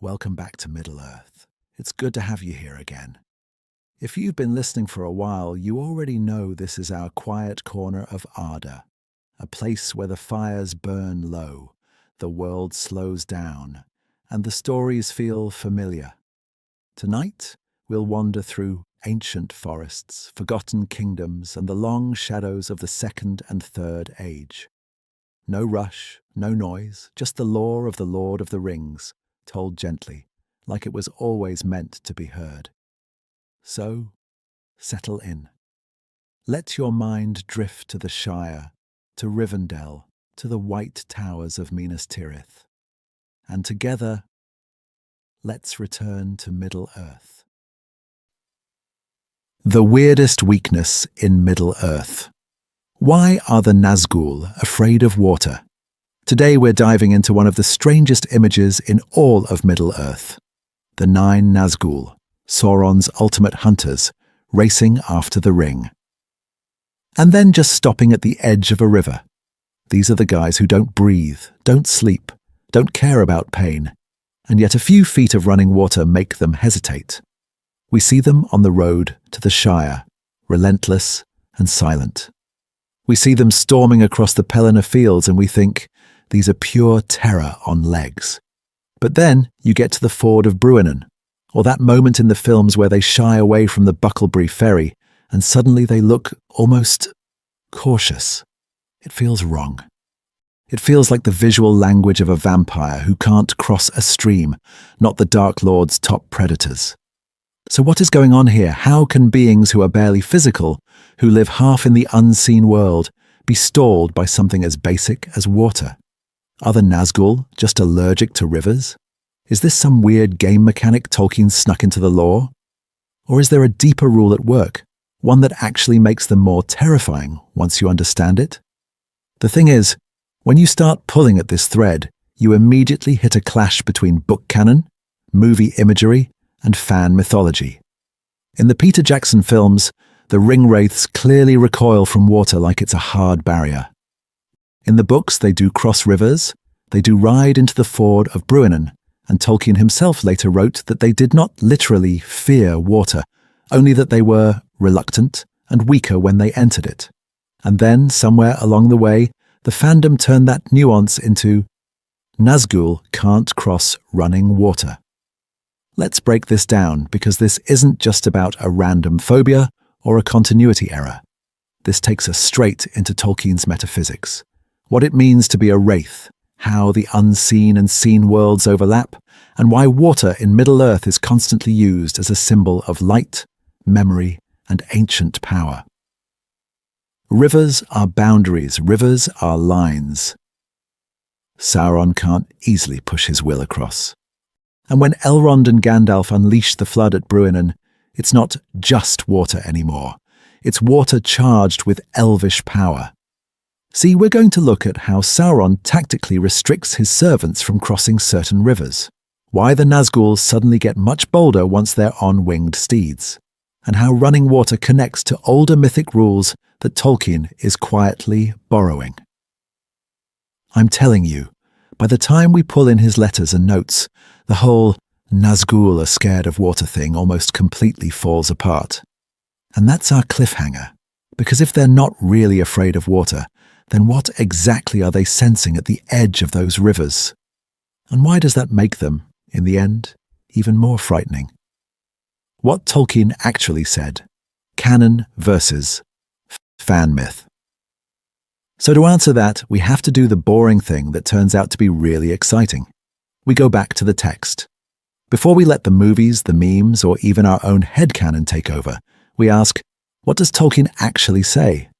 welcome back to Middle-earth. It's good to have you here again. If you've been listening for a while, you already know this is our quiet corner of Arda, a place where the fires burn low, the world slows down, and the stories feel familiar. Tonight, we'll wander through ancient forests, forgotten kingdoms, and the long shadows of the Second and Third Age. No rush, no noise, just the lore of the Lord of the Rings, told gently, like it was always meant to be heard. So, settle in. Let your mind drift to the Shire, to Rivendell, to the white towers of Minas Tirith. And together, let's return to Middle-earth. The weirdest weakness in Middle-earth. Why are the Nazgûl afraid of water? Today we're diving into one of the strangest images in all of Middle-earth. The 9 Nazgûl, Sauron's ultimate hunters, racing after the ring. And then just stopping at the edge of a river. These are the guys who don't breathe, don't sleep, don't care about pain, and yet a few feet of running water make them hesitate. We see them on the road to the Shire, relentless and silent. We see them storming across the Pelennor fields and we think, these are pure terror on legs. But then you get to the Ford of Bruinen, or that moment in the films where they shy away from the Bucklebury ferry and suddenly they look almost cautious. It feels wrong. It feels like the visual language of a vampire who can't cross a stream, not the Dark Lord's top predators. So what is going on here? How can beings who are barely physical, who live half in the unseen world, be stalled by something as basic as water? Are the Nazgûl just allergic to rivers? Is this some weird game mechanic Tolkien snuck into the lore? Or is there a deeper rule at work, one that actually makes them more terrifying once you understand it? The thing is, when you start pulling at this thread, you immediately hit a clash between book canon, movie imagery, and fan mythology. In the Peter Jackson films, the ring wraiths clearly recoil from water like it's a hard barrier. In the books, they do cross rivers, they do ride into the Ford of Bruinen, and Tolkien himself later wrote that they did not literally fear water, only that they were reluctant and weaker when they entered it. And then, somewhere along the way, the fandom turned that nuance into Nazgûl can't cross running water. Let's break this down, because this isn't just about a random phobia or a continuity error. This takes us straight into Tolkien's metaphysics. What it means to be a wraith, how the unseen and seen worlds overlap, and why water in Middle-earth is constantly used as a symbol of light, memory, and ancient power. Rivers are boundaries, rivers are lines. Sauron can't easily push his will across. And when Elrond and Gandalf unleash the flood at Bruinen, it's not just water anymore. It's water charged with elvish power. See, we're going to look at how Sauron tactically restricts his servants from crossing certain rivers, why the Nazgûl suddenly get much bolder once they're on winged steeds, and how running water connects to older mythic rules that Tolkien is quietly borrowing. I'm telling you, by the time we pull in his letters and notes, the whole Nazgûl are scared of water thing almost completely falls apart. And that's our cliffhanger, because if they're not really afraid of water, then what exactly are they sensing at the edge of those rivers? And why does that make them, in the end, even more frightening? What Tolkien actually said, canon versus fan myth. So to answer that, we have to do the boring thing that turns out to be really exciting. We go back to the text. Before we let the movies, the memes, or even our own headcanon take over, we ask, what does Tolkien actually say?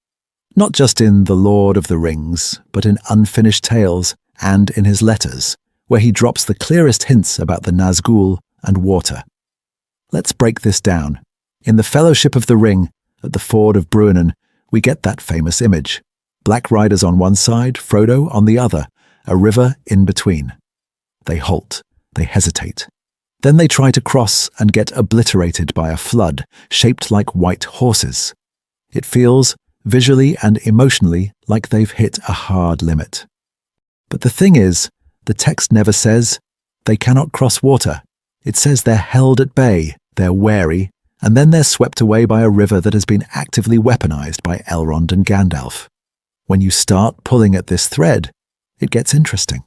Not just in The Lord of the Rings, but in Unfinished Tales and in his letters, where he drops the clearest hints about the Nazgûl and water. Let's break this down. In the Fellowship of the Ring, at the Ford of Bruinen, we get that famous image. Black riders on one side, Frodo on the other, a river in between. They halt, they hesitate. Then they try to cross and get obliterated by a flood, shaped like white horses. It feels, visually and emotionally, like they've hit a hard limit. But the thing is, the text never says, They cannot cross water. It says they're held at bay, they're wary, and then they're swept away by a river that has been actively weaponized by Elrond and Gandalf. When you start pulling at this thread, it gets interesting.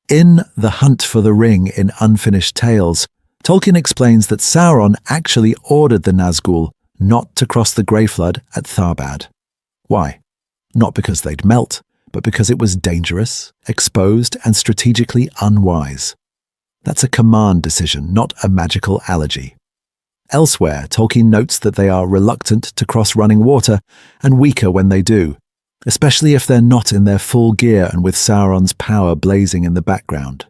In The Hunt for the Ring in Unfinished Tales, Tolkien explains that Sauron actually ordered the Nazgûl not to cross the Grey Flood at Tharbad. Why? Not because they'd melt, but because it was dangerous, exposed, and strategically unwise. That's a command decision, not a magical allergy. Elsewhere, Tolkien notes that they are reluctant to cross running water and weaker when they do, especially if they're not in their full gear and with Sauron's power blazing in the background.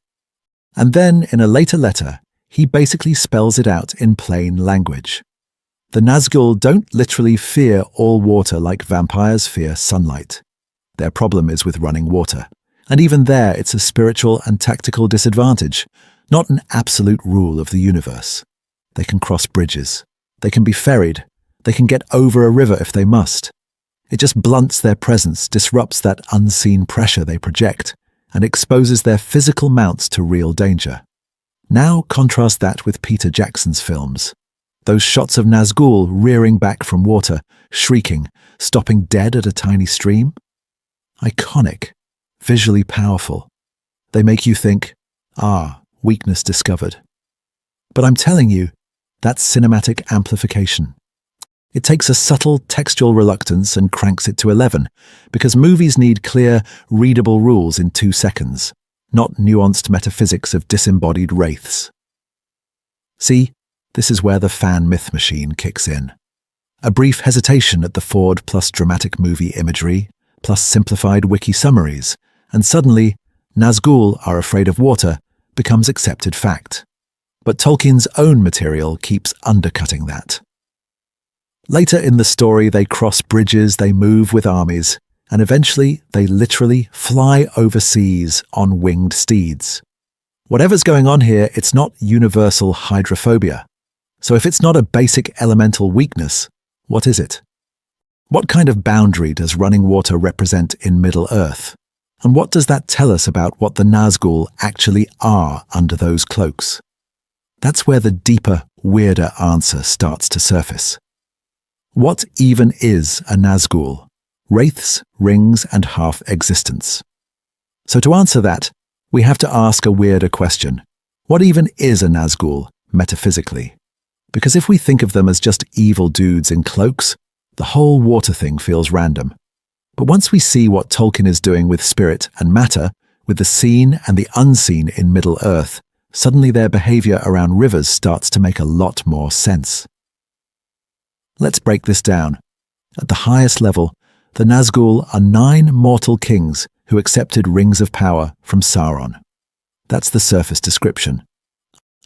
And then, in a later letter, he basically spells it out in plain language. The Nazgûl don't literally fear all water like vampires fear sunlight. Their problem is with running water, and even there it's a spiritual and tactical disadvantage, not an absolute rule of the universe. They can cross bridges, they can be ferried, they can get over a river if they must. It just blunts their presence, disrupts that unseen pressure they project, and exposes their physical mounts to real danger. Now contrast that with Peter Jackson's films. Those shots of Nazgûl rearing back from water, shrieking, stopping dead at a tiny stream? Iconic, visually powerful. They make you think, weakness discovered. But I'm telling you, that's cinematic amplification. It takes a subtle textual reluctance and cranks it to 11, because movies need clear, readable rules in 2 seconds, not nuanced metaphysics of disembodied wraiths. See, this is where the fan myth machine kicks in. A brief hesitation at the Ford plus dramatic movie imagery, plus simplified wiki summaries, and suddenly, Nazgûl are afraid of water becomes accepted fact. But Tolkien's own material keeps undercutting that. Later in the story, they cross bridges, they move with armies, and eventually they literally fly overseas on winged steeds. Whatever's going on here, it's not universal hydrophobia. So if it's not a basic elemental weakness, what is it? What kind of boundary does running water represent in Middle-earth? And what does that tell us about what the Nazgûl actually are under those cloaks? That's where the deeper, weirder answer starts to surface. What even is a Nazgûl? Wraiths, rings, and half-existence. So to answer that, we have to ask a weirder question. What even is a Nazgûl, metaphysically? Because if we think of them as just evil dudes in cloaks, the whole water thing feels random. But once we see what Tolkien is doing with spirit and matter, with the seen and the unseen in Middle-earth, suddenly their behavior around rivers starts to make a lot more sense. Let's break this down. At the highest level, the Nazgûl are 9 mortal kings who accepted rings of power from Sauron. That's the surface description.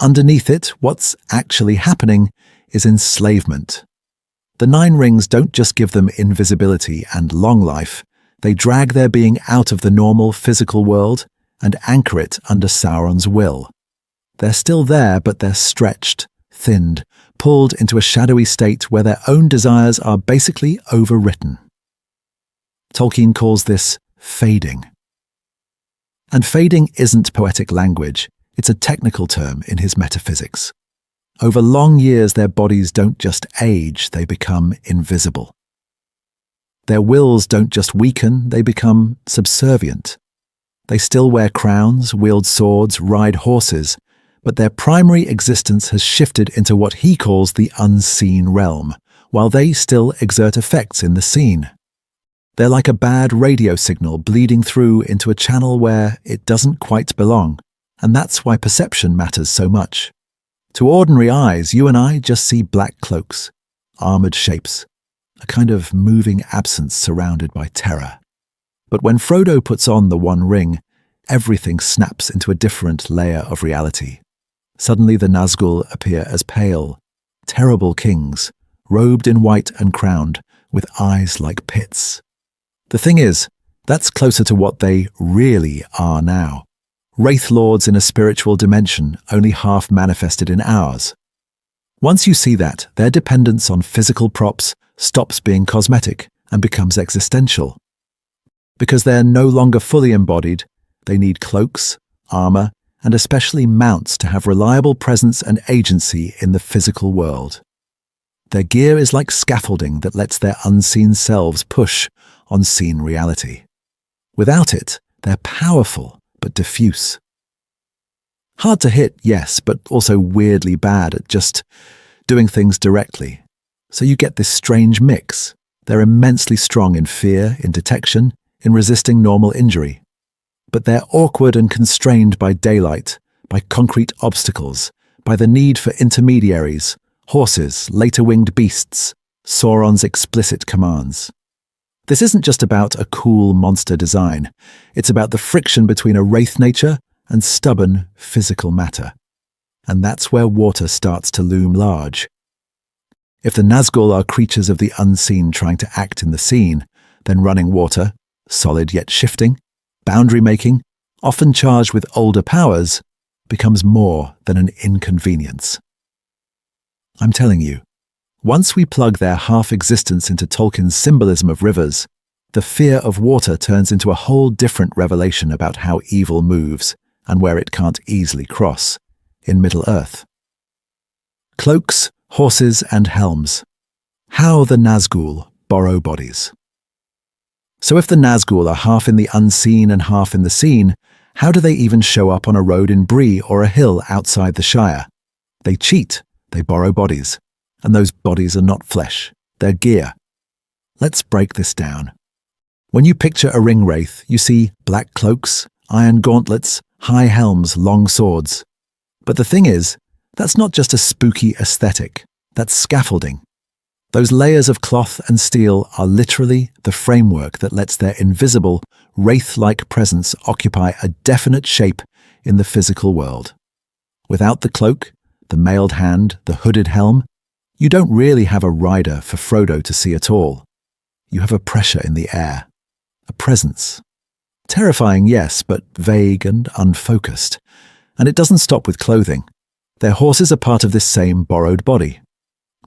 Underneath it, what's actually happening is enslavement. The 9 rings don't just give them invisibility and long life, they drag their being out of the normal physical world and anchor it under Sauron's will. They're still there, but they're stretched, thinned, pulled into a shadowy state where their own desires are basically overwritten. Tolkien calls this fading. And fading isn't poetic language, it's a technical term in his metaphysics. Over long years, their bodies don't just age, they become invisible. Their wills don't just weaken, they become subservient. They still wear crowns, wield swords, ride horses, but their primary existence has shifted into what he calls the unseen realm, while they still exert effects in the seen. They're like a bad radio signal bleeding through into a channel where it doesn't quite belong, and that's why perception matters so much. To ordinary eyes, you and I just see black cloaks, armored shapes, a kind of moving absence surrounded by terror. But when Frodo puts on the One Ring, everything snaps into a different layer of reality. Suddenly the Nazgûl appear as pale, terrible kings, robed in white and crowned, with eyes like pits. The thing is, that's closer to what they really are now. Wraith lords in a spiritual dimension, only half manifested in ours. Once you see that, their dependence on physical props stops being cosmetic and becomes existential. Because they're no longer fully embodied, they need cloaks, armor, and especially mounts to have reliable presence and agency in the physical world. Their gear is like scaffolding that lets their unseen selves push on seen reality. Without it, they're powerful but diffuse. Hard to hit, yes, but also weirdly bad at just doing things directly. So you get this strange mix. They're immensely strong in fear, in detection, in resisting normal injury. But they're awkward and constrained by daylight, by concrete obstacles, by the need for intermediaries, horses, later winged beasts, Sauron's explicit commands. This isn't just about a cool monster design. It's about the friction between a wraith nature and stubborn physical matter. And that's where water starts to loom large. If the Nazgûl are creatures of the unseen trying to act in the seen, then running water, solid yet shifting, boundary-making, often charged with older powers, becomes more than an inconvenience. I'm telling you, once we plug their half-existence into Tolkien's symbolism of rivers, the fear of water turns into a whole different revelation about how evil moves and where it can't easily cross in Middle-earth. Cloaks, horses, and helms. How the Nazgûl borrow bodies. So if the Nazgûl are half in the unseen and half in the seen, how do they even show up on a road in Bree or a hill outside the Shire? They cheat, they borrow bodies. And those bodies are not flesh, they're gear. Let's break this down. When you picture a ring wraith, you see black cloaks, iron gauntlets, high helms, long swords. But the thing is, that's not just a spooky aesthetic, that's scaffolding. Those layers of cloth and steel are literally the framework that lets their invisible, wraith-like presence occupy a definite shape in the physical world. Without the cloak, the mailed hand, the hooded helm, you don't really have a rider for Frodo to see at all. You have a pressure in the air, a presence. Terrifying, yes, but vague and unfocused. And it doesn't stop with clothing. Their horses are part of this same borrowed body.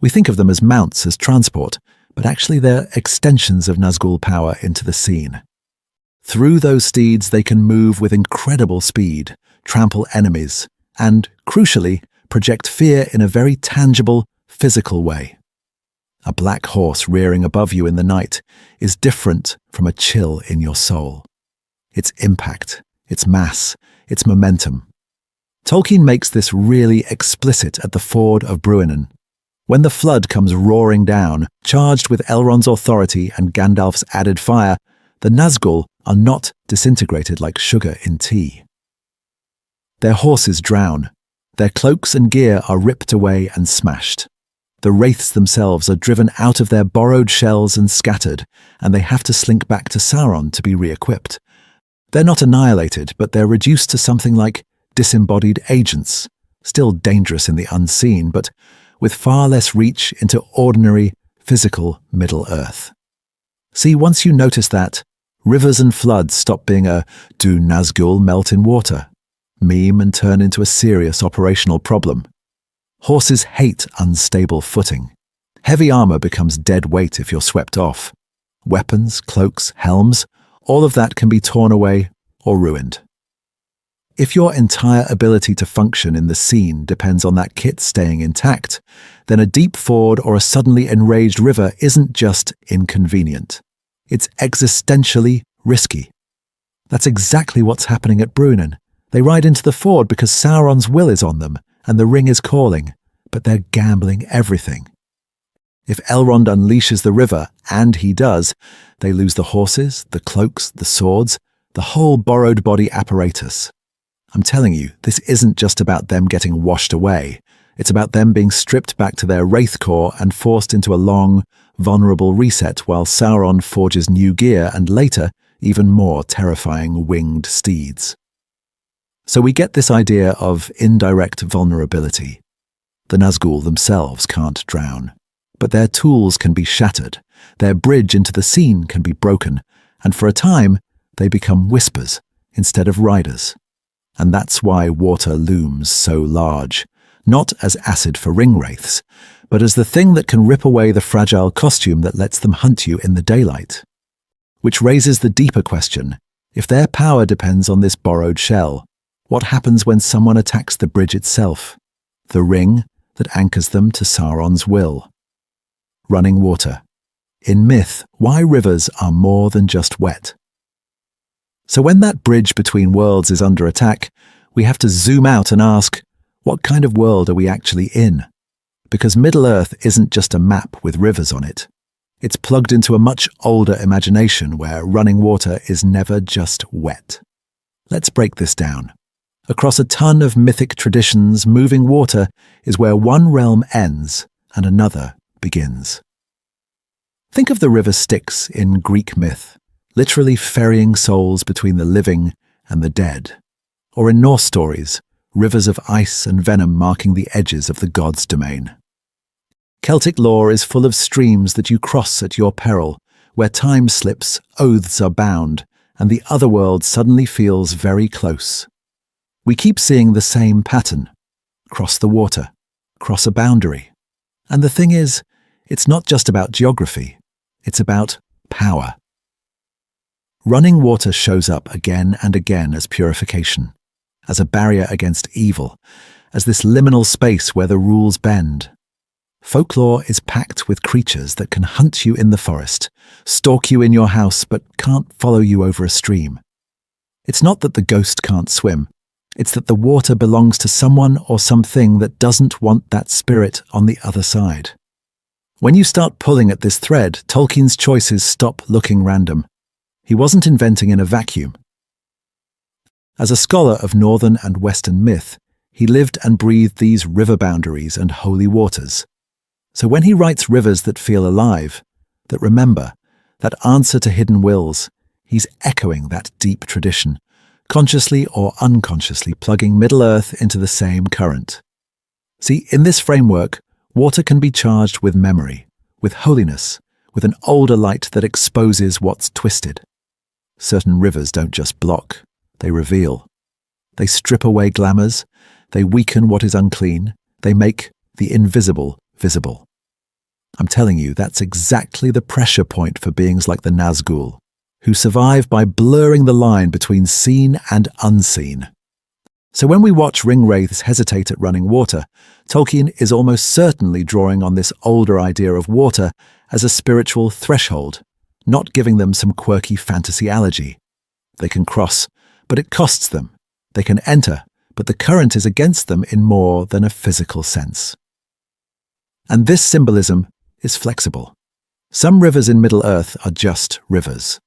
We think of them as mounts, as transport, but actually they're extensions of Nazgûl power into the scene. Through those steeds they can move with incredible speed, trample enemies, and, crucially, project fear in a very tangible, physical way. A black horse rearing above you in the night is different from a chill in your soul. Its impact, its mass, its momentum. Tolkien makes this really explicit at the Ford of Bruinen. When the flood comes roaring down, charged with Elrond's authority and Gandalf's added fire, the Nazgûl are not disintegrated like sugar in tea. Their horses drown. Their cloaks and gear are ripped away and smashed. The wraiths themselves are driven out of their borrowed shells and scattered, and they have to slink back to Sauron to be re-equipped. They're not annihilated, but they're reduced to something like disembodied agents, still dangerous in the unseen, but with far less reach into ordinary, physical Middle-earth. See, once you notice that, rivers and floods stop being a "do Nazgûl melt in water" meme and turn into a serious operational problem. Horses hate unstable footing. Heavy armor becomes dead weight if you're swept off. Weapons, cloaks, helms, all of that can be torn away or ruined. If your entire ability to function in the scene depends on that kit staying intact, then a deep ford or a suddenly enraged river isn't just inconvenient. It's existentially risky. That's exactly what's happening at Bruinen. They ride into the ford because Sauron's will is on them, and the ring is calling, but they're gambling everything. If Elrond unleashes the river, and he does, they lose the horses, the cloaks, the swords, the whole borrowed body apparatus. I'm telling you, this isn't just about them getting washed away. It's about them being stripped back to their wraith core and forced into a long, vulnerable reset while Sauron forges new gear and later, even more terrifying winged steeds. So we get this idea of indirect vulnerability. The Nazgûl themselves can't drown, but their tools can be shattered, their bridge into the scene can be broken, and for a time, they become whispers instead of riders. And that's why water looms so large, not as acid for ring wraiths, but as the thing that can rip away the fragile costume that lets them hunt you in the daylight. Which raises the deeper question, if their power depends on this borrowed shell, What happens when someone attacks the bridge itself? The ring that anchors them to Sauron's will. Running water. In myth, why rivers are more than just wet. So when that bridge between worlds is under attack, we have to zoom out and ask, what kind of world are we actually in? Because Middle-earth isn't just a map with rivers on it. It's plugged into a much older imagination where running water is never just wet. Let's break this down. Across a ton of mythic traditions, moving water is where one realm ends and another begins. Think of the river Styx in Greek myth, literally ferrying souls between the living and the dead. Or in Norse stories, rivers of ice and venom marking the edges of the gods' domain. Celtic lore is full of streams that you cross at your peril, where time slips, oaths are bound, and the other world suddenly feels very close. We keep seeing the same pattern. Cross the water, cross a boundary. And the thing is, it's not just about geography, it's about power. Running water shows up again and again as purification, as a barrier against evil, as this liminal space where the rules bend. Folklore is packed with creatures that can hunt you in the forest, stalk you in your house, but can't follow you over a stream. It's not that the ghost can't swim, it's that the water belongs to someone or something that doesn't want that spirit on the other side. When you start pulling at this thread, Tolkien's choices stop looking random. He wasn't inventing in a vacuum. As a scholar of Northern and Western myth, he lived and breathed these river boundaries and holy waters. So when he writes rivers that feel alive, that remember, that answer to hidden wills, he's echoing that deep tradition, consciously or unconsciously plugging Middle-earth into the same current. See, in this framework, water can be charged with memory, with holiness, with an older light that exposes what's twisted. Certain rivers don't just block, they reveal. They strip away glamours, they weaken what is unclean, they make the invisible visible. I'm telling you, that's exactly the pressure point for beings like the Nazgûl, who survive by blurring the line between seen and unseen. So when we watch ringwraiths hesitate at running water, Tolkien is almost certainly drawing on this older idea of water as a spiritual threshold, not giving them some quirky fantasy allergy. They can cross, but it costs them. They can enter, but the current is against them in more than a physical sense. And this symbolism is flexible. Some rivers in Middle-earth are just rivers.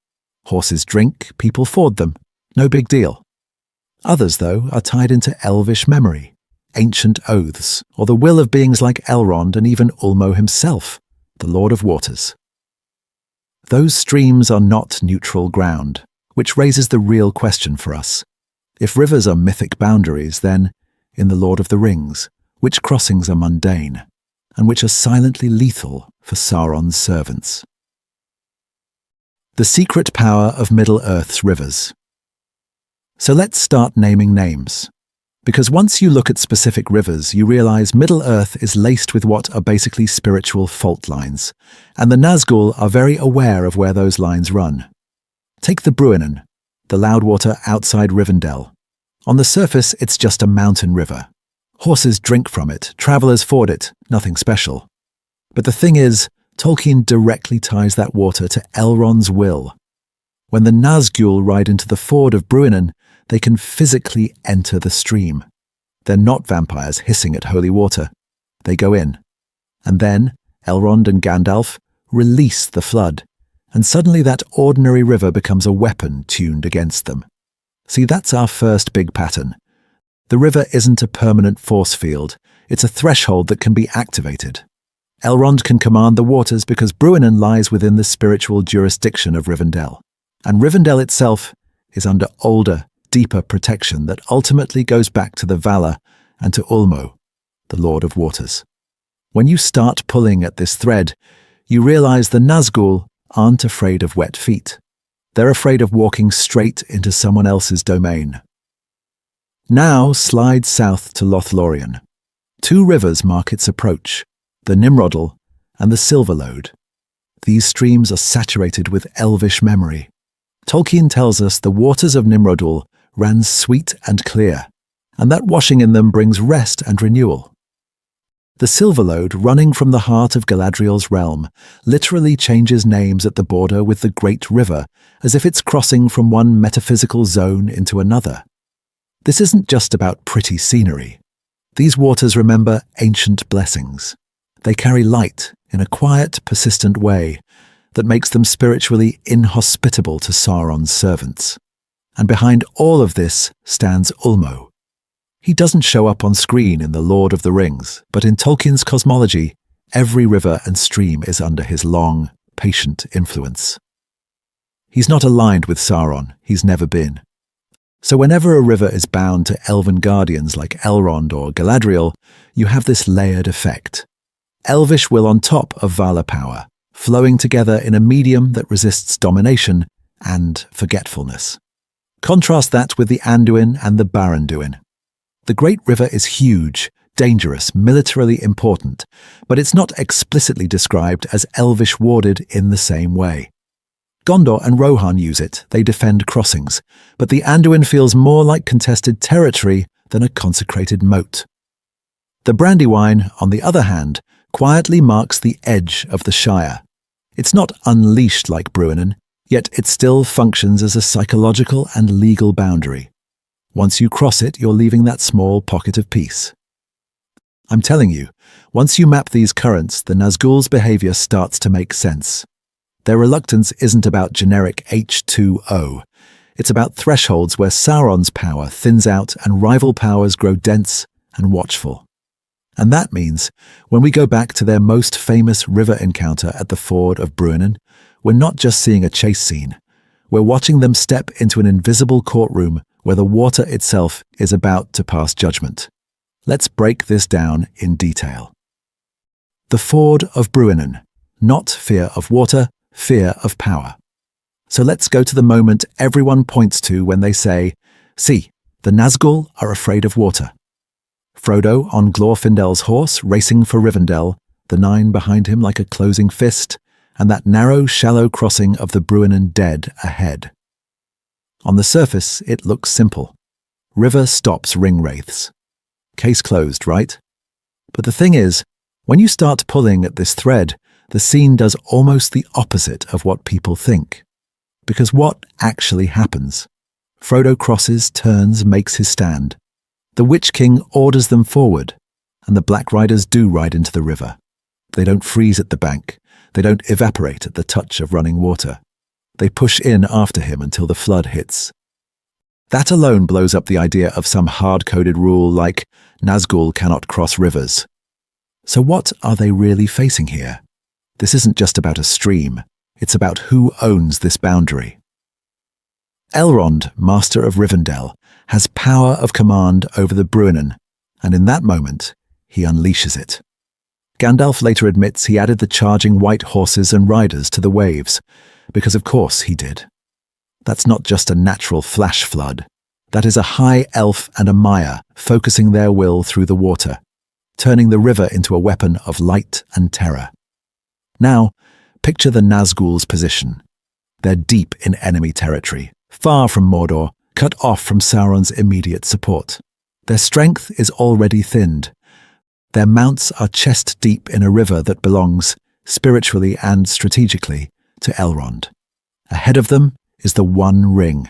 Horses drink, people ford them. No big deal. Others, though, are tied into elvish memory, ancient oaths, or the will of beings like Elrond and even Ulmo himself, the Lord of Waters. Those streams are not neutral ground, which raises the real question for us. If rivers are mythic boundaries, then, in The Lord of the Rings, which crossings are mundane, and which are silently lethal for Sauron's servants? The secret power of Middle-earth's rivers. So let's start naming names. Because once you look at specific rivers, you realize Middle-earth is laced with what are basically spiritual fault lines, and the Nazgûl are very aware of where those lines run. Take the Bruinen, the Loudwater outside Rivendell. On the surface, it's just a mountain river. Horses drink from it, travelers ford it, nothing special. But the thing is, Tolkien directly ties that water to Elrond's will. When the Nazgûl ride into the Ford of Bruinen, they can physically enter the stream. They're not vampires hissing at holy water. They go in. And then Elrond and Gandalf release the flood, and suddenly that ordinary river becomes a weapon tuned against them. See, that's our first big pattern. The river isn't a permanent force field, it's a threshold that can be activated. Elrond can command the waters because Bruinen lies within the spiritual jurisdiction of Rivendell, and Rivendell itself is under older, deeper protection that ultimately goes back to the Valar and to Ulmo, the Lord of Waters. When you start pulling at this thread, you realize the Nazgûl aren't afraid of wet feet. They're afraid of walking straight into someone else's domain. Now slide south to Lothlorien. Two rivers mark its approach, the Nimrodel and the Silverlode. These streams are saturated with elvish memory. Tolkien tells us the waters of Nimrodel ran sweet and clear, and that washing in them brings rest and renewal. The Silverlode, running from the heart of Galadriel's realm, literally changes names at the border with the Great River, as if it's crossing from one metaphysical zone into another. This isn't just about pretty scenery. These waters remember ancient blessings. They carry light in a quiet, persistent way that makes them spiritually inhospitable to Sauron's servants. And behind all of this stands Ulmo. He doesn't show up on screen in The Lord of the Rings, but in Tolkien's cosmology, every river and stream is under his long, patient influence. He's not aligned with Sauron, he's never been. So whenever a river is bound to elven guardians like Elrond or Galadriel, you have this layered effect. Elvish will on top of Vala power, flowing together in a medium that resists domination and forgetfulness. Contrast that with the Anduin and the Baranduin. The Great River is huge, dangerous, militarily important, but it's not explicitly described as elvish warded in the same way. Gondor and Rohan use it, they defend crossings, but the Anduin feels more like contested territory than a consecrated moat. The Brandywine, on the other hand, quietly marks the edge of the Shire. It's not unleashed like Bruinen, yet it still functions as a psychological and legal boundary. Once you cross it, you're leaving that small pocket of peace. I'm telling you, once you map these currents, the Nazgûl's behavior starts to make sense. Their reluctance isn't about generic H2O. It's about thresholds where Sauron's power thins out and rival powers grow dense and watchful. And that means, when we go back to their most famous river encounter at the Ford of Bruinen, we're not just seeing a chase scene. We're watching them step into an invisible courtroom where the water itself is about to pass judgment. Let's break this down in detail. The Ford of Bruinen, not fear of water, fear of power. So let's go to the moment everyone points to when they say, "See, the Nazgûl are afraid of water." Frodo on Glorfindel's horse racing for Rivendell, the Nine behind him like a closing fist, and that narrow, shallow crossing of the Bruinen dead ahead. On the surface, it looks simple. River stops ring wraiths. Case closed, right? But the thing is, when you start pulling at this thread, the scene does almost the opposite of what people think. Because what actually happens? Frodo crosses, turns, makes his stand. The Witch King orders them forward, and the Black Riders do ride into the river. They don't freeze at the bank. They don't evaporate at the touch of running water. They push in after him until the flood hits. That alone blows up the idea of some hard-coded rule like Nazgûl cannot cross rivers. So what are they really facing here? This isn't just about a stream. It's about who owns this boundary. Elrond, Master of Rivendell, has power of command over the Bruinen, and in that moment, he unleashes it. Gandalf later admits he added the charging white horses and riders to the waves, because of course he did. That's not just a natural flash flood. That is a high elf and a Maya focusing their will through the water, turning the river into a weapon of light and terror. Now, picture the Nazgûl's position. They're deep in enemy territory, far from Mordor, cut off from Sauron's immediate support. Their strength is already thinned. Their mounts are chest-deep in a river that belongs, spiritually and strategically, to Elrond. Ahead of them is the One Ring.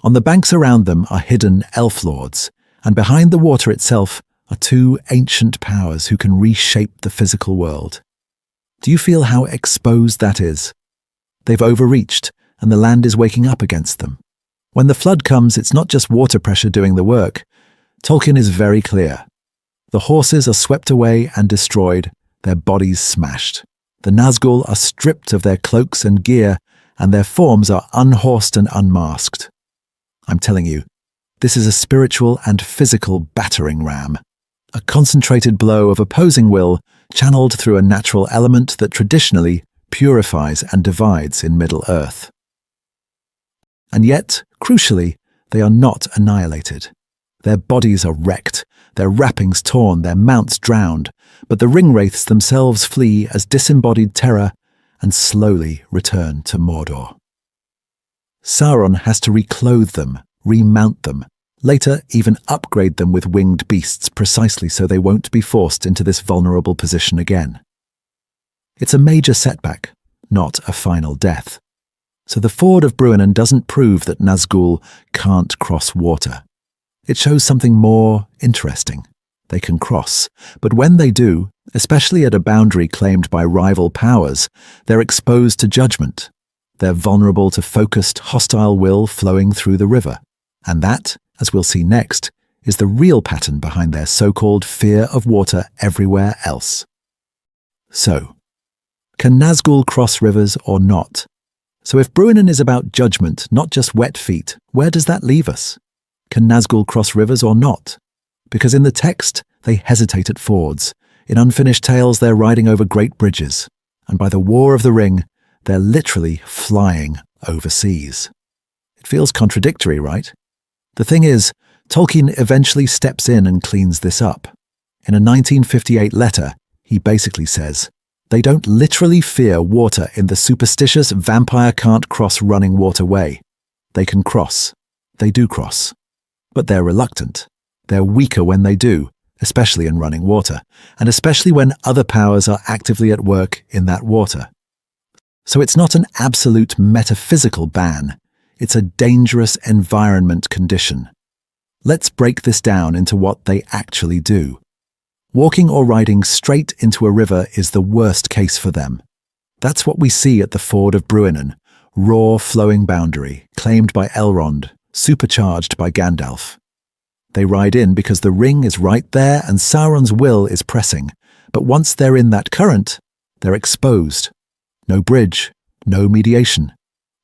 On the banks around them are hidden elf lords, and behind the water itself are two ancient powers who can reshape the physical world. Do you feel how exposed that is? They've overreached, and the land is waking up against them. When the flood comes, it's not just water pressure doing the work. Tolkien is very clear. The horses are swept away and destroyed, their bodies smashed. The Nazgûl are stripped of their cloaks and gear, and their forms are unhorsed and unmasked. I'm telling you, this is a spiritual and physical battering ram, a concentrated blow of opposing will channeled through a natural element that traditionally purifies and divides in Middle-earth. And yet, crucially, they are not annihilated. Their bodies are wrecked, their wrappings torn, their mounts drowned, but the ringwraiths themselves flee as disembodied terror and slowly return to Mordor. Sauron has to reclothe them, remount them, later even upgrade them with winged beasts precisely so they won't be forced into this vulnerable position again. It's a major setback, not a final death. So the Ford of Bruinen doesn't prove that Nazgûl can't cross water. It shows something more interesting. They can cross, but when they do, especially at a boundary claimed by rival powers, they're exposed to judgment. They're vulnerable to focused, hostile will flowing through the river. And that, as we'll see next, is the real pattern behind their so-called fear of water everywhere else. So, can Nazgûl cross rivers or not? So if Bruinen is about judgment, not just wet feet, where does that leave us? Can Nazgûl cross rivers or not? Because in the text, they hesitate at fords. In unfinished tales, they're riding over great bridges. And by the War of the Ring, they're literally flying overseas. It feels contradictory, right? The thing is, Tolkien eventually steps in and cleans this up. In a 1958 letter, he basically says, they don't literally fear water in the superstitious vampire can't cross running water way. They can cross. They do cross. But they're reluctant. They're weaker when they do, especially in running water, and especially when other powers are actively at work in that water. So it's not an absolute metaphysical ban. It's a dangerous environment condition. Let's break this down into what they actually do. Walking or riding straight into a river is the worst case for them. That's what we see at the Ford of Bruinen, raw flowing boundary, claimed by Elrond, supercharged by Gandalf. They ride in because the ring is right there and Sauron's will is pressing, but once they're in that current, they're exposed. No bridge, no mediation.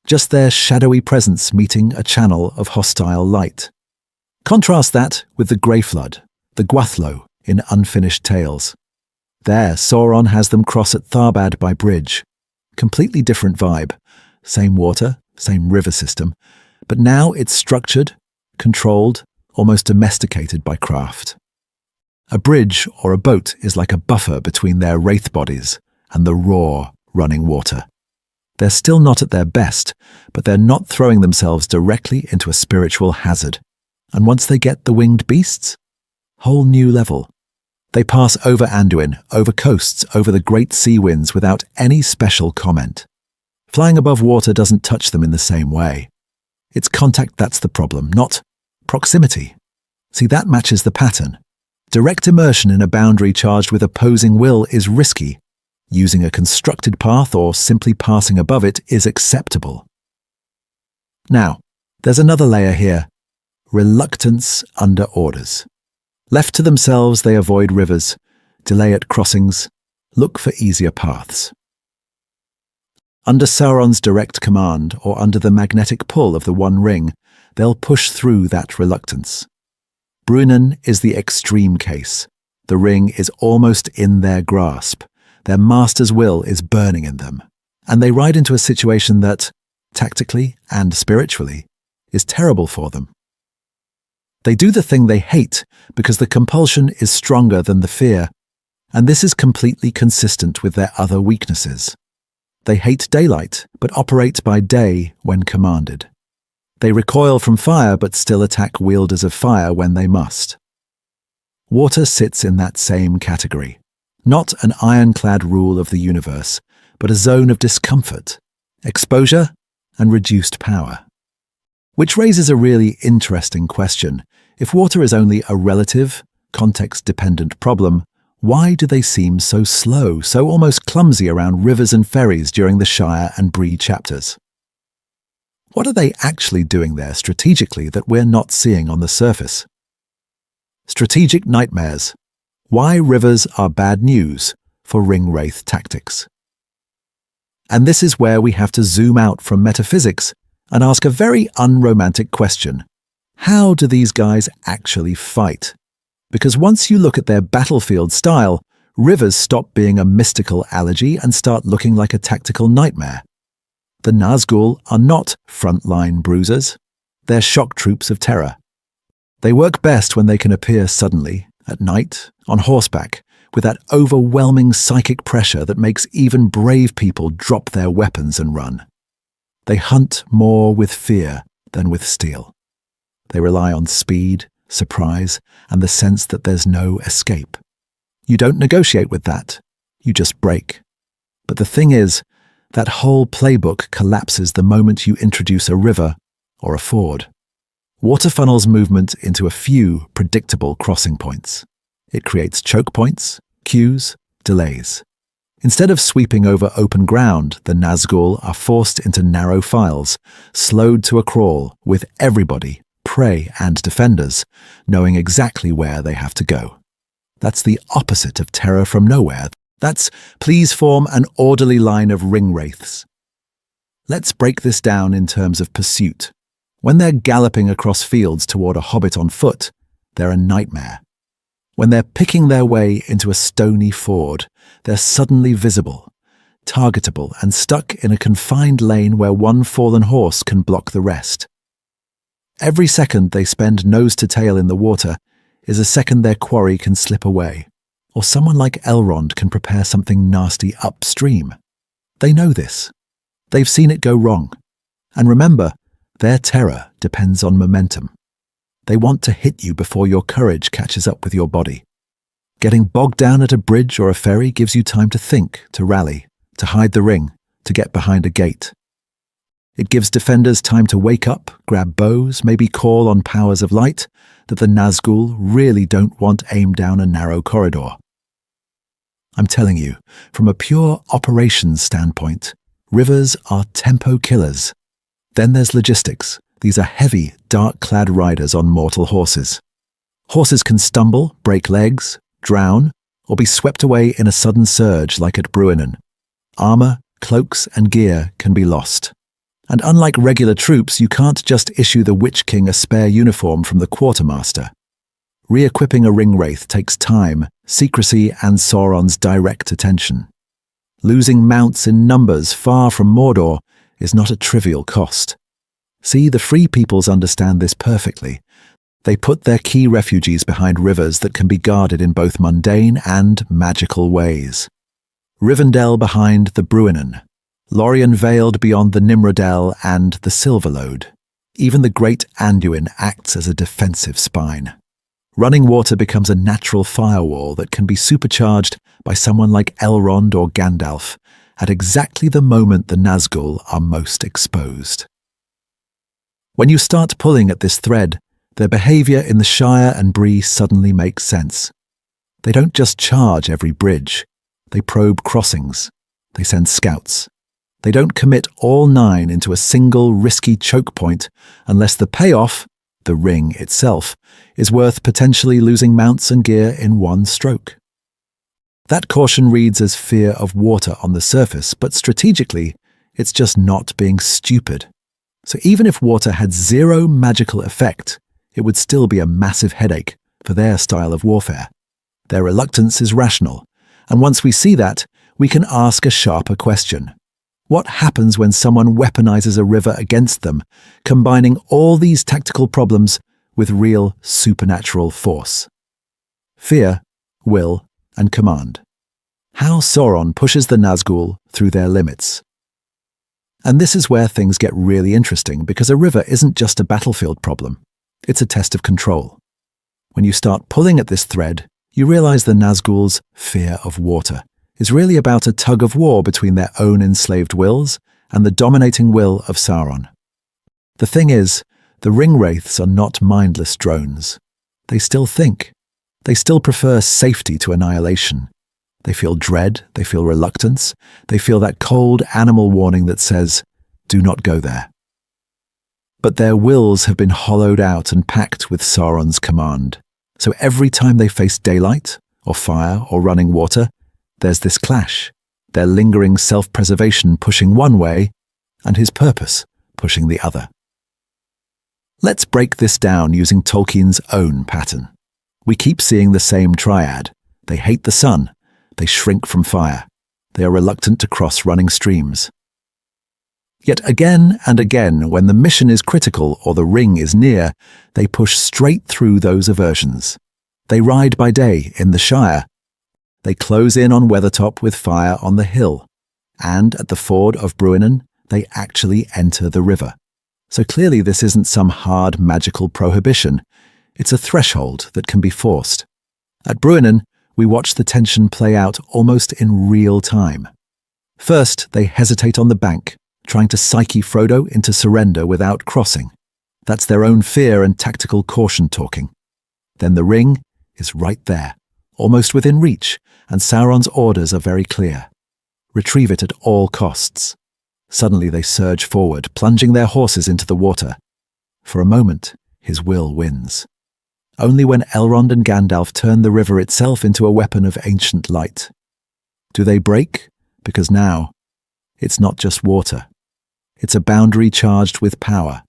Just their shadowy presence meeting a channel of hostile light. Contrast that with the Grey Flood, the Gwathlo, in Unfinished Tales. There, Sauron has them cross at Tharbad by bridge. Completely different vibe. Same water, same river system, but now it's structured, controlled, almost domesticated by craft. A bridge or a boat is like a buffer between their wraith bodies and the raw, running water. They're still not at their best, but they're not throwing themselves directly into a spiritual hazard. And once they get the winged beasts, whole new level. They pass over Anduin, over coasts, over the great sea winds without any special comment. Flying above water doesn't touch them in the same way. It's contact that's the problem, not proximity. See, that matches the pattern. Direct immersion in a boundary charged with opposing will is risky. Using a constructed path or simply passing above it is acceptable. Now, there's another layer here. Reluctance under orders. Left to themselves, they avoid rivers, delay at crossings, look for easier paths. Under Sauron's direct command or under the magnetic pull of the One Ring, they'll push through that reluctance. Bruinen is the extreme case. The ring is almost in their grasp. Their master's will is burning in them. And they ride into a situation that, tactically and spiritually, is terrible for them. They do the thing they hate because the compulsion is stronger than the fear, and this is completely consistent with their other weaknesses. They hate daylight, but operate by day when commanded. They recoil from fire but still attack wielders of fire when they must. Water sits in that same category. Not an ironclad rule of the universe, but a zone of discomfort, exposure, and reduced power. Which raises a really interesting question. If water is only a relative, context-dependent problem, why do they seem so slow, so almost clumsy around rivers and ferries during the Shire and Bree chapters? What are they actually doing there strategically that we're not seeing on the surface? Strategic nightmares. Why rivers are bad news for ring-wraith tactics. And this is where we have to zoom out from metaphysics and ask a very unromantic question. How do these guys actually fight? Because once you look at their battlefield style, rivers stop being a mystical allergy and start looking like a tactical nightmare. The Nazgûl are not frontline bruisers. They're shock troops of terror. They work best when they can appear suddenly, at night, on horseback, with that overwhelming psychic pressure that makes even brave people drop their weapons and run. They hunt more with fear than with steel. They rely on speed, surprise, and the sense that there's no escape. You don't negotiate with that. You just brake. But the thing is, that whole playbook collapses the moment you introduce a river or a ford. Water funnels movement into a few predictable crossing points. It creates choke points, queues, delays. Instead of sweeping over open ground, the Nazgûl are forced into narrow files, slowed to a crawl, with everybody, prey and defenders, knowing exactly where they have to go. That's the opposite of terror from nowhere. That's please form an orderly line of ring wraiths. Let's break this down in terms of pursuit. When they're galloping across fields toward a hobbit on foot, they're a nightmare. When they're picking their way into a stony ford, they're suddenly visible, targetable, and stuck in a confined lane where one fallen horse can block the rest. Every second they spend nose to tail in the water is a second their quarry can slip away, or someone like Elrond can prepare something nasty upstream. They know this. They've seen it go wrong. And remember, their terror depends on momentum. They want to hit you before your courage catches up with your body. Getting bogged down at a bridge or a ferry gives you time to think, to rally, to hide the ring, to get behind a gate. It gives defenders time to wake up, grab bows, maybe call on powers of light that the Nazgûl really don't want aimed down a narrow corridor. I'm telling you, from a pure operations standpoint, rivers are tempo killers. Then there's logistics. These are heavy, dark-clad riders on mortal horses. Horses can stumble, break legs, drown, or be swept away in a sudden surge like at Bruinen. Armor, cloaks, and gear can be lost. And unlike regular troops, you can't just issue the Witch King a spare uniform from the quartermaster. Re-equipping a ring wraith takes time, secrecy, and Sauron's direct attention. Losing mounts in numbers far from Mordor is not a trivial cost. See, the Free Peoples understand this perfectly. They put their key refugees behind rivers that can be guarded in both mundane and magical ways. Rivendell behind the Bruinen, Lorien veiled beyond the Nimrodel and the Silverlode. Even the great Anduin acts as a defensive spine. Running water becomes a natural firewall that can be supercharged by someone like Elrond or Gandalf at exactly the moment the Nazgûl are most exposed. When you start pulling at this thread, their behavior in the Shire and Bree suddenly makes sense. They don't just charge every bridge. They probe crossings. They send scouts. They don't commit all 9 into a single risky choke point unless the payoff, the ring itself, is worth potentially losing mounts and gear in one stroke. That caution reads as fear of water on the surface, but strategically, it's just not being stupid. So even if water had zero magical effect, it would still be a massive headache for their style of warfare. Their reluctance is rational, and once we see that, we can ask a sharper question. What happens when someone weaponizes a river against them, combining all these tactical problems with real supernatural force? Fear, will, and command. How Sauron pushes the Nazgûl through their limits. And this is where things get really interesting, because a river isn't just a battlefield problem. It's a test of control. When you start pulling at this thread, you realize the Nazgûl's fear of water is really about a tug of war between their own enslaved wills and the dominating will of Sauron. The thing is, the ring wraiths are not mindless drones. They still think. They still prefer safety to annihilation. They feel dread, they feel reluctance, they feel that cold animal warning that says, do not go there. But their wills have been hollowed out and packed with Sauron's command. So every time they face daylight, or fire, or running water, there's this clash, their lingering self-preservation pushing one way, and his purpose pushing the other. Let's break this down using Tolkien's own pattern. We keep seeing the same triad. They hate the sun. They shrink from fire. They are reluctant to cross running streams. Yet again and again, when the mission is critical or the ring is near, they push straight through those aversions. They ride by day in the Shire. They close in on Weathertop with fire on the hill. And at the Ford of Bruinen, they actually enter the river. So clearly this isn't some hard magical prohibition. It's a threshold that can be forced. At Bruinen, we watch the tension play out almost in real time. First, they hesitate on the bank, trying to psyche Frodo into surrender without crossing. That's their own fear and tactical caution talking. Then the ring is right there, almost within reach, and Sauron's orders are very clear. Retrieve it at all costs. Suddenly they surge forward, plunging their horses into the water. For a moment, his will wins. Only when Elrond and Gandalf turn the river itself into a weapon of ancient light. Do they break? Because now, it's not just water. It's a boundary charged with power.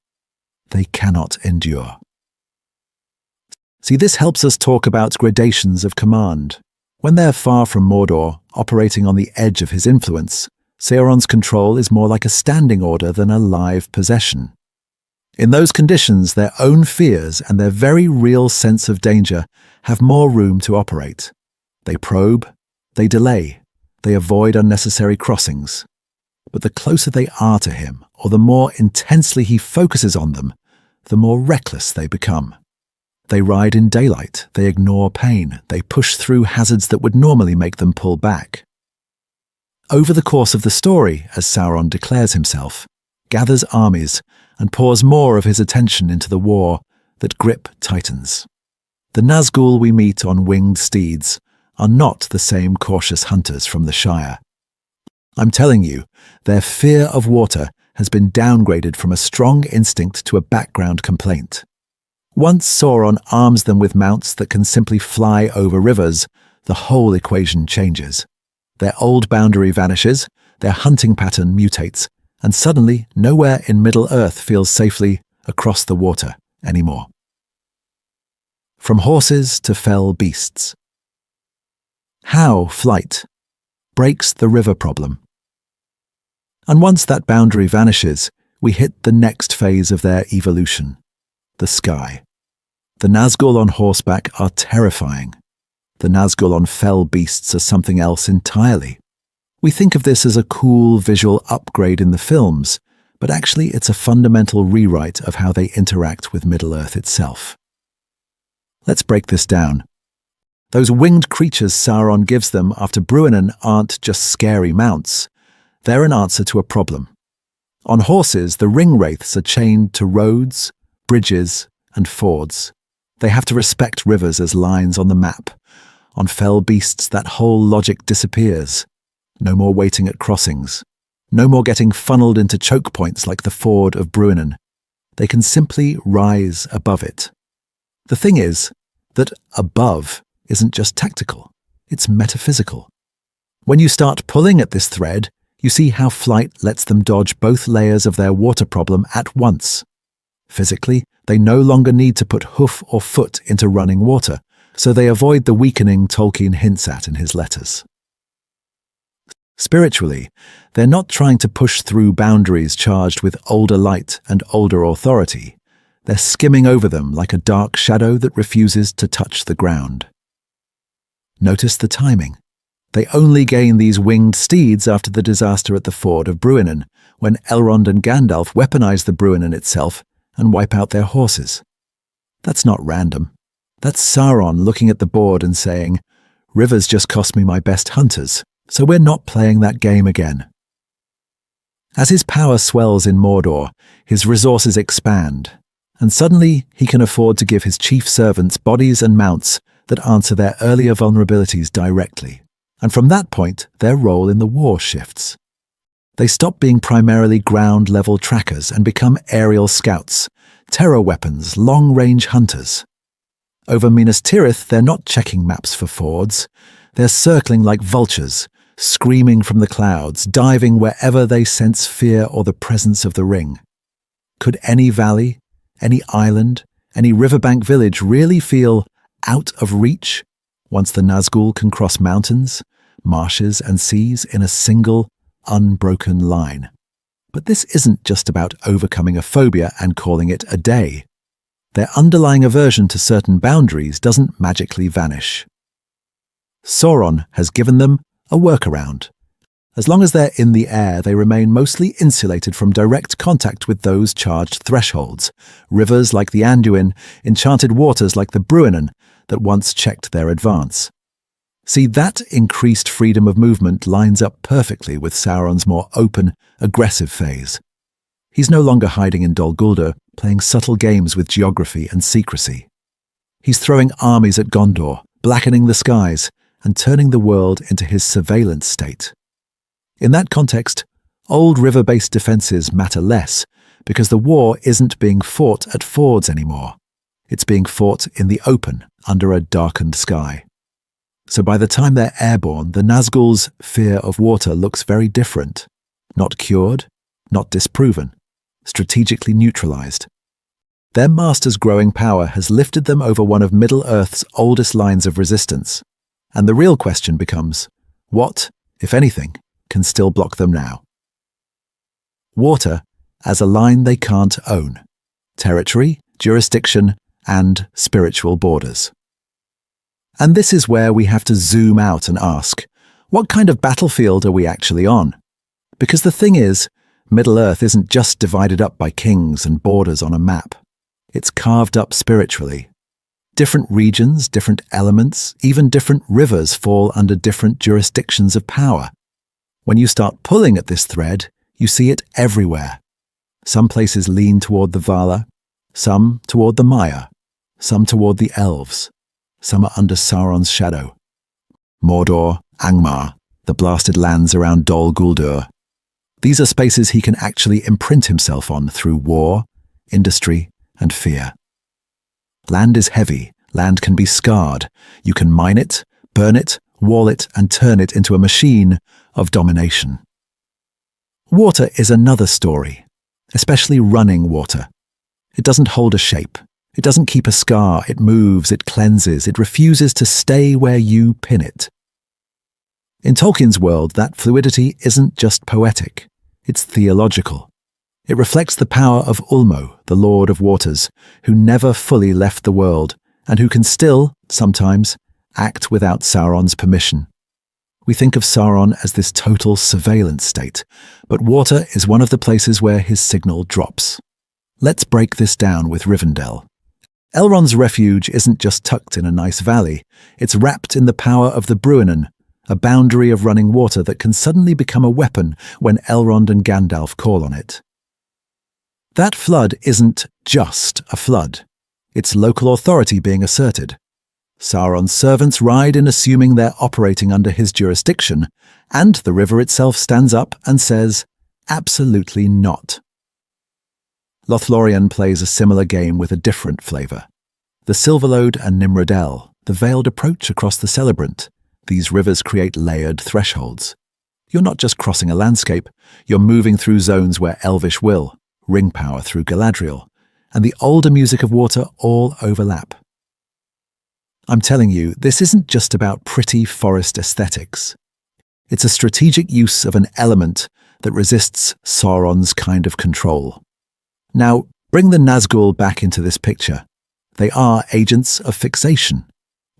They cannot endure. See, this helps us talk about gradations of command. When they're far from Mordor, operating on the edge of his influence, Sauron's control is more like a standing order than a live possession. In those conditions, their own fears and their very real sense of danger have more room to operate. They probe, they delay, they avoid unnecessary crossings. But the closer they are to him, or the more intensely he focuses on them, the more reckless they become. They ride in daylight, they ignore pain, they push through hazards that would normally make them pull back. Over the course of the story, as Sauron declares himself, gathers armies, and pours more of his attention into the war that grip tightens. The Nazgûl we meet on winged steeds are not the same cautious hunters from the Shire. I'm telling you, their fear of water has been downgraded from a strong instinct to a background complaint. Once Sauron arms them with mounts that can simply fly over rivers, the whole equation changes. Their old boundary vanishes, their hunting pattern mutates, and suddenly nowhere in Middle-earth feels safely across the water anymore. From horses to fell beasts. How flight breaks the river problem. And once that boundary vanishes, we hit the next phase of their evolution, the sky. The Nazgûl on horseback are terrifying. The Nazgûl on fell beasts are something else entirely. We think of this as a cool visual upgrade in the films, but actually it's a fundamental rewrite of how they interact with Middle-earth itself. Let's break this down. Those winged creatures Sauron gives them after Bruinen aren't just scary mounts. They're an answer to a problem. On horses, the ring wraiths are chained to roads, bridges, and fords. They have to respect rivers as lines on the map. On fell beasts, that whole logic disappears. No more waiting at crossings. No more getting funneled into choke points like the Ford of Bruinen. They can simply rise above it. The thing is that above isn't just tactical, it's metaphysical. When you start pulling at this thread, you see how flight lets them dodge both layers of their water problem at once. Physically, they no longer need to put hoof or foot into running water, so they avoid the weakening Tolkien hints at in his letters. Spiritually, they're not trying to push through boundaries charged with older light and older authority. They're skimming over them like a dark shadow that refuses to touch the ground. Notice the timing. They only gain these winged steeds after the disaster at the Ford of Bruinen, when Elrond and Gandalf weaponize the Bruinen itself and wipe out their horses. That's not random. That's Sauron looking at the board and saying, "Rivers just cost me my best hunters, so we're not playing that game again." As his power swells in Mordor, his resources expand, and suddenly he can afford to give his chief servants bodies and mounts that answer their earlier vulnerabilities directly. And from that point, their role in the war shifts. They stop being primarily ground-level trackers and become aerial scouts, terror weapons, long-range hunters. Over Minas Tirith, they're not checking maps for fords. They're circling like vultures, screaming from the clouds, diving wherever they sense fear or the presence of the ring. Could any valley, any island, any riverbank village really feel out of reach once the Nazgûl can cross mountains, marshes, and seas in a single, unbroken line? But this isn't just about overcoming a phobia and calling it a day. Their underlying aversion to certain boundaries doesn't magically vanish. Sauron has given them a workaround, As long as they're in the air, they remain mostly insulated from direct contact with those charged thresholds, rivers like the Anduin, enchanted waters like the Bruinen, that once checked their advance. See, that increased freedom of movement lines up perfectly with Sauron's more open, aggressive phase. He's no longer hiding in Dol Guldur, playing subtle games with geography and secrecy. He's throwing armies at Gondor, blackening the skies, and turning the world into his surveillance state. In that context, old river-based defenses matter less, because the war isn't being fought at fords anymore. It's being fought in the open, under a darkened sky. So by the time they're airborne, the Nazgûl's fear of water looks very different. Not cured, not disproven, strategically neutralized. Their master's growing power has lifted them over one of Middle-earth's oldest lines of resistance. And the real question becomes, what, if anything, can still block them now? Water as a line they can't own. Territory, jurisdiction, and spiritual borders. And this is where we have to zoom out and ask, what kind of battlefield are we actually on? Because the thing is, Middle-earth isn't just divided up by kings and borders on a map. It's carved up spiritually. Different regions, different elements, even different rivers fall under different jurisdictions of power. When you start pulling at this thread, you see it everywhere. Some places lean toward the Vala, some toward the Maya, some toward the Elves. Some are under Sauron's shadow. Mordor, Angmar, the blasted lands around Dol Guldur. These are spaces he can actually imprint himself on through war, industry, and fear. Land is heavy, land can be scarred. You can mine it, burn it, wall it, and turn it into a machine of domination. Water is another story, especially running water. It doesn't hold a shape. It doesn't keep a scar, it moves, it cleanses, it refuses to stay where you pin it. In Tolkien's world, that fluidity isn't just poetic, it's theological. It reflects the power of Ulmo, the Lord of Waters, who never fully left the world, and who can still, sometimes, act without Sauron's permission. We think of Sauron as this total surveillance state, but water is one of the places where his signal drops. Let's break this down with Rivendell. Elrond's refuge isn't just tucked in a nice valley, it's wrapped in the power of the Bruinen, a boundary of running water that can suddenly become a weapon when Elrond and Gandalf call on it. That flood isn't just a flood. It's local authority being asserted. Sauron's servants ride in assuming they're operating under his jurisdiction, and the river itself stands up and says, absolutely not. LotHorien plays a similar game with a different flavour. The Silverlode and Nimrodel, the veiled approach across the Celebrant. These rivers create layered thresholds. You're not just crossing a landscape, you're moving through zones where Elvish will, ring power through Galadriel, and the older music of water all overlap. I'm telling you, this isn't just about pretty forest aesthetics. It's a strategic use of an element that resists Sauron's kind of control. Now, bring the Nazgûl back into this picture. They are agents of fixation.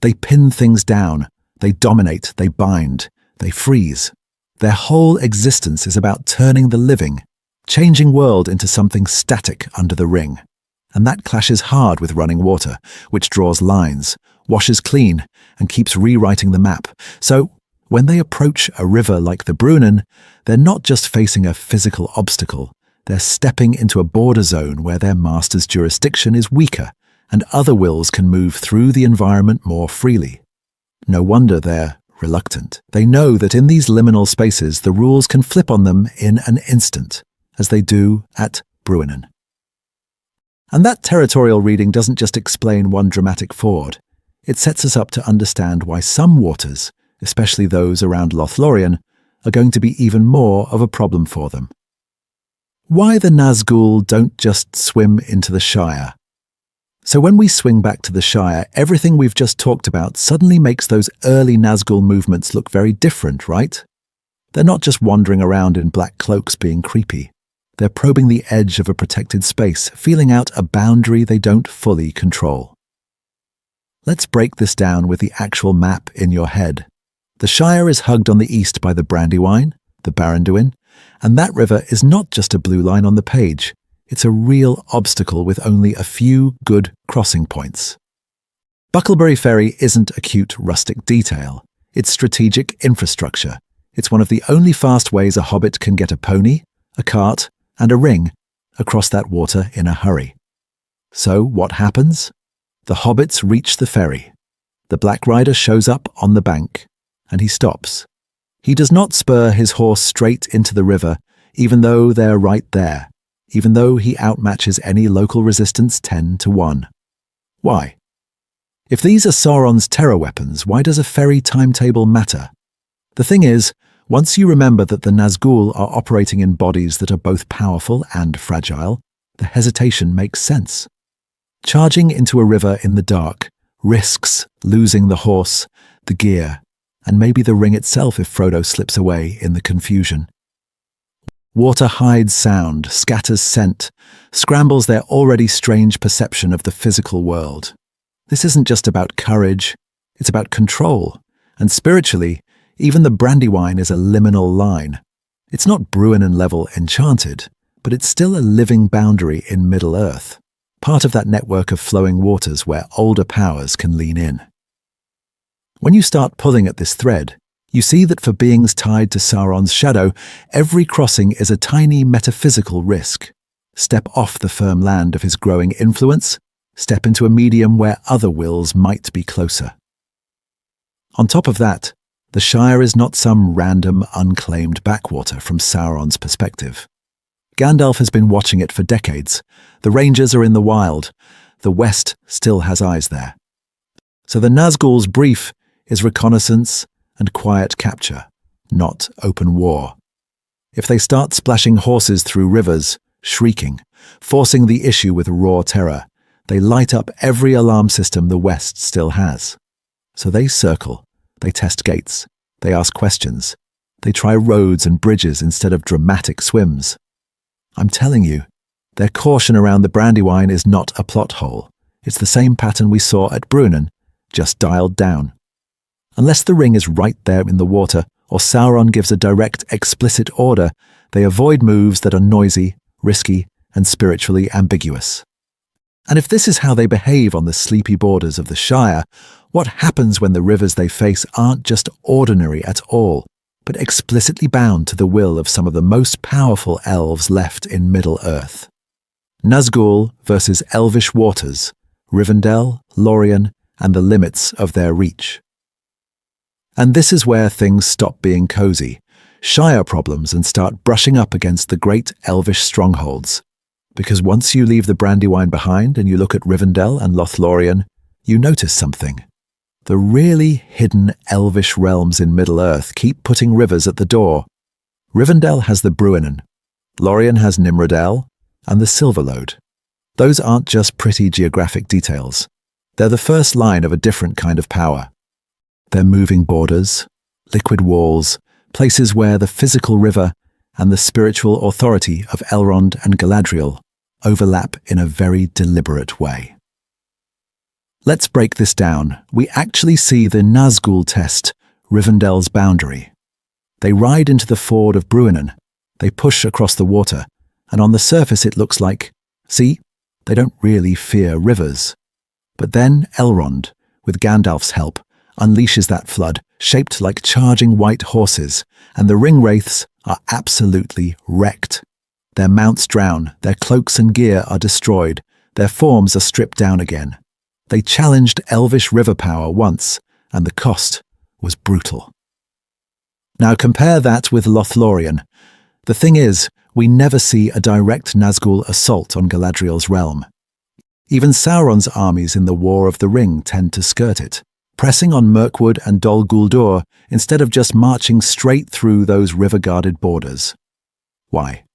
They pin things down, they dominate, they bind, they freeze. Their whole existence is about turning the living, changing world into something static under the ring. And that clashes hard with running water, which draws lines, washes clean, and keeps rewriting the map. So, when they approach a river like the Bruinen, they're not just facing a physical obstacle, they're stepping into a border zone where their master's jurisdiction is weaker, and other wills can move through the environment more freely. No wonder they're reluctant. They know that in these liminal spaces, the rules can flip on them in an instant, as they do at Bruinen. And that territorial reading doesn't just explain one dramatic ford. It sets us up to understand why some waters, especially those around LotHorien, are going to be even more of a problem for them. Why the Nazgûl don't just swim into the Shire. So when we swing back to the Shire, everything we've just talked about suddenly makes those early Nazgûl movements look very different, right? They're not just wandering around in black cloaks being creepy. They're probing the edge of a protected space, feeling out a boundary they don't fully control. Let's break this down with the actual map in your head. The Shire is hugged on the east by the Brandywine, the Barrenduin, and that river is not just a blue line on the page, it's a real obstacle with only a few good crossing points. Bucklebury Ferry isn't a cute rustic detail, it's strategic infrastructure. It's one of the only fast ways a hobbit can get a pony, a cart, and a ring across that water in a hurry. So what happens? The hobbits reach the ferry. The Black Rider shows up on the bank, and he stops. He does not spur his horse straight into the river, even though they're right there, even though he outmatches any local resistance 10-1. Why? If these are Sauron's terror weapons, why does a ferry timetable matter? The thing is, once you remember that the Nazgûl are operating in bodies that are both powerful and fragile, the hesitation makes sense. Charging into a river in the dark risks losing the horse, the gear, and maybe the ring itself if Frodo slips away in the confusion. Water hides sound, scatters scent, scrambles their already strange perception of the physical world. This isn't just about courage, it's about control, and spiritually, even the Brandywine is a liminal line. It's not Bruinen-level enchanted, but it's still a living boundary in Middle-earth, part of that network of flowing waters where older powers can lean in. When you start pulling at this thread, you see that for beings tied to Sauron's shadow, every crossing is a tiny metaphysical risk. Step off the firm land of his growing influence, step into a medium where other wills might be closer. On top of that, the Shire is not some random, unclaimed backwater from Sauron's perspective. Gandalf has been watching it for decades. The Rangers are in the wild. The West still has eyes there. So the Nazgûl's brief is reconnaissance and quiet capture, not open war. If they start splashing horses through rivers, shrieking, forcing the issue with raw terror, they light up every alarm system the West still has. So they circle, they test gates, they ask questions, they try roads and bridges instead of dramatic swims. I'm telling you, their caution around the Brandywine is not a plot hole. It's the same pattern we saw at Bruinen, just dialed down. Unless the ring is right there in the water, or Sauron gives a direct, explicit order, they avoid moves that are noisy, risky, and spiritually ambiguous. And if this is how they behave on the sleepy borders of the Shire, what happens when the rivers they face aren't just ordinary at all, but explicitly bound to the will of some of the most powerful elves left in Middle-earth? Nazgûl versus Elvish waters, Rivendell, Lorien, and the limits of their reach. And this is where things stop being cozy, Shire problems, and start brushing up against the great Elvish strongholds. Because once you leave the Brandywine behind and you look at Rivendell and Lothlorien, you notice something. The really hidden Elvish realms in Middle-earth keep putting rivers at the door. Rivendell has the Bruinen, Lorien has Nimrodel, and the Silverlode. Those aren't just pretty geographic details. They're the first line of a different kind of power. They're moving borders, liquid walls, places where the physical river and the spiritual authority of Elrond and Galadriel overlap in a very deliberate way. Let's break this down. We actually see the Nazgûl test Rivendell's boundary. They ride into the Ford of Bruinen, they push across the water, and on the surface it looks like, see, they don't really fear rivers. But then Elrond, with Gandalf's help, unleashes that flood, shaped like charging white horses, and the ringwraiths are absolutely wrecked. Their mounts drown, their cloaks and gear are destroyed, their forms are stripped down again. They challenged Elvish river power once, and the cost was brutal. Now compare that with Lothlorien. The thing is, we never see a direct Nazgûl assault on Galadriel's realm. Even Sauron's armies in the War of the Ring tend to skirt it, pressing on Mirkwood and Dol Guldur instead of just marching straight through those river-guarded borders. Why?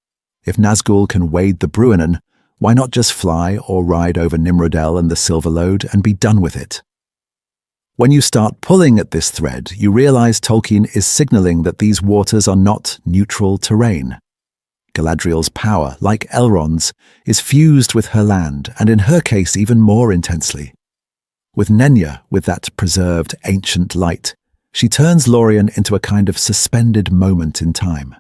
If Nazgûl can wade the Bruinen, why not just fly or ride over Nimrodel and the Silverlode and be done with it? When you start pulling at this thread, you realize Tolkien is signaling that these waters are not neutral terrain. Galadriel's power, like Elrond's, is fused with her land, and in her case even more intensely. With Nenya, with that preserved ancient light, She turns Lorien into a kind of suspended moment in time.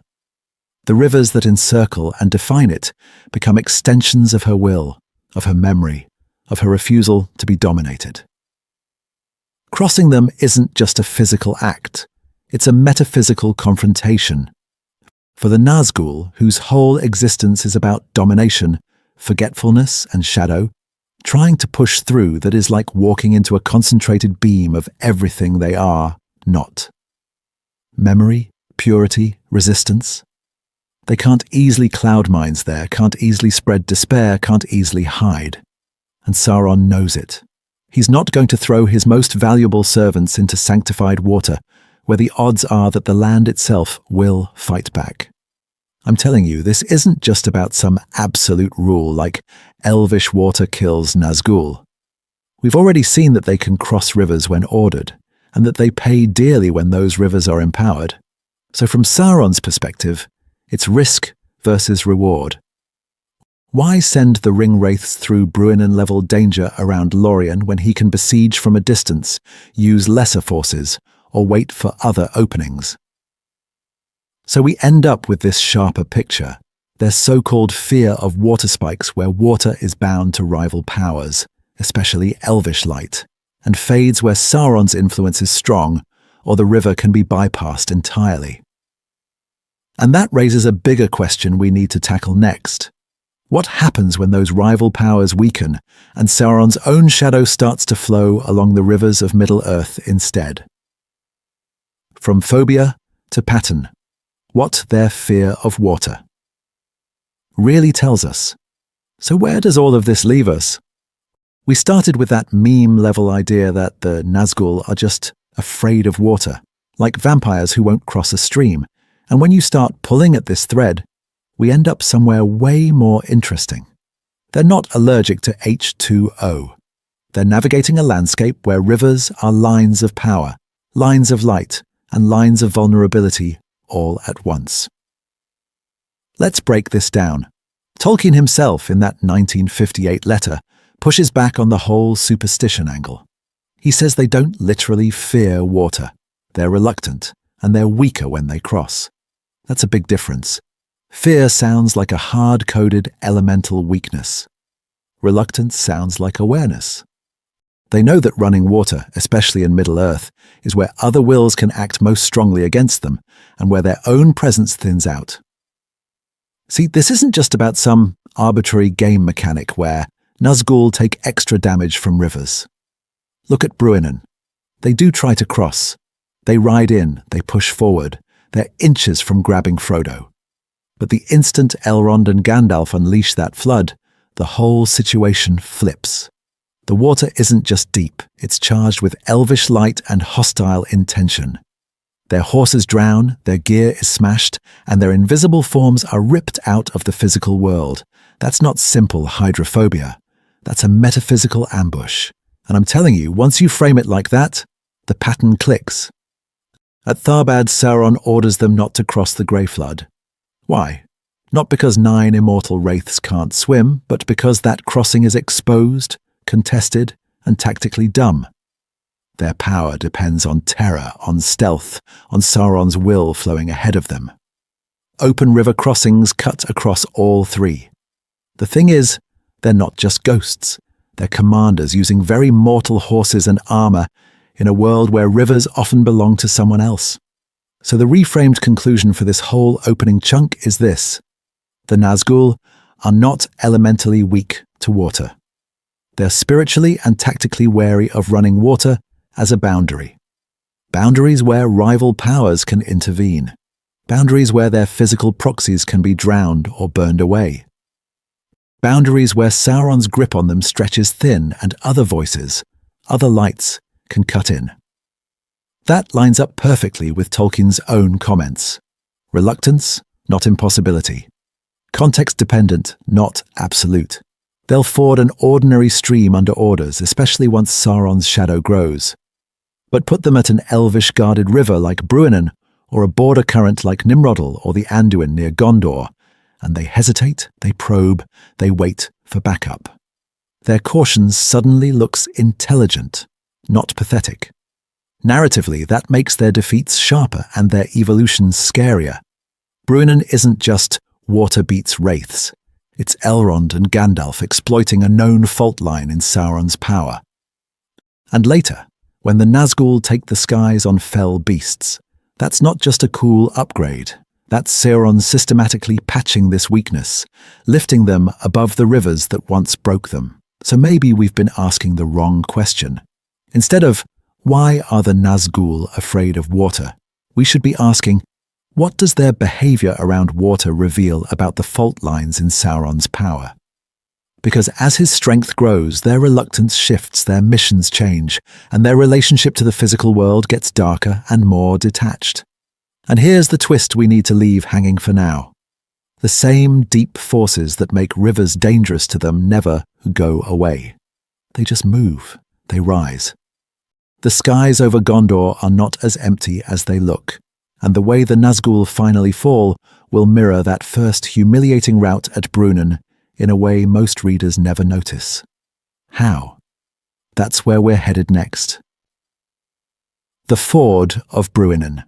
The rivers that encircle and define it become extensions of her will, of her memory, of her refusal to be dominated. Crossing them isn't just a physical act, it's a metaphysical confrontation. For the Nazgûl, whose whole existence is about domination, forgetfulness and shadow, trying to push through that is like walking into a concentrated beam of everything they are not. Memory, purity, resistance. They can't easily cloud minds there, can't easily spread despair, can't easily hide. And Sauron knows it. He's not going to throw his most valuable servants into sanctified water, where the odds are that the land itself will fight back. I'm telling you, this isn't just about some absolute rule like elvish water kills Nazgûl. We've already seen that they can cross rivers when ordered, and that they pay dearly when those rivers are empowered. So from Sauron's perspective, it's risk versus reward. Why send the ring-wraiths through Bruinen-level danger around Lorien when he can besiege from a distance, use lesser forces, or wait for other openings? So we end up with this sharper picture, their so-called fear of water spikes where water is bound to rival powers, especially elvish light, and fades where Sauron's influence is strong, or the river can be bypassed entirely. And that raises a bigger question we need to tackle next. What happens when those rival powers weaken, and Sauron's own shadow starts to flow along the rivers of Middle-earth instead? From phobia to pattern, what their fear of water really tells us. So where does all of this leave us? We started with that meme-level idea that the Nazgûl are just afraid of water, like vampires who won't cross a stream, and when you start pulling at this thread, we end up somewhere way more interesting. They're not allergic to H2O. They're navigating a landscape where rivers are lines of power, lines of light, and lines of vulnerability all at once. Let's break this down. Tolkien himself, in that 1958 letter, pushes back on the whole superstition angle. He says they don't literally fear water. They're reluctant, and they're weaker when they cross. That's a big difference. Fear sounds like a hard-coded elemental weakness. Reluctance sounds like awareness. They know that running water, especially in Middle-earth, is where other wills can act most strongly against them, and where their own presence thins out. See, this isn't just about some arbitrary game mechanic where Nazgûl take extra damage from rivers. Look at Bruinen. They do try to cross. They ride in, they push forward. They're inches from grabbing Frodo. But the instant Elrond and Gandalf unleash that flood, the whole situation flips. The water isn't just deep, it's charged with elvish light and hostile intention. Their horses drown, their gear is smashed, and their invisible forms are ripped out of the physical world. That's not simple hydrophobia. That's a metaphysical ambush. And I'm telling you, once you frame it like that, the pattern clicks. At Tharbad, Sauron orders them not to cross the Grey Flood. Why? Not because 9 immortal wraiths can't swim, but because that crossing is exposed, contested, and tactically dumb. Their power depends on terror, on stealth, on Sauron's will flowing ahead of them. Open river crossings cut across all three. The thing is, they're not just ghosts. They're commanders using very mortal horses and armor in a world where rivers often belong to someone else. So the reframed conclusion for this whole opening chunk is this. The Nazgûl are not elementally weak to water. They're spiritually and tactically wary of running water as a boundary. Boundaries where rival powers can intervene. Boundaries where their physical proxies can be drowned or burned away. Boundaries where Sauron's grip on them stretches thin and other voices, other lights, can cut in. That lines up perfectly with Tolkien's own comments. Reluctance, not impossibility. Context-dependent, not absolute. They'll ford an ordinary stream under orders, especially once Sauron's shadow grows. But put them at an elvish-guarded river like Bruinen, or a border current like Nimrodel or the Anduin near Gondor, and they hesitate, they probe, they wait for backup. Their caution suddenly looks intelligent, not pathetic. Narratively, that makes their defeats sharper and their evolutions scarier. Bruinen isn't just water beats wraiths. It's Elrond and Gandalf exploiting a known fault line in Sauron's power. And later, when the Nazgûl take the skies on fell beasts, that's not just a cool upgrade. That's Sauron systematically patching this weakness, lifting them above the rivers that once broke them. So maybe we've been asking the wrong question. Instead of, why are the Nazgûl afraid of water? We should be asking, what does their behavior around water reveal about the fault lines in Sauron's power? Because as his strength grows, their reluctance shifts, their missions change, and their relationship to the physical world gets darker and more detached. And here's the twist we need to leave hanging for now. The same deep forces that make rivers dangerous to them never go away. They just move, they rise. The skies over Gondor are not as empty as they look, and the way the Nazgûl finally fall will mirror that first humiliating rout at Bruinen in a way most readers never notice. How? That's where we're headed next. The Ford of Bruinen,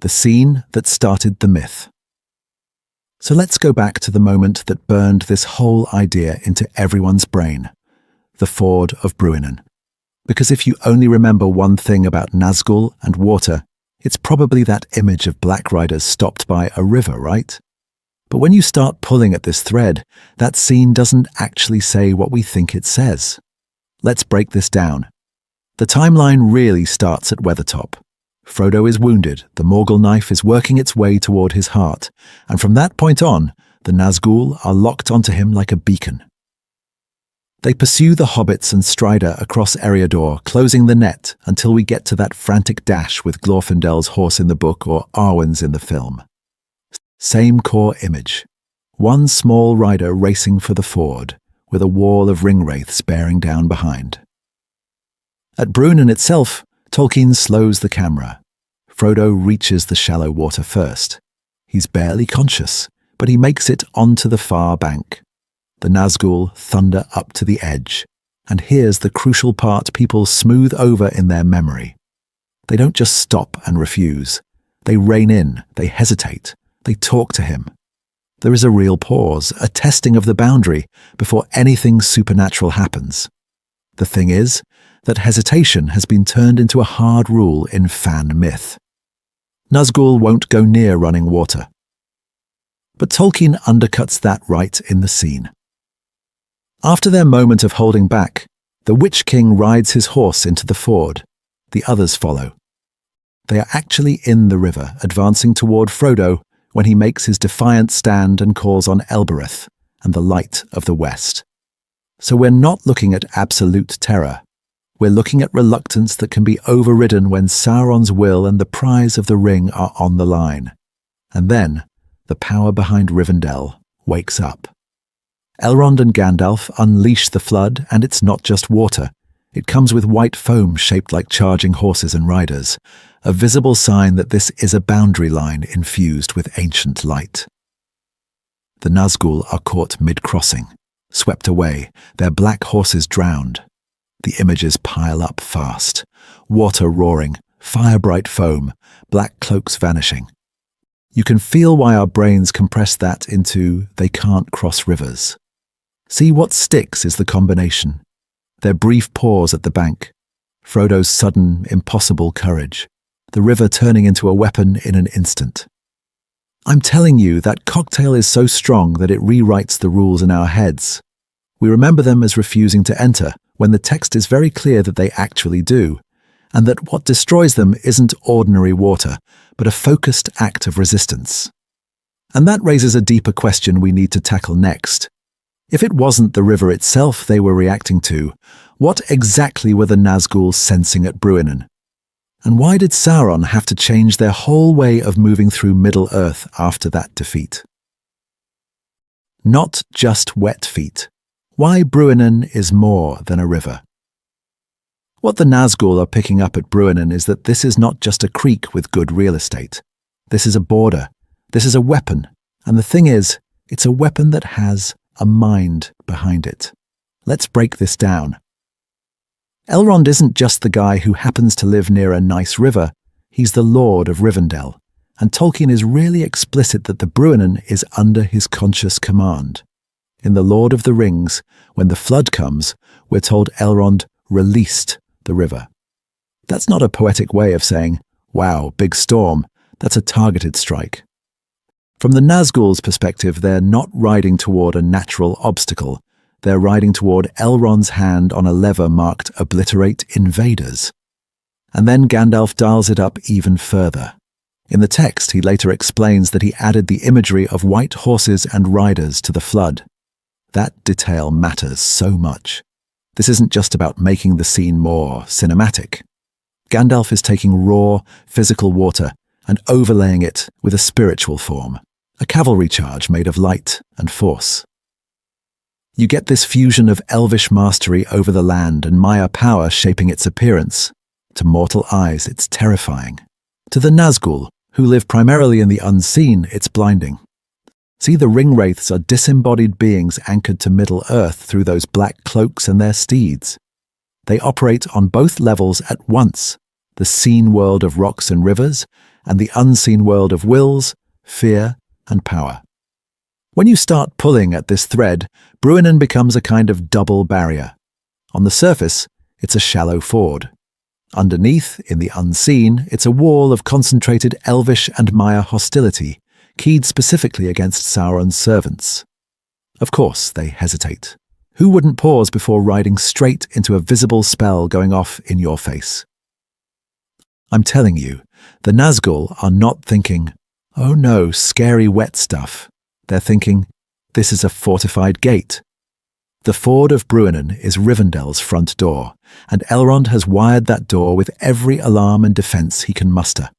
the scene that started the myth. So let's go back to the moment that burned this whole idea into everyone's brain, the Ford of Bruinen. Because if you only remember one thing about Nazgûl and water, it's probably that image of black riders stopped by a river, right? But when you start pulling at this thread, that scene doesn't actually say what we think it says. Let's break this down. The timeline really starts at Weathertop. Frodo is wounded, the Morgul knife is working its way toward his heart, and from that point on, the Nazgûl are locked onto him like a beacon. They pursue the hobbits and Strider across Eriador, closing the net until we get to that frantic dash with Glorfindel's horse in the book or Arwen's in the film. Same core image. One small rider racing for the ford, with a wall of ringwraiths bearing down behind. At Bruinen itself, Tolkien slows the camera. Frodo reaches the shallow water first. He's barely conscious, but he makes it onto the far bank. The Nazgûl thunder up to the edge, and here's the crucial part people smooth over in their memory. They don't just stop and refuse. They rein in, they hesitate, they talk to him. There is a real pause, a testing of the boundary before anything supernatural happens. The thing is that hesitation has been turned into a hard rule in fan myth. Nazgûl won't go near running water. But Tolkien undercuts that right in the scene. After their moment of holding back, the Witch King rides his horse into the ford. The others follow. They are actually in the river, advancing toward Frodo when he makes his defiant stand and calls on Elbereth and the light of the west. So we're not looking at absolute terror. We're looking at reluctance that can be overridden when Sauron's will and the prize of the ring are on the line. And then, the power behind Rivendell wakes up. Elrond and Gandalf unleash the flood, and it's not just water. It comes with white foam shaped like charging horses and riders, a visible sign that this is a boundary line infused with ancient light. The Nazgûl are caught mid-crossing, swept away, their black horses drowned. The images pile up fast. Water roaring, fire-bright foam, black cloaks vanishing. You can feel why our brains compress that into they can't cross rivers. See what sticks is the combination. Their brief pause at the bank. Frodo's sudden, impossible courage. The river turning into a weapon in an instant. I'm telling you, that cocktail is so strong that it rewrites the rules in our heads. We remember them as refusing to enter, when the text is very clear that they actually do, and that what destroys them isn't ordinary water, but a focused act of resistance. And that raises a deeper question we need to tackle next. If it wasn't the river itself they were reacting to, what exactly were the Nazgûl sensing at Bruinen? And why did Sauron have to change their whole way of moving through Middle-earth after that defeat? Not just wet feet. Why Bruinen is more than a river. What the Nazgûl are picking up at Bruinen is that this is not just a creek with good real estate. This is a border. This is a weapon. And the thing is, it's a weapon that has a mind behind it. Let's break this down. Elrond isn't just the guy who happens to live near a nice river, he's the Lord of Rivendell, and Tolkien is really explicit that the Bruinen is under his conscious command. In The Lord of the Rings, when the flood comes, we're told Elrond released the river. That's not a poetic way of saying, wow, big storm, that's a targeted strike. From the Nazgûl's perspective, they're not riding toward a natural obstacle. They're riding toward Elrond's hand on a lever marked Obliterate Invaders. And then Gandalf dials it up even further. In the text, he later explains that he added the imagery of white horses and riders to the flood. That detail matters so much. This isn't just about making the scene more cinematic. Gandalf is taking raw, physical water and overlaying it with a spiritual form, a cavalry charge made of light and force. You get this fusion of elvish mastery over the land and Maya power shaping its appearance. To mortal eyes, it's terrifying. To the Nazgûl, who live primarily in the unseen, it's blinding. See, the ring-wraiths are disembodied beings anchored to Middle-earth through those black cloaks and their steeds. They operate on both levels at once, the seen world of rocks and rivers, and the unseen world of wills, fear, and power. When you start pulling at this thread, Bruinen becomes a kind of double barrier. On the surface, it's a shallow ford. Underneath, in the unseen, it's a wall of concentrated elvish and Maya hostility, keyed specifically against Sauron's servants. Of course, they hesitate. Who wouldn't pause before riding straight into a visible spell going off in your face? I'm telling you, the Nazgûl are not thinking, oh no, scary wet stuff. They're thinking, this is a fortified gate. The Ford of Bruinen is Rivendell's front door, and Elrond has wired that door with every alarm and defense he can muster.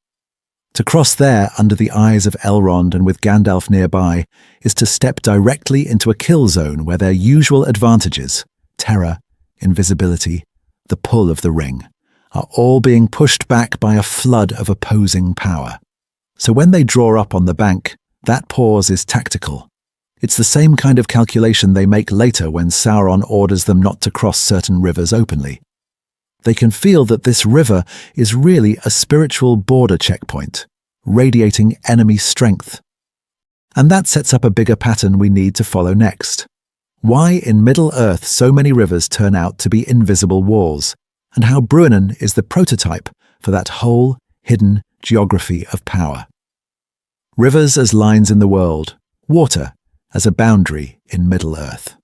To cross there under the eyes of Elrond and with Gandalf nearby is to step directly into a kill zone where their usual advantages, terror, invisibility, the pull of the ring, are all being pushed back by a flood of opposing power. So when they draw up on the bank, that pause is tactical. It's the same kind of calculation they make later when Sauron orders them not to cross certain rivers openly. They can feel that this river is really a spiritual border checkpoint, radiating enemy strength. And that sets up a bigger pattern we need to follow next. Why in Middle-earth so many rivers turn out to be invisible walls, and how Bruinen is the prototype for that whole hidden geography of power. Rivers as lines in the world, water as a boundary in Middle-earth.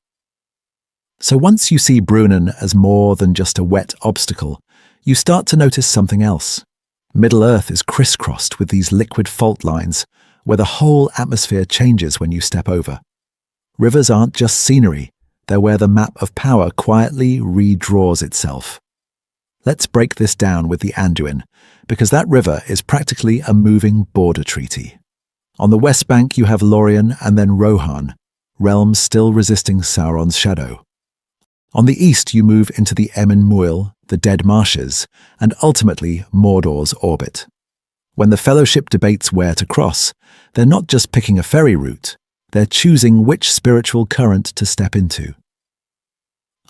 So once you see Bruinen as more than just a wet obstacle, you start to notice something else. Middle-earth is crisscrossed with these liquid fault lines where the whole atmosphere changes when you step over. Rivers aren't just scenery, they're where the map of power quietly redraws itself. Let's break this down with the Anduin, because that river is practically a moving border treaty. On the west bank you have Lorien and then Rohan, realms still resisting Sauron's shadow. On the east you move into the Emyn Muil, the Dead Marshes, and ultimately Mordor's orbit. When the Fellowship debates where to cross, they're not just picking a ferry route, they're choosing which spiritual current to step into.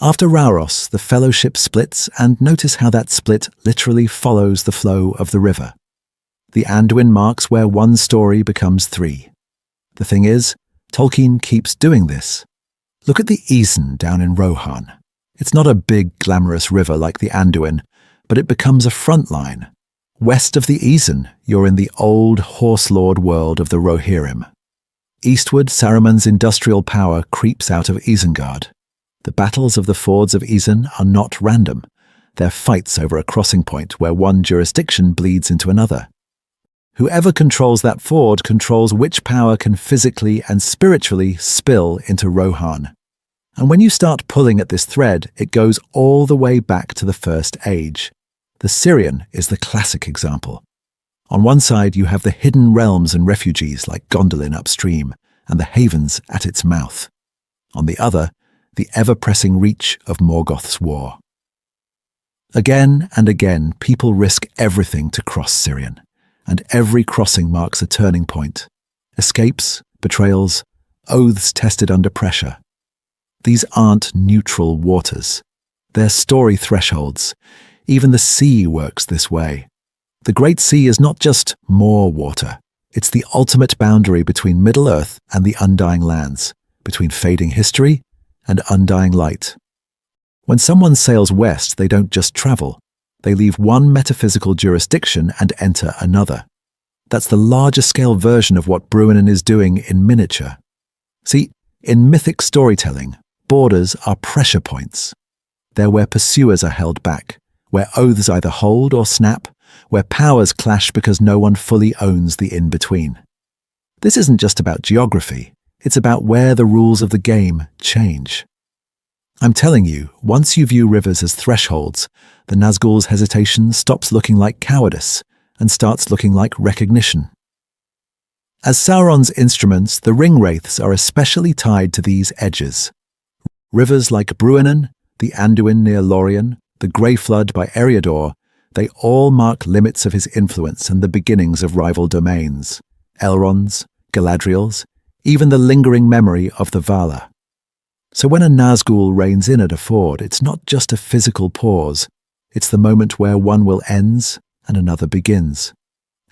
After Rauros, the Fellowship splits, and notice how that split literally follows the flow of the river. The Anduin marks where one story becomes three. The thing is, Tolkien keeps doing this. Look at the Isen down in Rohan. It's not a big, glamorous river like the Anduin, but it becomes a front line. West of the Isen, you're in the old horse-lord world of the Rohirrim. Eastward, Saruman's industrial power creeps out of Isengard. The battles of the fords of Isen are not random. They're fights over a crossing point where one jurisdiction bleeds into another. Whoever controls that ford controls which power can physically and spiritually spill into Rohan. And when you start pulling at this thread, it goes all the way back to the First Age. The Sirion is the classic example. On one side you have the hidden realms and refugees like Gondolin upstream, and the havens at its mouth. On the other, the ever-pressing reach of Morgoth's war. Again and again, people risk everything to cross Sirion, and every crossing marks a turning point. Escapes, betrayals, oaths tested under pressure. These aren't neutral waters. They're story thresholds. Even the sea works this way. The Great Sea is not just more water. It's the ultimate boundary between Middle-earth and the undying lands, between fading history and undying light. When someone sails west, they don't just travel. They leave one metaphysical jurisdiction and enter another. That's the larger-scale version of what Bruinen is doing in miniature. See, in mythic storytelling, borders are pressure points. They're where pursuers are held back, where oaths either hold or snap, where powers clash because no one fully owns the in-between. This isn't just about geography, it's about where the rules of the game change. I'm telling you, once you view rivers as thresholds, the Nazgûl's hesitation stops looking like cowardice and starts looking like recognition. As Sauron's instruments, the ring-wraiths are especially tied to these edges. Rivers like Bruinen, the Anduin near Lorien, the Grey Flood by Eriador, they all mark limits of his influence and the beginnings of rival domains. Elrond's, Galadriel's, even the lingering memory of the Valar. So when a Nazgûl reins in at a ford, it's not just a physical pause, it's the moment where one will ends and another begins.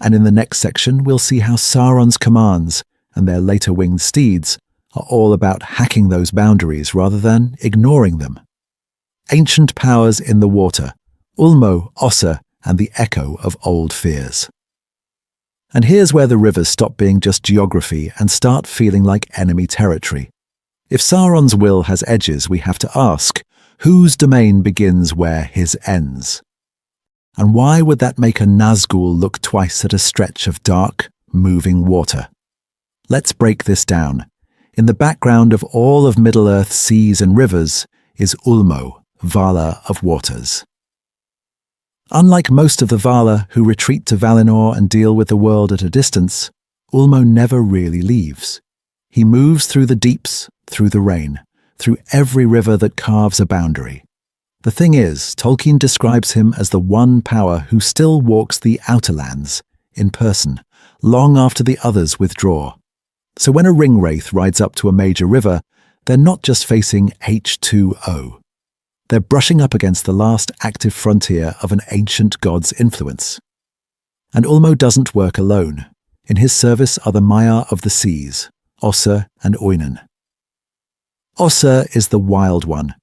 And in the next section, we'll see how Sauron's commands and their later winged steeds are all about hacking those boundaries rather than ignoring them. Ancient powers in the water, Ulmo, Ossa, and the echo of old fears. And here's where the rivers stop being just geography and start feeling like enemy territory. If Sauron's will has edges, we have to ask, whose domain begins where his ends? And why would that make a Nazgûl look twice at a stretch of dark, moving water? Let's break this down. In the background of all of Middle-earth's seas and rivers is Ulmo, Valar of Waters. Unlike most of the Valar who retreat to Valinor and deal with the world at a distance, Ulmo never really leaves. He moves through the deeps, through the rain, through every river that carves a boundary. The thing is, Tolkien describes him as the one power who still walks the outer lands, in person, long after the others withdraw. So when a ring-wraith rides up to a major river, they're not just facing H2O. They're brushing up against the last active frontier of an ancient god's influence. And Ulmo doesn't work alone. In his service are the Maiar of the seas, Ossa and Oinen. Ossa is the wild one.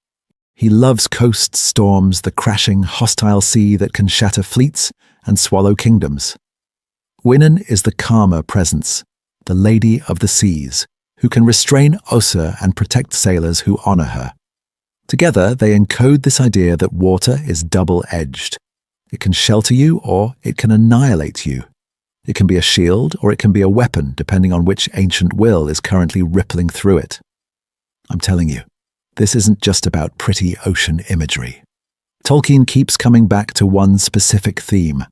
He loves coast storms, the crashing, hostile sea that can shatter fleets and swallow kingdoms. Oinen is the calmer presence, the lady of the seas, who can restrain Ossa and protect sailors who honor her. Together, they encode this idea that water is double-edged. It can shelter you or it can annihilate you. It can be a shield or it can be a weapon, depending on which ancient will is currently rippling through it. I'm telling you, this isn't just about pretty ocean imagery. Tolkien keeps coming back to one specific theme.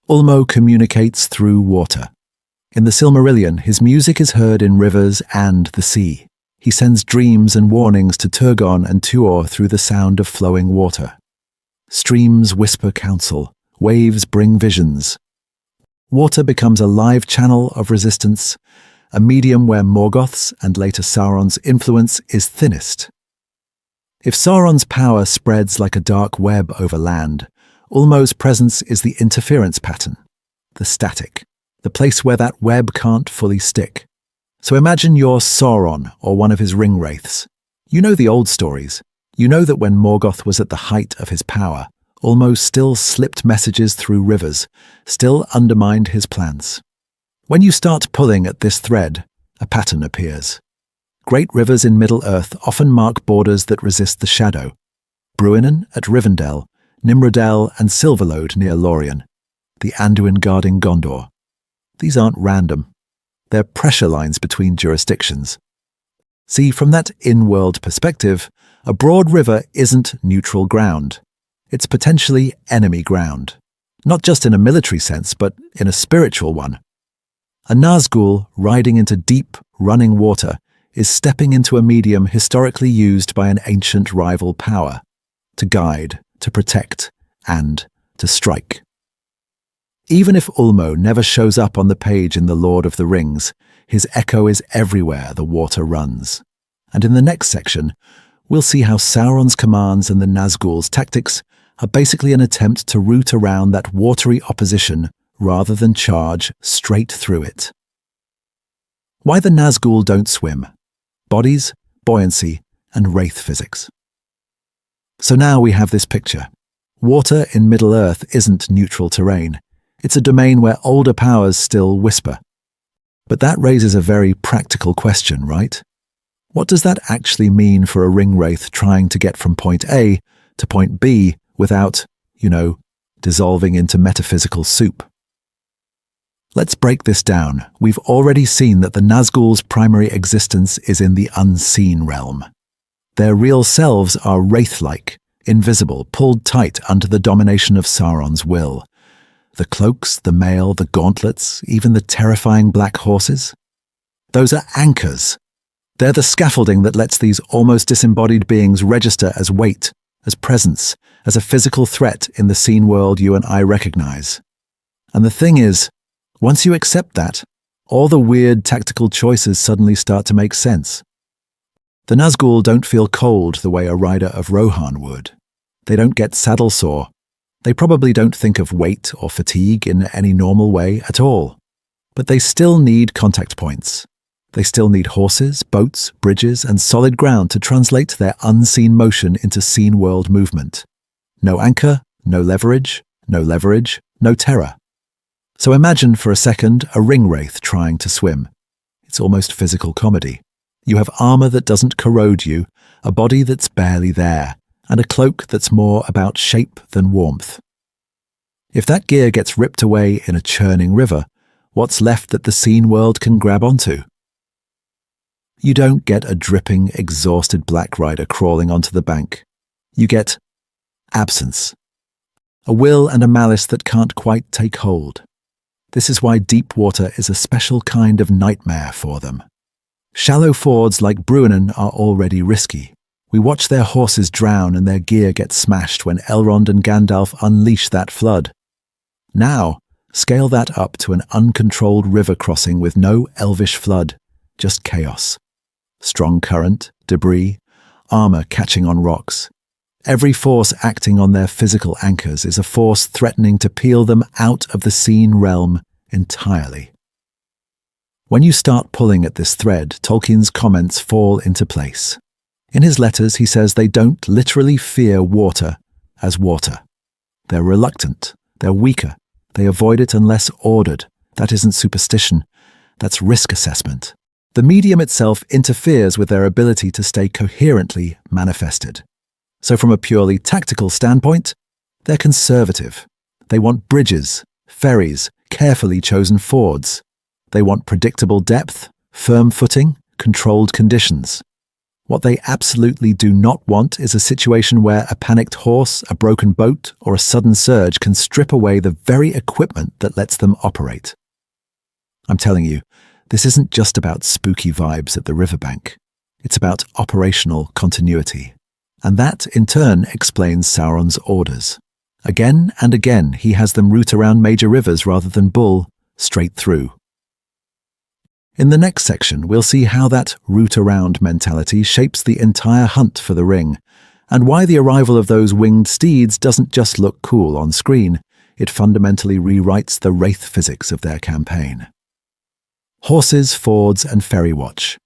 Ulmo communicates through water. In the Silmarillion, his music is heard in rivers and the sea. He sends dreams and warnings to Turgon and Tuor through the sound of flowing water. Streams whisper counsel, waves bring visions. Water becomes a live channel of resistance, a medium where Morgoth's and later Sauron's influence is thinnest. If Sauron's power spreads like a dark web over land, Ulmo's presence is the interference pattern, the static, the place where that web can't fully stick. So imagine you're Sauron or one of his ring-wraiths. You know the old stories. You know that when Morgoth was at the height of his power, Ulmo still slipped messages through rivers, still undermined his plans. When you start pulling at this thread, a pattern appears. Great rivers in Middle-earth often mark borders that resist the shadow. Bruinen at Rivendell, Nimrodel and Silverlode near Lorien, the Anduin guarding Gondor. These aren't random. They're pressure lines between jurisdictions. See, from that in-world perspective, a broad river isn't neutral ground. It's potentially enemy ground. Not just in a military sense, but in a spiritual one. A Nazgûl riding into deep, running water is stepping into a medium historically used by an ancient rival power, to guide, to protect, and to strike. Even if Ulmo never shows up on the page in The Lord of the Rings, his echo is everywhere the water runs. And in the next section, we'll see how Sauron's commands and the Nazgûl's tactics are basically an attempt to root around that watery opposition rather than charge straight through it. Why the Nazgûl don't swim: bodies, buoyancy, and wraith physics. So now we have this picture. Water in Middle-earth isn't neutral terrain. It's a domain where older powers still whisper. But that raises a very practical question, right? What does that actually mean for a ring wraith trying to get from point A to point B without, dissolving into metaphysical soup? Let's break this down. We've already seen that the Nazgûl's primary existence is in the unseen realm. Their real selves are wraith-like, invisible, pulled tight under the domination of Sauron's will. The cloaks, the mail, the gauntlets, even the terrifying black horses. Those are anchors. They're the scaffolding that lets these almost disembodied beings register as weight, as presence, as a physical threat in the seen world you and I recognize. And the thing is, once you accept that, all the weird tactical choices suddenly start to make sense. The Nazgûl don't feel cold the way a rider of Rohan would. They don't get saddle sore. They probably don't think of weight or fatigue in any normal way at all. But they still need contact points. They still need horses, boats, bridges, and solid ground to translate their unseen motion into seen world movement. No anchor, no leverage, no terror. So imagine for a second a ring wraith trying to swim. It's almost physical comedy. You have armor that doesn't corrode you, a body that's barely there, and a cloak that's more about shape than warmth. If that gear gets ripped away in a churning river, what's left that the seen world can grab onto? You don't get a dripping, exhausted black rider crawling onto the bank. You get absence. A will and a malice that can't quite take hold. This is why deep water is a special kind of nightmare for them. Shallow fords like Bruinen are already risky. We watch their horses drown and their gear get smashed when Elrond and Gandalf unleash that flood. Now, scale that up to an uncontrolled river crossing with no elvish flood, just chaos. Strong current, debris, armor catching on rocks. Every force acting on their physical anchors is a force threatening to peel them out of the seen realm entirely. When you start pulling at this thread, Tolkien's comments fall into place. In his letters, he says they don't literally fear water as water. They're reluctant, they're weaker, they avoid it unless ordered. That isn't superstition, that's risk assessment. The medium itself interferes with their ability to stay coherently manifested. So from a purely tactical standpoint, they're conservative. They want bridges, ferries, carefully chosen fords. They want predictable depth, firm footing, controlled conditions. What they absolutely do not want is a situation where a panicked horse, a broken boat, or a sudden surge can strip away the very equipment that lets them operate. I'm telling you, this isn't just about spooky vibes at the riverbank. It's about operational continuity. And that, in turn, explains Sauron's orders. Again and again, he has them route around major rivers rather than bull straight through. In the next section, we'll see how that route-around mentality shapes the entire hunt for the ring, and why the arrival of those winged steeds doesn't just look cool on screen, it fundamentally rewrites the wraith physics of their campaign. Horses, fords, and ferry watch.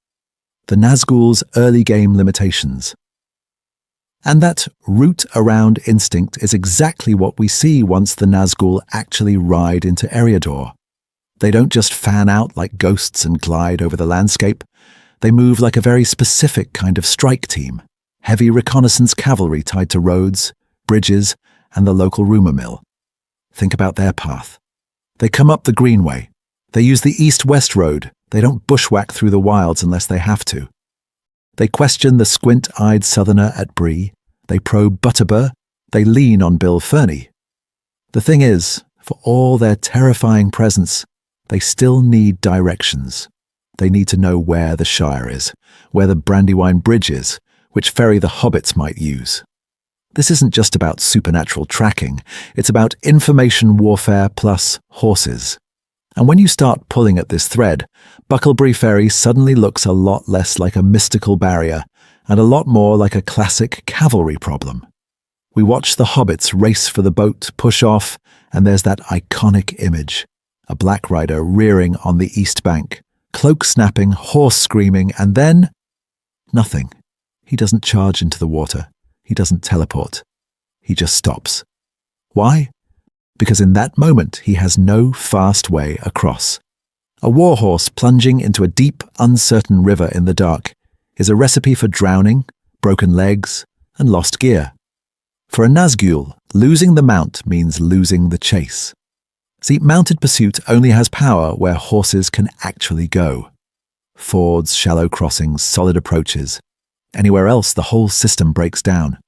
The Nazgûl's early game limitations. And that route-around instinct is exactly what we see once the Nazgûl actually ride into Eriador. They don't just fan out like ghosts and glide over the landscape. They move like a very specific kind of strike team, heavy reconnaissance cavalry tied to roads, bridges, and the local rumour mill. Think about their path. They come up the Greenway. They use the east-west road. They don't bushwhack through the wilds unless they have to. They question the squint-eyed southerner at Bree. They probe Butterbur. They lean on Bill Ferny. The thing is, for all their terrifying presence, they still need directions. They need to know where the Shire is, where the Brandywine Bridge is, which ferry the hobbits might use. This isn't just about supernatural tracking, it's about information warfare plus horses. And when you start pulling at this thread, Bucklebury Ferry suddenly looks a lot less like a mystical barrier and a lot more like a classic cavalry problem. We watch the hobbits race for the boat, push off, and there's that iconic image. A black rider rearing on the east bank, cloak snapping, horse screaming, and then nothing. He doesn't charge into the water. He doesn't teleport. He just stops. Why? Because in that moment he has no fast way across. A warhorse plunging into a deep, uncertain river in the dark is a recipe for drowning, broken legs, and lost gear. For a Nazgûl, losing the mount means losing the chase. See, mounted pursuit only has power where horses can actually go. Fords, shallow crossings, solid approaches. Anywhere else, the whole system breaks down.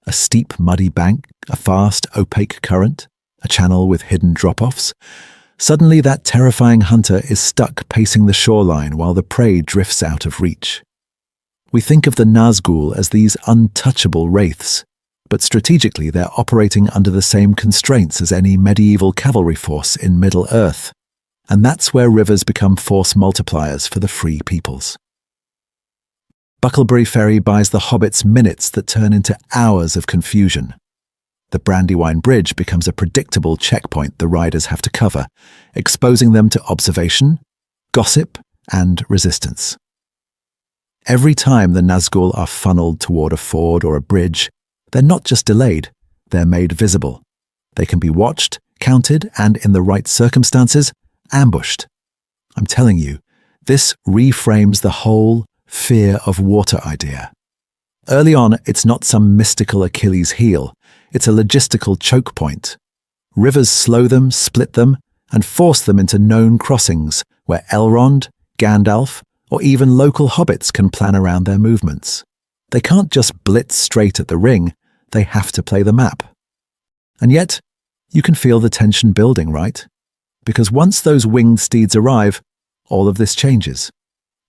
A steep, muddy bank, a fast, opaque current, a channel with hidden drop-offs. Suddenly, that terrifying hunter is stuck pacing the shoreline while the prey drifts out of reach. We think of the Nazgûl as these untouchable wraiths, but strategically they're operating under the same constraints as any medieval cavalry force in Middle-earth. And that's where rivers become force multipliers for the free peoples. Bucklebury Ferry buys the hobbits minutes that turn into hours of confusion. The Brandywine Bridge becomes a predictable checkpoint the riders have to cover, exposing them to observation, gossip, and resistance. Every time the Nazgûl are funneled toward a ford or a bridge, they're not just delayed, they're made visible. They can be watched, counted, and in the right circumstances, ambushed. I'm telling you, this reframes the whole fear of water idea. Early on, it's not some mystical Achilles heel, it's a logistical choke point. Rivers slow them, split them, and force them into known crossings where Elrond, Gandalf, or even local hobbits can plan around their movements. They can't just blitz straight at the ring, they have to play the map. And yet, you can feel the tension building, right? Because once those winged steeds arrive, all of this changes.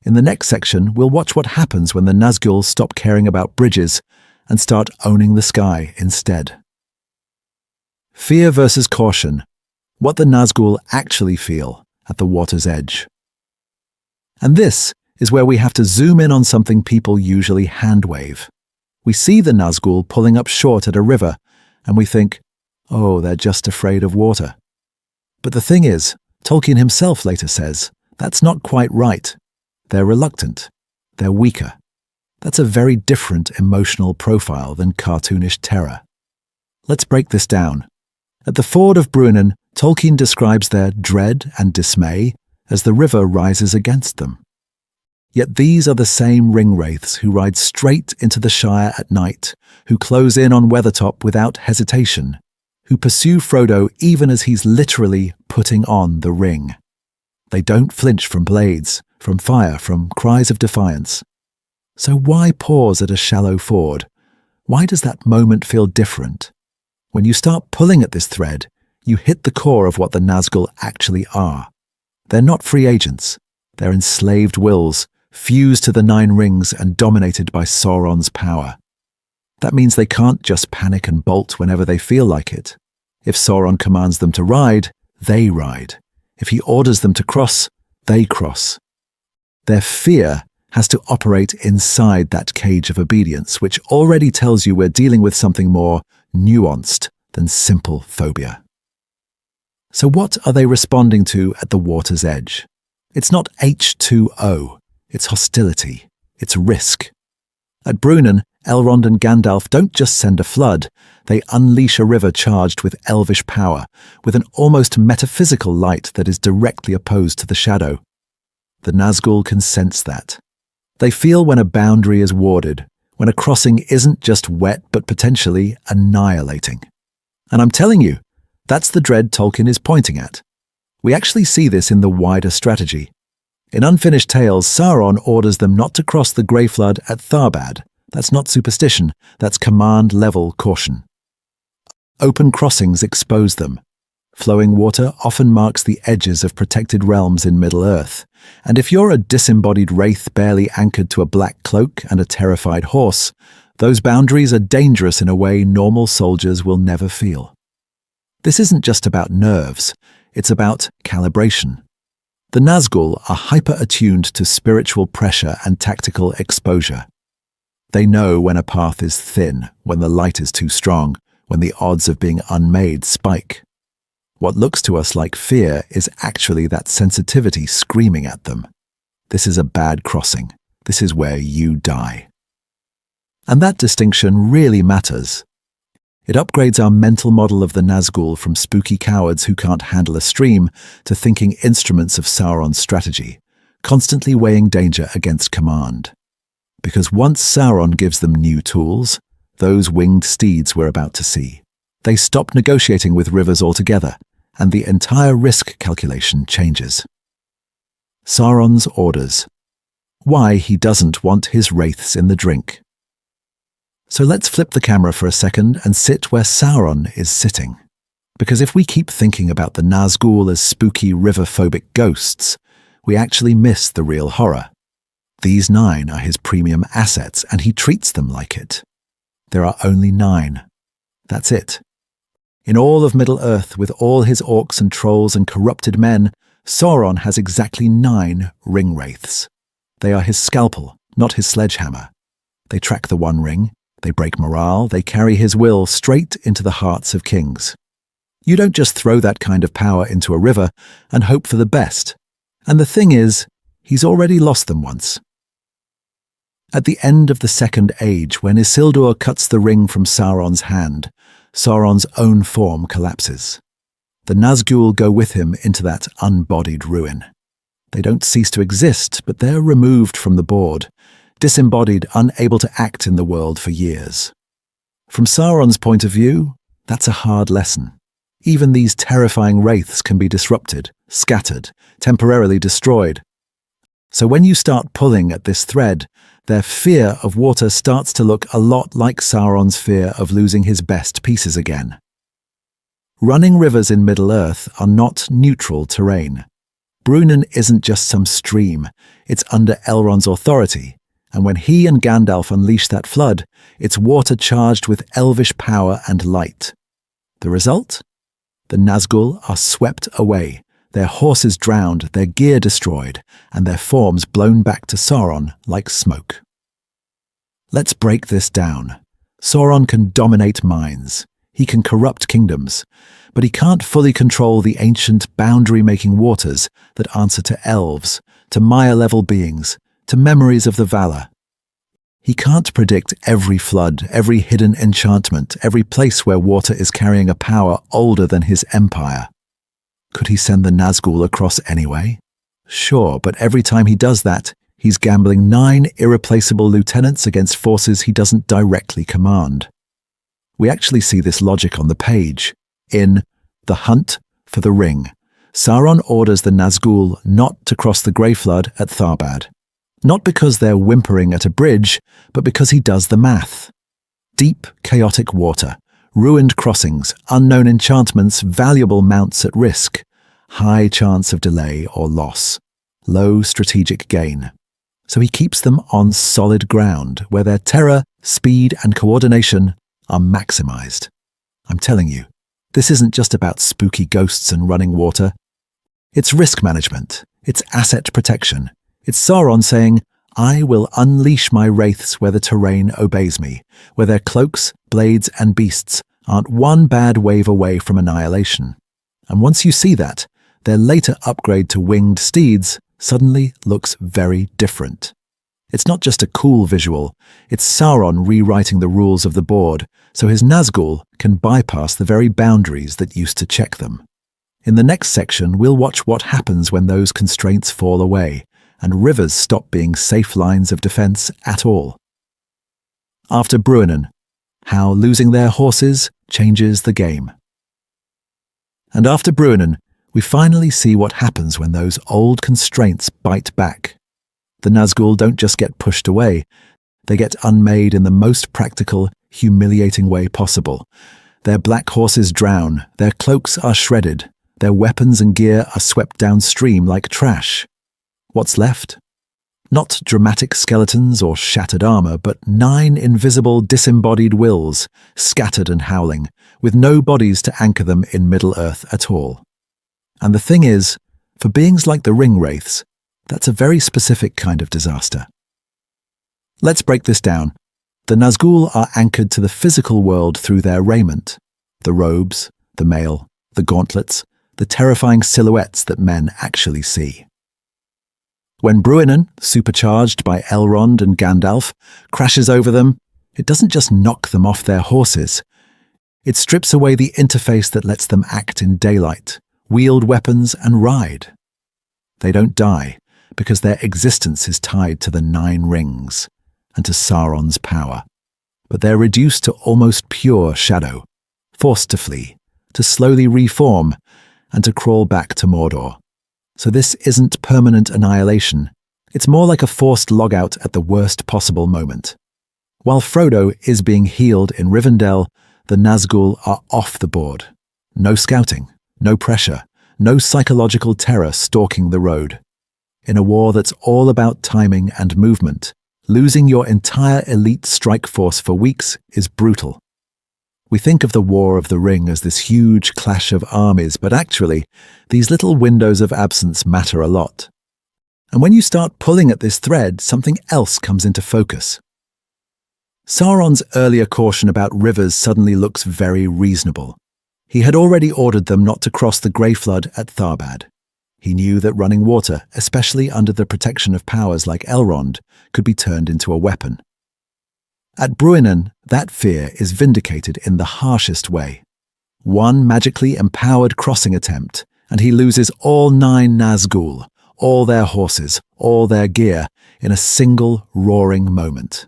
In the next section, we'll watch what happens when the Nazgûl stop caring about bridges and start owning the sky instead. Fear versus caution. What the Nazgûl actually feel at the water's edge. And this is where we have to zoom in on something people usually hand-wave. We see the Nazgûl pulling up short at a river, and we think, oh, they're just afraid of water. But the thing is, Tolkien himself later says, that's not quite right. They're reluctant. They're weaker. That's a very different emotional profile than cartoonish terror. Let's break this down. At the Ford of Bruinen, Tolkien describes their dread and dismay as the river rises against them. Yet these are the same ringwraiths who ride straight into the Shire at night, who close in on Weathertop without hesitation, who pursue Frodo even as he's literally putting on the ring. They don't flinch from blades, from fire, from cries of defiance. So why pause at a shallow ford? Why does that moment feel different? When you start pulling at this thread, you hit the core of what the Nazgûl actually are. They're not free agents. They're enslaved wills, fused to the Nine Rings and dominated by Sauron's power. That means they can't just panic and bolt whenever they feel like it. If Sauron commands them to ride, they ride. If he orders them to cross, they cross. Their fear has to operate inside that cage of obedience, which already tells you we're dealing with something more nuanced than simple phobia. So what are they responding to at the water's edge? It's not H2O, it's hostility, it's risk. At Bruinen, Elrond and Gandalf don't just send a flood, they unleash a river charged with elvish power, with an almost metaphysical light that is directly opposed to the shadow. The Nazgûl can sense that. They feel when a boundary is warded, when a crossing isn't just wet but potentially annihilating. And I'm telling you, that's the dread Tolkien is pointing at. We actually see this in the wider strategy. In Unfinished Tales, Sauron orders them not to cross the Grey Flood at Tharbad. That's not superstition, that's command-level caution. Open crossings expose them. Flowing water often marks the edges of protected realms in Middle-earth, and if you're a disembodied wraith barely anchored to a black cloak and a terrified horse, those boundaries are dangerous in a way normal soldiers will never feel. This isn't just about nerves, it's about calibration. The Nazgûl are hyper-attuned to spiritual pressure and tactical exposure. They know when a path is thin, when the light is too strong, when the odds of being unmade spike. What looks to us like fear is actually that sensitivity screaming at them. This is a bad crossing. This is where you die. And that distinction really matters. It upgrades our mental model of the Nazgûl from spooky cowards who can't handle a stream to thinking instruments of Sauron's strategy, constantly weighing danger against command. Because once Sauron gives them new tools, those winged steeds we're about to see, they stop negotiating with rivers altogether, and the entire risk calculation changes. Sauron's orders. Why he doesn't want his wraiths in the drink. So let's flip the camera for a second and sit where Sauron is sitting. Because if we keep thinking about the Nazgûl as spooky river-phobic ghosts, we actually miss the real horror. These 9 are his premium assets, and he treats them like it. There are only 9. That's it. In all of Middle-earth, with all his orcs and trolls and corrupted men, Sauron has exactly 9 ring-wraiths. They are his scalpel, not his sledgehammer. They track the One Ring, they break morale, they carry his will straight into the hearts of kings. You don't just throw that kind of power into a river and hope for the best. And the thing is, he's already lost them once. At the end of the Second Age, when Isildur cuts the ring from Sauron's hand, Sauron's own form collapses. The Nazgûl go with him into that unbodied ruin. They don't cease to exist, but they're removed from the board, disembodied, unable to act in the world for years. From Sauron's point of view, that's a hard lesson. Even these terrifying wraiths can be disrupted, scattered, temporarily destroyed. So when you start pulling at this thread, their fear of water starts to look a lot like Sauron's fear of losing his best pieces again. Running rivers in Middle-earth are not neutral terrain. Bruinen isn't just some stream, it's under Elrond's authority, and when he and Gandalf unleash that flood, it's water charged with elvish power and light. The result? The Nazgûl are swept away, their horses drowned, their gear destroyed, and their forms blown back to Sauron like smoke. Let's break this down. Sauron can dominate minds. He can corrupt kingdoms, but he can't fully control the ancient boundary-making waters that answer to elves, to Maya-level beings, to memories of the Valar. He can't predict every flood, every hidden enchantment, every place where water is carrying a power older than his empire. Could he send the Nazgûl across anyway? Sure, but every time he does that, he's gambling 9 irreplaceable lieutenants against forces he doesn't directly command. We actually see this logic on the page. In The Hunt for the Ring, Sauron orders the Nazgûl not to cross the Grey Flood at Tharbad. Not because they're whimpering at a bridge, but because he does the math. Deep, chaotic water, ruined crossings, unknown enchantments, valuable mounts at risk, high chance of delay or loss, low strategic gain. So he keeps them on solid ground, where their terror, speed, and coordination are maximized. I'm telling you, this isn't just about spooky ghosts and running water. It's risk management. It's asset protection. It's Sauron saying, I will unleash my wraiths where the terrain obeys me, where their cloaks, blades, and beasts aren't one bad wave away from annihilation. And once you see that, their later upgrade to winged steeds suddenly looks very different. It's not just a cool visual, it's Sauron rewriting the rules of the board so his Nazgûl can bypass the very boundaries that used to check them. In the next section, we'll watch what happens when those constraints fall away and rivers stop being safe lines of defense at all. After Bruinen, how losing their horses changes the game. And after Bruinen, we finally see what happens when those old constraints bite back. The Nazgûl don't just get pushed away, they get unmade in the most practical, humiliating way possible. Their black horses drown, their cloaks are shredded, their weapons and gear are swept downstream like trash. What's left? Not dramatic skeletons or shattered armor, but 9 invisible, disembodied wills, scattered and howling, with no bodies to anchor them in Middle-earth at all. And the thing is, for beings like the Ring-wraiths, that's a very specific kind of disaster. Let's break this down. The Nazgûl are anchored to the physical world through their raiment, the robes, the mail, the gauntlets, the terrifying silhouettes that men actually see. When Bruinen, supercharged by Elrond and Gandalf, crashes over them, it doesn't just knock them off their horses. It strips away the interface that lets them act in daylight, wield weapons, and ride. They don't die because their existence is tied to the 9 rings and to Sauron's power. But they're reduced to almost pure shadow, forced to flee, to slowly reform, and to crawl back to Mordor. So this isn't permanent annihilation. It's more like a forced logout at the worst possible moment. While Frodo is being healed in Rivendell, the Nazgûl are off the board. No scouting, no pressure, no psychological terror stalking the road. In a war that's all about timing and movement, losing your entire elite strike force for weeks is brutal. We think of the War of the Ring as this huge clash of armies, but actually, these little windows of absence matter a lot. And when you start pulling at this thread, something else comes into focus. Sauron's earlier caution about rivers suddenly looks very reasonable. He had already ordered them not to cross the Grey Flood at Tharbad. He knew that running water, especially under the protection of powers like Elrond, could be turned into a weapon. At Bruinen, that fear is vindicated in the harshest way. One magically empowered crossing attempt, and he loses all 9 Nazgûl, all their horses, all their gear, in a single roaring moment.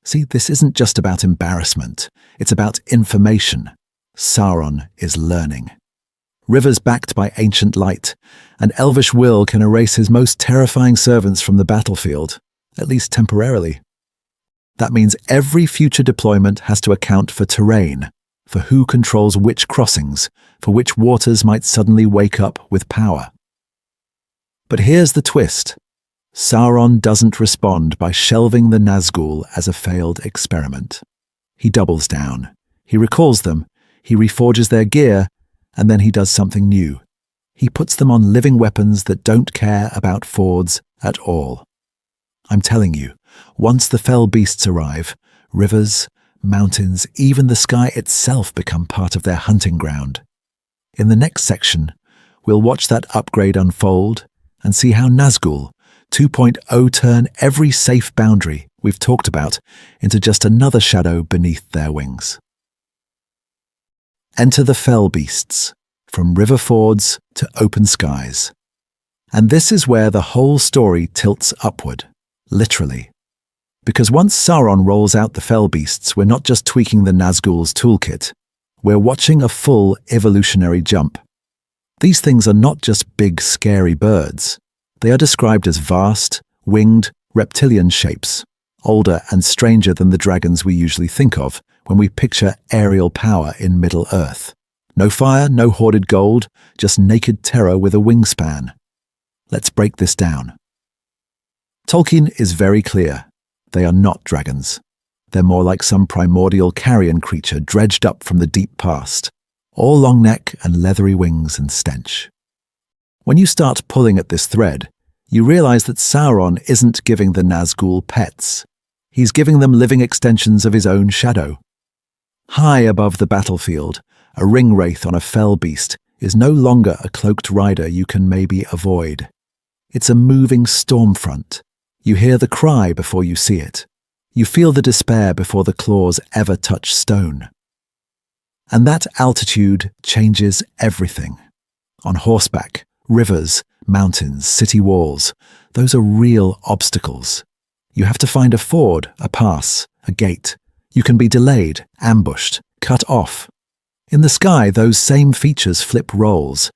See, this isn't just about embarrassment, it's about information. Sauron is learning. Rivers backed by ancient light, and elvish will can erase his most terrifying servants from the battlefield, at least temporarily. That means every future deployment has to account for terrain, for who controls which crossings, for which waters might suddenly wake up with power. But here's the twist. Sauron doesn't respond by shelving the Nazgûl as a failed experiment. He doubles down. He recalls them, he reforges their gear, and then he does something new. He puts them on living weapons that don't care about fords at all. I'm telling you, once the fell beasts arrive, rivers, mountains, even the sky itself become part of their hunting ground. In the next section, we'll watch that upgrade unfold and see how Nazgûl 2.0 turn every safe boundary we've talked about into just another shadow beneath their wings. Enter the fell beasts, from river fords to open skies. And this is where the whole story tilts upward, literally. Because once Sauron rolls out the fell beasts, we're not just tweaking the Nazgûl's toolkit, we're watching a full evolutionary jump. These things are not just big, scary birds. They are described as vast, winged, reptilian shapes, older and stranger than the dragons we usually think of when we picture aerial power in Middle-earth. No fire, no hoarded gold, just naked terror with a wingspan. Let's break this down. Tolkien is very clear. They are not dragons. They're more like some primordial carrion creature dredged up from the deep past, all long neck and leathery wings and stench. When you start pulling at this thread, you realize that Sauron isn't giving the Nazgûl pets. He's giving them living extensions of his own shadow. High above the battlefield, a ring wraith on a fell beast is no longer a cloaked rider you can maybe avoid. It's a moving storm front. You hear the cry before you see it. You feel the despair before the claws ever touch stone. And that altitude changes everything. On horseback, rivers, mountains, city walls, those are real obstacles. You have to find a ford, a pass, a gate. You can be delayed, ambushed, cut off. In the sky, those same features flip roles.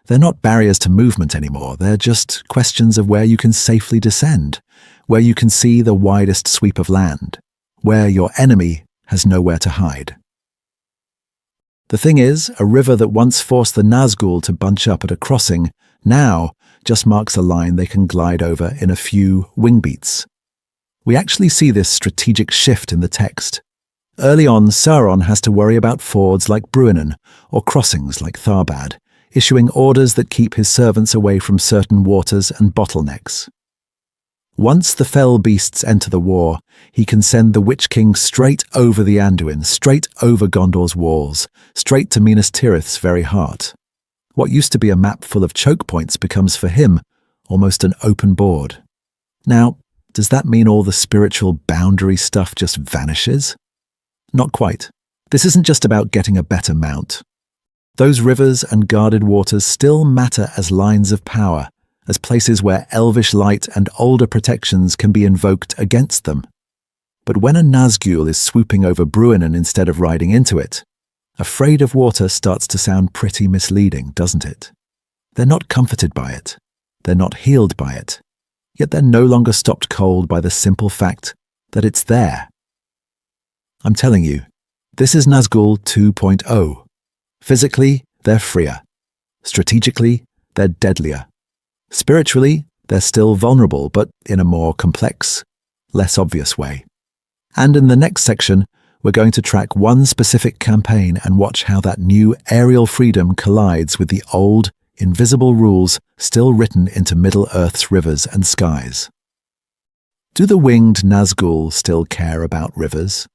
They're not barriers to movement anymore. They're just questions of where you can safely descend, where you can see the widest sweep of land, where your enemy has nowhere to hide. The thing is, a river that once forced the Nazgûl to bunch up at a crossing now just marks a line they can glide over in a few wing beats. We actually see this strategic shift in the text. Early on, Sauron has to worry about fords like Bruinen or crossings like Tharbad, issuing orders that keep his servants away from certain waters and bottlenecks. Once the fell beasts enter the war, he can send the Witch King straight over the Anduin, straight over Gondor's walls, straight to Minas Tirith's very heart. What used to be a map full of choke points becomes for him almost an open board. Now, does that mean all the spiritual boundary stuff just vanishes? Not quite. This isn't just about getting a better mount. Those rivers and guarded waters still matter as lines of power, as places where elvish light and older protections can be invoked against them. But when a Nazgûl is swooping over Bruinen instead of riding into it, afraid of water starts to sound pretty misleading, doesn't it? They're not comforted by it. They're not healed by it. Yet they're no longer stopped cold by the simple fact that it's there. I'm telling you, this is Nazgûl 2.0. Physically, they're freer. Strategically, they're deadlier. Spiritually, they're still vulnerable, but in a more complex, less obvious way. And in the next section, we're going to track one specific campaign and watch how that new aerial freedom collides with the old, invisible rules still written into Middle-earth's rivers and skies. Do the winged Nazgûl still care about rivers?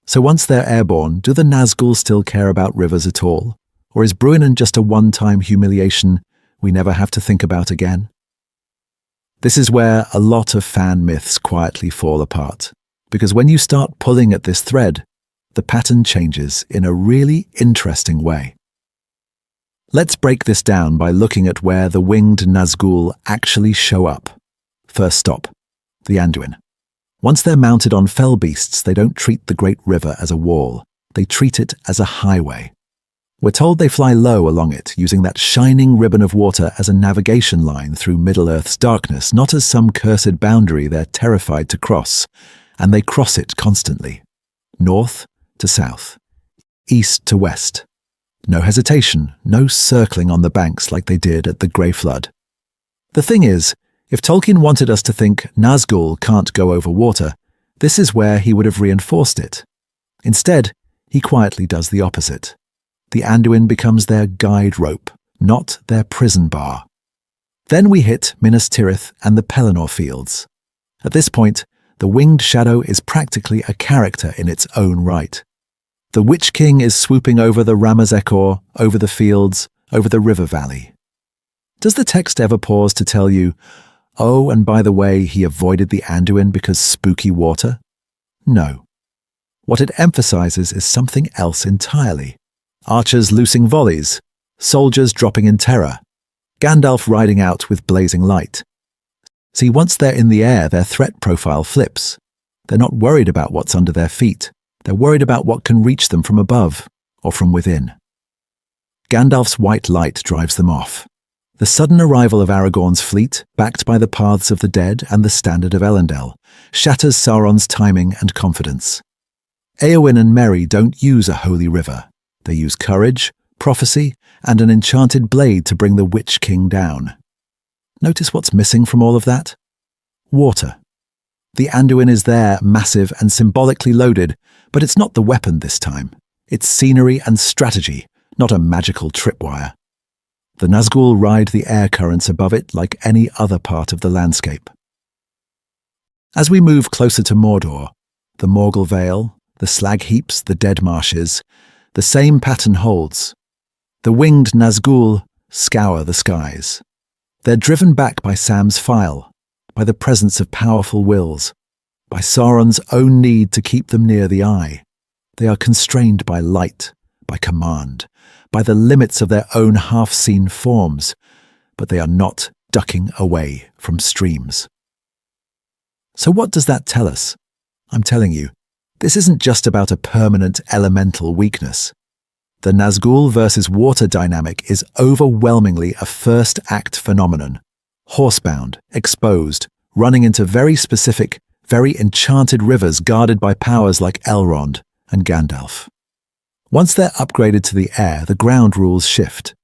So once they're airborne, do the Nazgûl still care about rivers at all? Or is Bruinen just a one-time humiliation we never have to think about again? This is where a lot of fan myths quietly fall apart, because when you start pulling at this thread, the pattern changes in a really interesting way. Let's break this down by looking at where the winged Nazgûl actually show up. First stop, the Anduin. Once they're mounted on fell beasts, they don't treat the great river as a wall. They treat it as a highway. We're told they fly low along it, using that shining ribbon of water as a navigation line through Middle-earth's darkness, not as some cursed boundary they're terrified to cross. And they cross it constantly. North to south, east to west. No hesitation, no circling on the banks like they did at the Grey Flood. The thing is, if Tolkien wanted us to think Nazgûl can't go over water, this is where he would have reinforced it. Instead, he quietly does the opposite. The Anduin becomes their guide rope, not their prison bar. Then we hit Minas Tirith and the Pelennor fields. At this point, the winged shadow is practically a character in its own right. The Witch King is swooping over the Ramazekor, over the fields, over the river valley. Does the text ever pause to tell you, oh, and by the way, he avoided the Anduin because spooky water? No. What it emphasizes is something else entirely. Archers loosing volleys, soldiers dropping in terror, Gandalf riding out with blazing light. See, once they're in the air, their threat profile flips. They're not worried about what's under their feet. They're worried about what can reach them from above or from within. Gandalf's white light drives them off. The sudden arrival of Aragorn's fleet, backed by the paths of the dead and the standard of Elendel, shatters Sauron's timing and confidence. Éowyn and Merry don't use a holy river. They use courage, prophecy, and an enchanted blade to bring the Witch King down. Notice what's missing from all of that? Water. The Anduin is there, massive and symbolically loaded, but it's not the weapon this time. It's scenery and strategy, not a magical tripwire. The Nazgûl ride the air currents above it like any other part of the landscape. As we move closer to Mordor, the Morgul Vale, the slag heaps, the dead marshes, the same pattern holds. The winged Nazgûl scour the skies. They're driven back by Sam's file, by the presence of powerful wills, by Sauron's own need to keep them near the eye. They are constrained by light, by command, by the limits of their own half-seen forms, but they are not ducking away from streams. So what does that tell us? I'm telling you, this isn't just about a permanent elemental weakness. The Nazgûl versus water dynamic is overwhelmingly a first-act phenomenon, horsebound, exposed, running into very specific, very enchanted rivers guarded by powers like Elrond and Gandalf. Once they're upgraded to the air, the ground rules shift.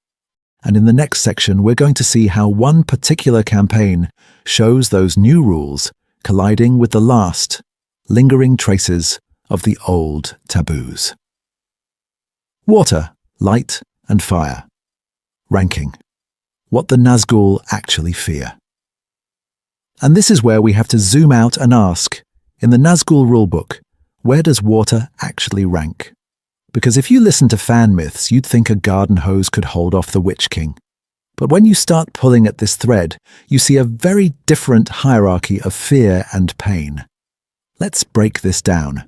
And in the next section, we're going to see how one particular campaign shows those new rules colliding with the last, lingering traces of the old taboos. Water, light, and fire. Ranking. What the Nazgûl actually fear. And this is where we have to zoom out and ask, in the Nazgûl rulebook, where does water actually rank? Because if you listen to fan myths, you'd think a garden hose could hold off the Witch King. But when you start pulling at this thread, you see a very different hierarchy of fear and pain. Let's break this down.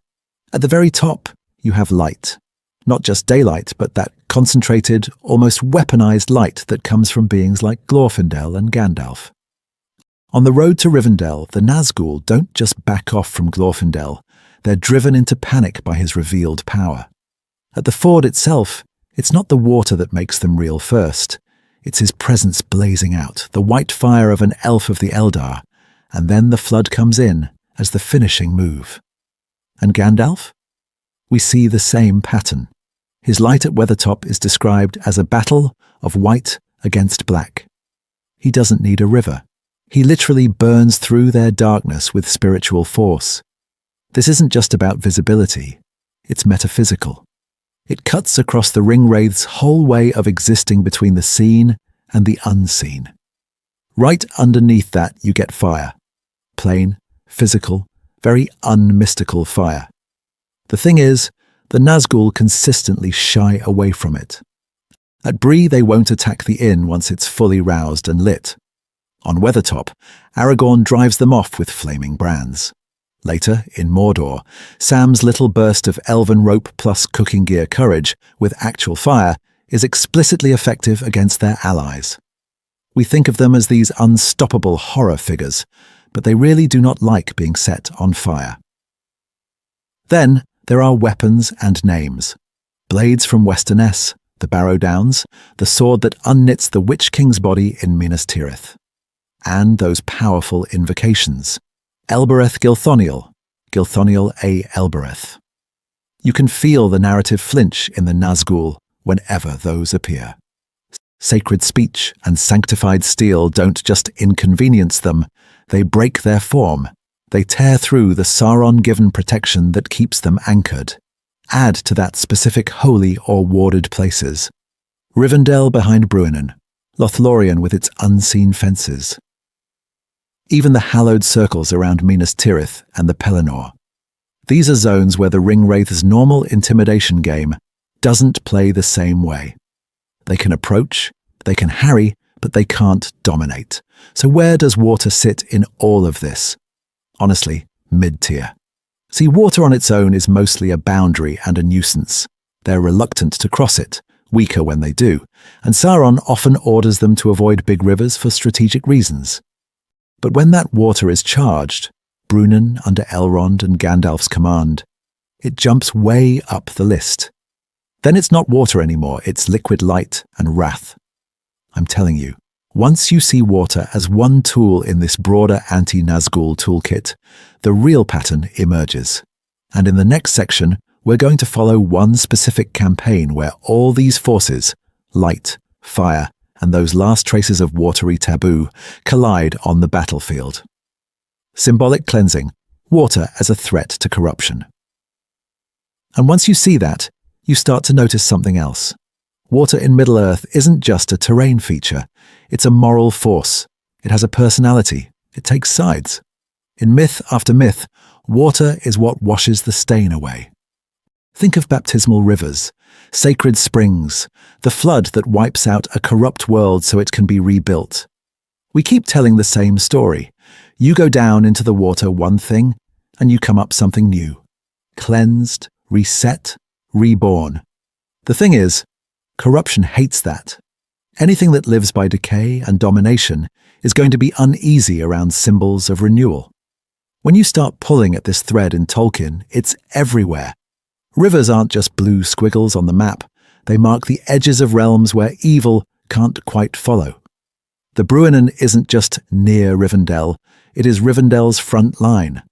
At the very top, you have light. Not just daylight, but that concentrated, almost weaponized light that comes from beings like Glorfindel and Gandalf. On the road to Rivendell, the Nazgûl don't just back off from Glorfindel, they're driven into panic by his revealed power. At the ford itself, it's not the water that makes them reel first. It's his presence blazing out, the white fire of an elf of the Eldar, and then the flood comes in as the finishing move. And Gandalf? We see the same pattern. His light at Weathertop is described as a battle of white against black. He doesn't need a river. He literally burns through their darkness with spiritual force. This isn't just about visibility, it's metaphysical. It cuts across the Ringwraith's whole way of existing between the seen and the unseen. Right underneath that you get fire. Plain, physical, very unmystical fire. The thing is, the Nazgûl consistently shy away from it. At Bree they won't attack the inn once it's fully roused and lit. On Weathertop, Aragorn drives them off with flaming brands. Later, in Mordor, Sam's little burst of elven rope plus cooking gear courage, with actual fire, is explicitly effective against their allies. We think of them as these unstoppable horror figures, but they really do not like being set on fire. Then, there are weapons and names. Blades from Westerness, the Barrow Downs, the sword that unknits the Witch King's body in Minas Tirith. And those powerful invocations. Elbereth Gilthoniel, Gilthoniel a Elbereth. You can feel the narrative flinch in the Nazgûl whenever those appear. Sacred speech and sanctified steel don't just inconvenience them, they break their form. They tear through the Sauron-given protection that keeps them anchored. Add to that specific holy or warded places. Rivendell behind Bruinen, Lothlorien with its unseen fences. Even the hallowed circles around Minas Tirith and the Pelennor. These are zones where the Ringwraith's normal intimidation game doesn't play the same way. They can approach, they can harry, but they can't dominate. So where does water sit in all of this? Honestly, mid-tier. See, water on its own is mostly a boundary and a nuisance. They're reluctant to cross it, weaker when they do, and Sauron often orders them to avoid big rivers for strategic reasons. But when that water is charged, Bruinen under Elrond and Gandalf's command, it jumps way up the list. Then it's not water anymore, it's liquid light and wrath. I'm telling you, once you see water as one tool in this broader anti-Nazgûl toolkit, the real pattern emerges. And in the next section, we're going to follow one specific campaign where all these forces, light, fire, and those last traces of watery taboo, collide on the battlefield. Symbolic cleansing, water as a threat to corruption. And once you see that, you start to notice something else. Water in Middle-earth isn't just a terrain feature, it's a moral force. It has a personality, it takes sides. In myth after myth, water is what washes the stain away. Think of baptismal rivers, sacred springs, the flood that wipes out a corrupt world so it can be rebuilt. We keep telling the same story. You go down into the water one thing, and you come up something new. Cleansed, reset, reborn. The thing is, corruption hates that. Anything that lives by decay and domination is going to be uneasy around symbols of renewal. When you start pulling at this thread in Tolkien, it's everywhere. Rivers aren't just blue squiggles on the map, they mark the edges of realms where evil can't quite follow. The Bruinen isn't just near Rivendell, it is Rivendell's front line.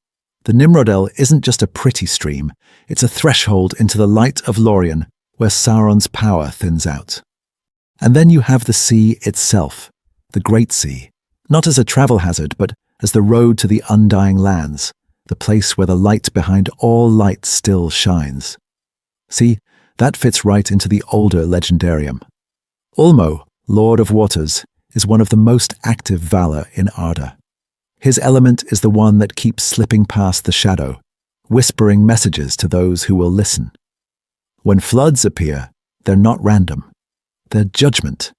The Nimrodel isn't just a pretty stream, it's a threshold into the light of Lorien, where Sauron's power thins out. And then you have the sea itself, the Great Sea, not as a travel hazard, but as the road to the undying lands, the place where the light behind all light still shines. See, that fits right into the older legendarium. Ulmo, Lord of Waters, is one of the most active Valar in Arda. His element is the one that keeps slipping past the shadow, whispering messages to those who will listen. When floods appear, they're not random. They're judgment.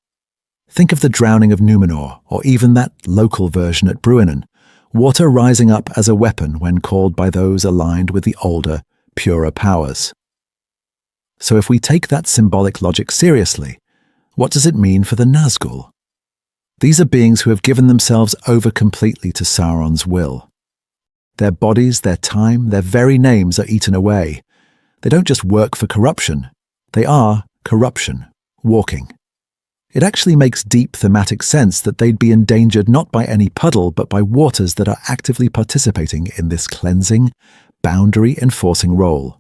Think of the drowning of Numenor, or even that local version at Bruinen, water rising up as a weapon when called by those aligned with the older, purer powers. So if we take that symbolic logic seriously, what does it mean for the Nazgûl? These are beings who have given themselves over completely to Sauron's will. Their bodies, their time, their very names are eaten away. They don't just work for corruption. They are corruption, walking. It actually makes deep thematic sense that they'd be endangered not by any puddle, but by waters that are actively participating in this cleansing, boundary-enforcing role.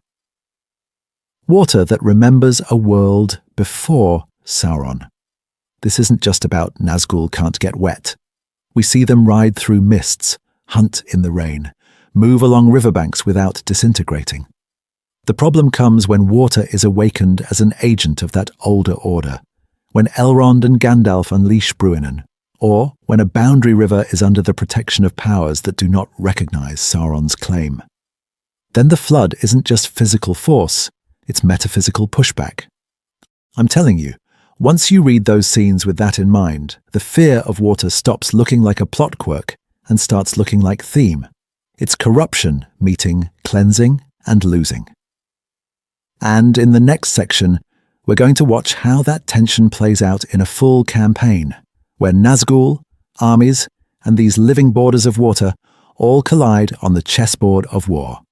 Water that remembers a world before Sauron. This isn't just about Nazgûl can't get wet. We see them ride through mists, hunt in the rain, move along riverbanks without disintegrating. The problem comes when water is awakened as an agent of that older order, when Elrond and Gandalf unleash Bruinen, or when a boundary river is under the protection of powers that do not recognize Sauron's claim. Then the flood isn't just physical force, it's metaphysical pushback. I'm telling you, once you read those scenes with that in mind, the fear of water stops looking like a plot quirk and starts looking like theme. It's corruption meeting cleansing and losing. And in the next section, we're going to watch how that tension plays out in a full campaign, where Nazgûl, armies, and these living borders of water all collide on the chessboard of war.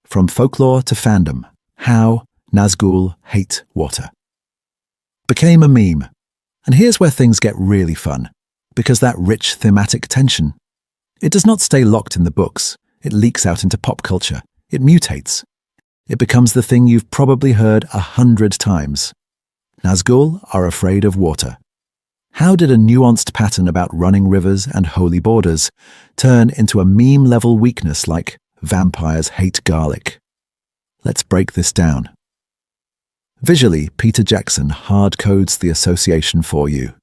From folklore to fandom, how Nazgûl hate water became a meme. And here's where things get really fun, because that rich thematic tension, it does not stay locked in the books, it leaks out into pop culture, it mutates. It becomes the thing you've probably heard 100 times. Nazgûl are afraid of water. How did a nuanced pattern about running rivers and holy borders turn into a meme-level weakness like vampires hate garlic? Let's break this down. Visually, Peter Jackson hard-codes the association for you.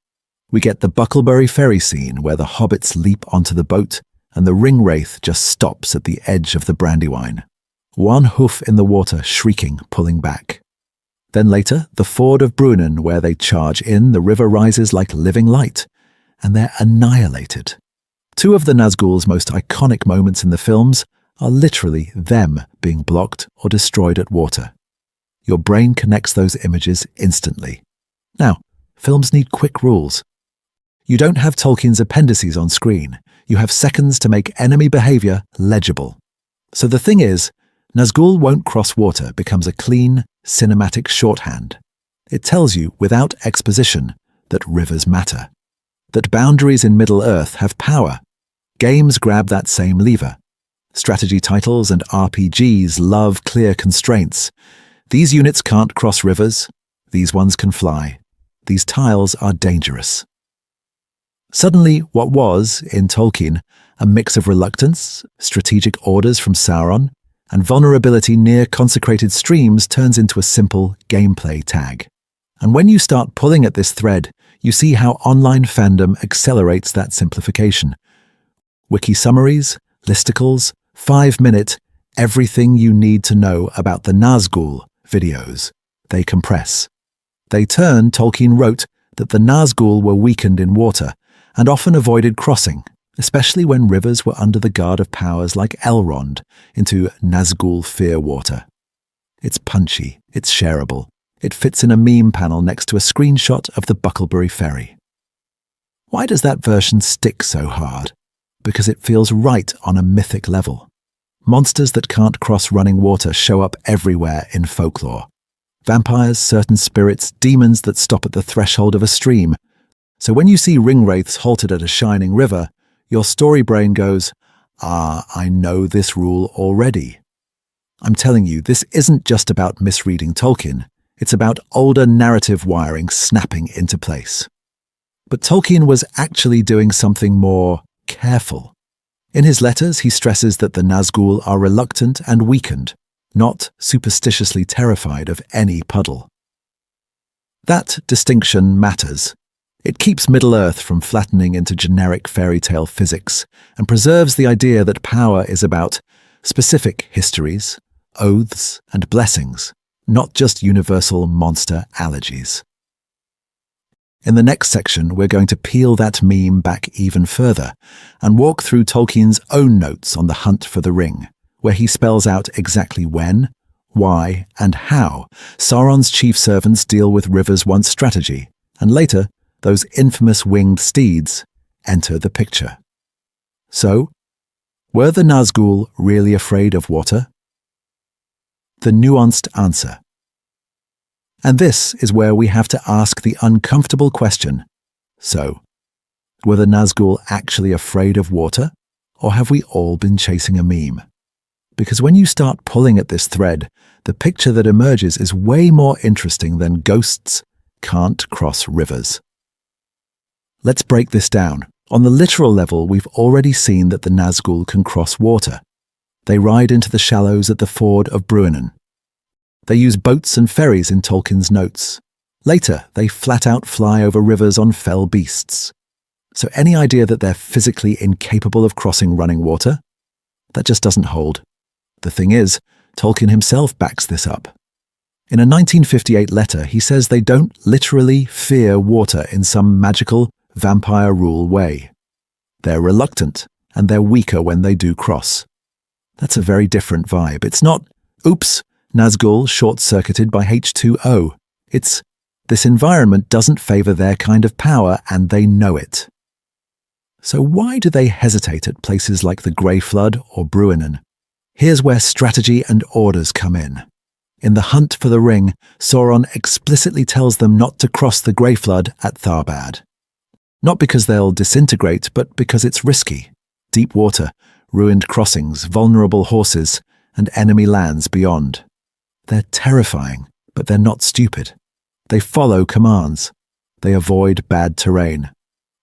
We get the Bucklebury ferry scene where the hobbits leap onto the boat and the ring-wraith just stops at the edge of the Brandywine. One hoof in the water shrieking, pulling back. Then later, the Ford of Bruinen where they charge in, the river rises like living light, and they're annihilated. Two of the Nazgûl's most iconic moments in the films are literally them being blocked or destroyed at water. Your brain connects those images instantly. Now, films need quick rules. You don't have Tolkien's appendices on screen. You have seconds to make enemy behavior legible. So the thing is, Nazgûl won't cross water becomes a clean, cinematic shorthand. It tells you, without exposition, that rivers matter. That boundaries in Middle-earth have power. Games grab that same lever. Strategy titles and RPGs love clear constraints. These units can't cross rivers. These ones can fly. These tiles are dangerous. Suddenly, what was, in Tolkien, a mix of reluctance, strategic orders from Sauron, and vulnerability near consecrated streams turns into a simple gameplay tag. And when you start pulling at this thread, you see how online fandom accelerates that simplification. Wiki summaries, listicles, 5-minute, everything you need to know about the Nazgûl videos. They compress. They turn, Tolkien wrote, that the Nazgûl were weakened in water and often avoided crossing, especially when rivers were under the guard of powers like Elrond, into Nazgûl fear water. It's punchy, it's shareable. It fits in a meme panel next to a screenshot of the Bucklebury ferry. Why does that version stick so hard? Because it feels right on a mythic level. Monsters that can't cross running water show up everywhere in folklore. Vampires, certain spirits, demons that stop at the threshold of a stream. So when you see ringwraiths halted at a shining river, your story brain goes, I know this rule already. I'm telling you, this isn't just about misreading Tolkien. It's about older narrative wiring snapping into place. But Tolkien was actually doing something more careful. In his letters, he stresses that the Nazgûl are reluctant and weakened, not superstitiously terrified of any puddle. That distinction matters. It keeps Middle-earth from flattening into generic fairy tale physics and preserves the idea that power is about specific histories, oaths, and blessings, not just universal monster allergies. In the next section, we're going to peel that meme back even further and walk through Tolkien's own notes on the hunt for the ring, where he spells out exactly when, why, and how Sauron's chief servants deal with Rivers Once strategy, and later, those infamous winged steeds enter the picture. So, were the Nazgûl really afraid of water? The nuanced answer. And this is where we have to ask the uncomfortable question. So, were the Nazgûl actually afraid of water, or have we all been chasing a meme? Because when you start pulling at this thread, the picture that emerges is way more interesting than ghosts can't cross rivers. Let's break this down. On the literal level, we've already seen that the Nazgûl can cross water. They ride into the shallows at the Ford of Bruinen. They use boats and ferries in Tolkien's notes. Later, they flat out fly over rivers on fell beasts. So any idea that they're physically incapable of crossing running water? That just doesn't hold. The thing is, Tolkien himself backs this up. In a 1958 letter, he says they don't literally fear water in some magical vampire rule way. They're reluctant, and they're weaker when they do cross. That's a very different vibe. It's not, oops, Nazgûl short-circuited by H2O. It's, this environment doesn't favor their kind of power, and they know it. So why do they hesitate at places like the Grey Flood or Bruinen? Here's where strategy and orders come in. In the hunt for the ring, Sauron explicitly tells them not to cross the Grey Flood at Tharbad. Not because they'll disintegrate, but because it's risky. Deep water, ruined crossings, vulnerable horses, and enemy lands beyond. They're terrifying, but they're not stupid. They follow commands. They avoid bad terrain.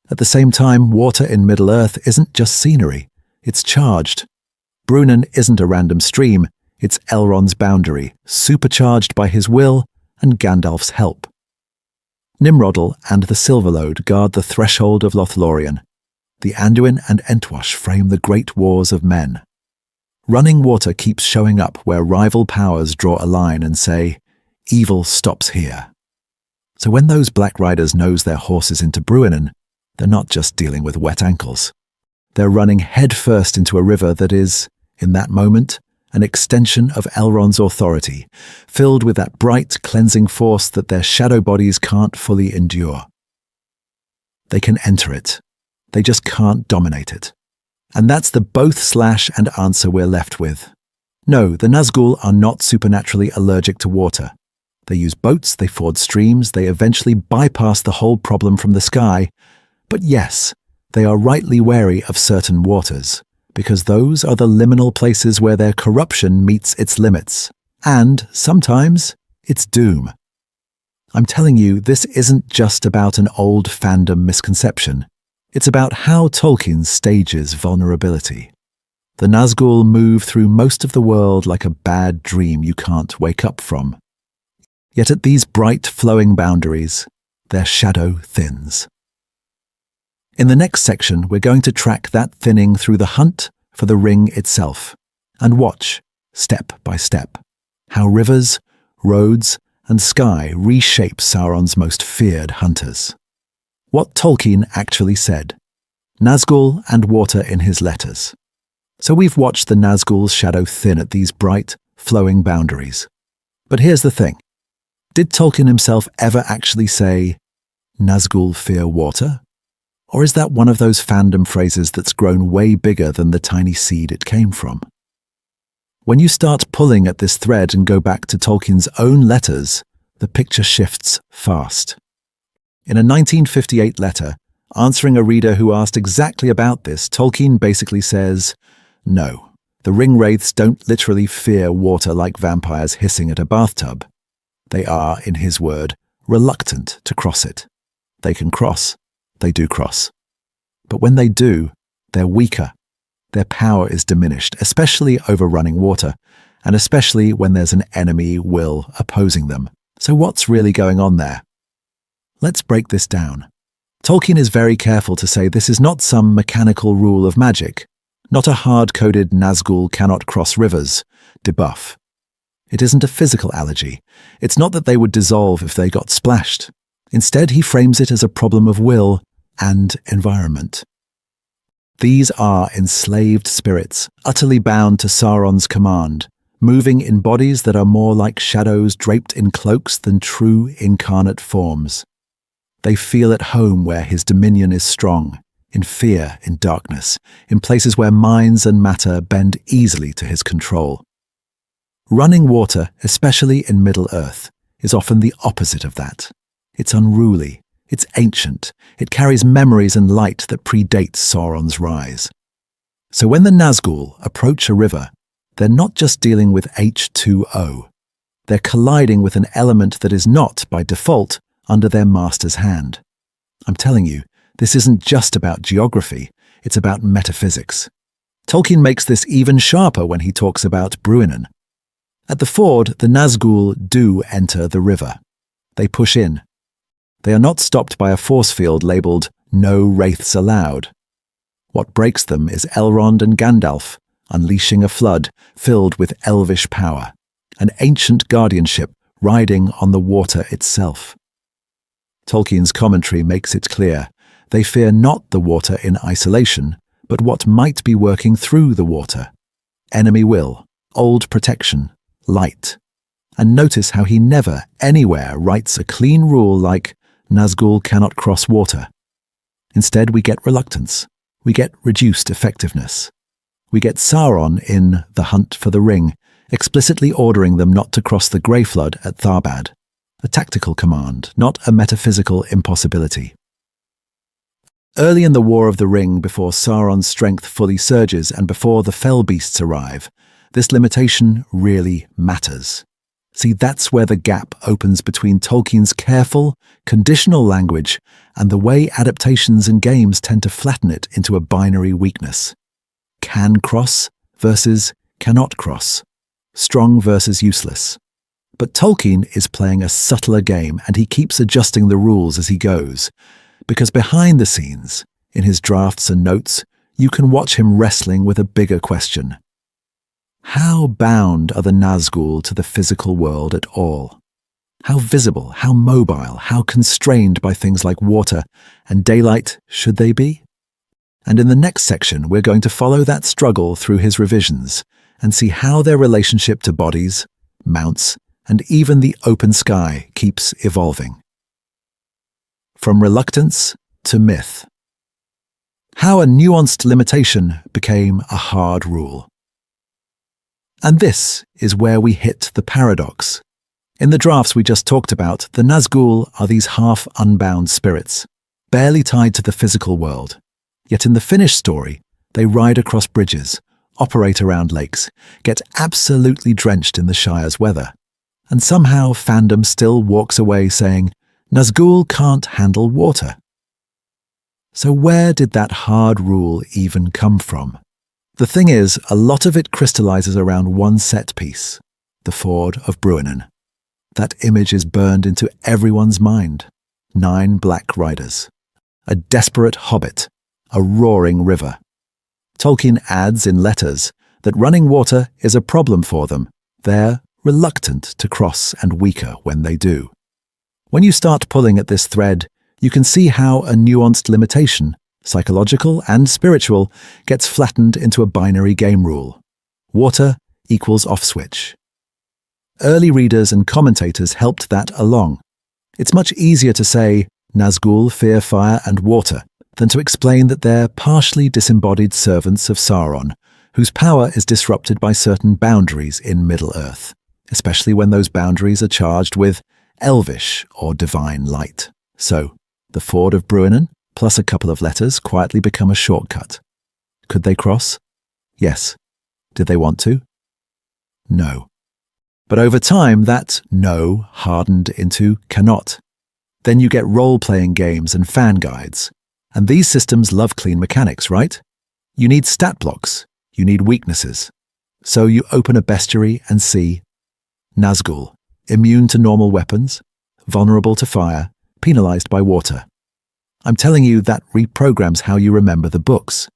At the same time, water in Middle-earth isn't just scenery. It's charged. Bruinen isn't a random stream. It's Elrond's boundary, supercharged by his will and Gandalf's help. Nimrodel and the Silverlode guard the threshold of Lothlorien. The Anduin and Entwash frame the great wars of men. Running water keeps showing up where rival powers draw a line and say, evil stops here. So when those Black Riders nose their horses into Bruinen, they're not just dealing with wet ankles. They're running headfirst into a river that is, in that moment, an extension of Elrond's authority, filled with that bright, cleansing force that their shadow bodies can't fully endure. They can enter it. They just can't dominate it. And that's the both/and answer we're left with. No, the Nazgûl are not supernaturally allergic to water. They use boats, they ford streams, they eventually bypass the whole problem from the sky. But yes, they are rightly wary of certain waters, because those are the liminal places where their corruption meets its limits, and, sometimes, its doom. I'm telling you, this isn't just about an old fandom misconception. It's about how Tolkien stages vulnerability. The Nazgûl move through most of the world like a bad dream you can't wake up from. Yet at these bright, flowing boundaries, their shadow thins. In the next section, we're going to track that thinning through the hunt for the ring itself, and watch, step by step, how rivers, roads, and sky reshape Sauron's most feared hunters. What Tolkien actually said. Nazgûl and water in his letters. So we've watched the Nazgûl's shadow thin at these bright, flowing boundaries. But here's the thing. Did Tolkien himself ever actually say, Nazgûl fear water? Or is that one of those fandom phrases that's grown way bigger than the tiny seed it came from? When you start pulling at this thread and go back to Tolkien's own letters, the picture shifts fast. In a 1958 letter, answering a reader who asked exactly about this, Tolkien basically says, no, the ring-wraiths don't literally fear water like vampires hissing at a bathtub. They are, in his word, reluctant to cross it. They can cross. They do cross. But when they do, they're weaker. Their power is diminished, especially over running water, and especially when there's an enemy will opposing them. So what's really going on there? Let's break this down. Tolkien is very careful to say this is not some mechanical rule of magic, not a hard-coded Nazgûl cannot cross rivers debuff. It isn't a physical allergy. It's not that they would dissolve if they got splashed. Instead, he frames it as a problem of will and environment. These are enslaved spirits, utterly bound to Sauron's command, moving in bodies that are more like shadows draped in cloaks than true incarnate forms. They feel at home where his dominion is strong, in fear, in darkness, in places where minds and matter bend easily to his control. Running water, especially in Middle-earth, is often the opposite of that. It's unruly, it's ancient, it carries memories and light that predate Sauron's rise. So when the Nazgûl approach a river, they're not just dealing with H2O. They're colliding with an element that is not, by default, under their master's hand. I'm telling you, this isn't just about geography, it's about metaphysics. Tolkien makes this even sharper when he talks about Bruinen. At the ford, the Nazgûl do enter the river. They push in. They are not stopped by a force field labelled "No Wraiths Allowed." What breaks them is Elrond and Gandalf, unleashing a flood filled with elvish power, an ancient guardianship riding on the water itself. Tolkien's commentary makes it clear, they fear not the water in isolation, but what might be working through the water. Enemy will, old protection, light. And notice how he never, anywhere, writes a clean rule like Nazgûl cannot cross water. Instead, we get reluctance. We get reduced effectiveness. We get Sauron in The Hunt for the Ring, explicitly ordering them not to cross the Grey Flood at Tharbad. A tactical command, not a metaphysical impossibility. Early in the War of the Ring, before Sauron's strength fully surges and before the fell beasts arrive, this limitation really matters. See, that's where the gap opens between Tolkien's careful, conditional language and the way adaptations and games tend to flatten it into a binary weakness. Can cross versus cannot cross. Strong versus useless. But Tolkien is playing a subtler game, and he keeps adjusting the rules as he goes. Because behind the scenes, in his drafts and notes, you can watch him wrestling with a bigger question. How bound are the Nazgûl to the physical world at all? How visible, how mobile, how constrained by things like water and daylight should they be? And in the next section, we're going to follow that struggle through his revisions and see how their relationship to bodies, mounts, and even the open sky keeps evolving. From reluctance to myth. How a nuanced limitation became a hard rule. And this is where we hit the paradox. In the drafts we just talked about, the Nazgûl are these half-unbound spirits, barely tied to the physical world. Yet in the finished story, they ride across bridges, operate around lakes, get absolutely drenched in the Shire's weather. And somehow fandom still walks away saying, Nazgûl can't handle water. So where did that hard rule even come from? The thing is, a lot of it crystallizes around one set piece, the Ford of Bruinen. That image is burned into everyone's mind. 9 black riders. A desperate hobbit. A roaring river. Tolkien adds in letters that running water is a problem for them. They're reluctant to cross and weaker when they do. When you start pulling at this thread, you can see how a nuanced limitation, psychological and spiritual, gets flattened into a binary game rule. Water equals off switch. Early readers and commentators helped that along. It's much easier to say Nazgûl fear fire and water than to explain that they're partially disembodied servants of Sauron, whose power is disrupted by certain boundaries in Middle-earth, especially when those boundaries are charged with elvish or divine light. So, the Ford of Bruinen, plus a couple of letters, quietly become a shortcut. Could they cross? Yes. Did they want to? No. But over time, that no hardened into cannot. Then you get role-playing games and fan guides. And these systems love clean mechanics, right? You need stat blocks. You need weaknesses. So you open a bestiary and see Nazgûl, immune to normal weapons, vulnerable to fire, penalized by water. I'm telling you, that reprograms how you remember the books.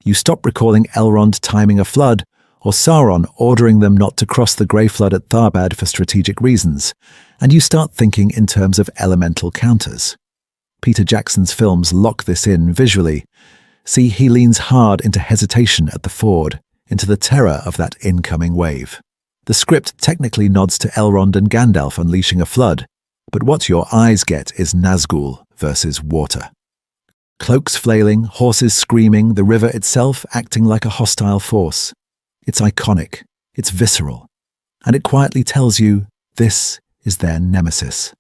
You stop recalling Elrond timing a flood, or Sauron ordering them not to cross the Grey Flood at Tharbad for strategic reasons, and you start thinking in terms of elemental counters. Peter Jackson's films lock this in visually. See, he leans hard into hesitation at the ford, into the terror of that incoming wave. The script technically nods to Elrond and Gandalf unleashing a flood, but what your eyes get is Nazgûl versus water. Cloaks flailing, horses screaming, the river itself acting like a hostile force. It's iconic, it's visceral, and it quietly tells you this is their nemesis.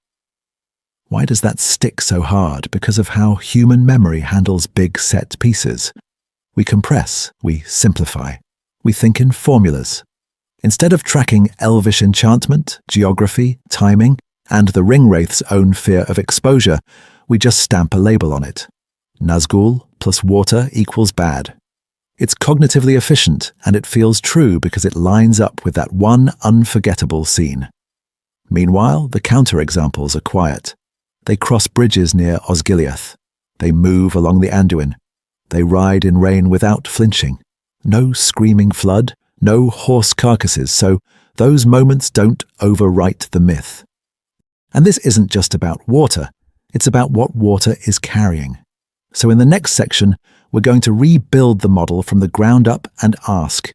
Why does that stick so hard? Because of how human memory handles big set pieces. We compress, we simplify, we think in formulas. Instead of tracking elvish enchantment, geography, timing, and the ringwraith's own fear of exposure, we just stamp a label on it. Nazgûl plus water equals bad. It's cognitively efficient, and it feels true because it lines up with that one unforgettable scene. Meanwhile, the counterexamples are quiet. They cross bridges near Osgiliath. They move along the Anduin. They ride in rain without flinching. No screaming flood, no horse carcasses, so those moments don't overwrite the myth. And this isn't just about water, it's about what water is carrying. So in the next section, we're going to rebuild the model from the ground up and ask,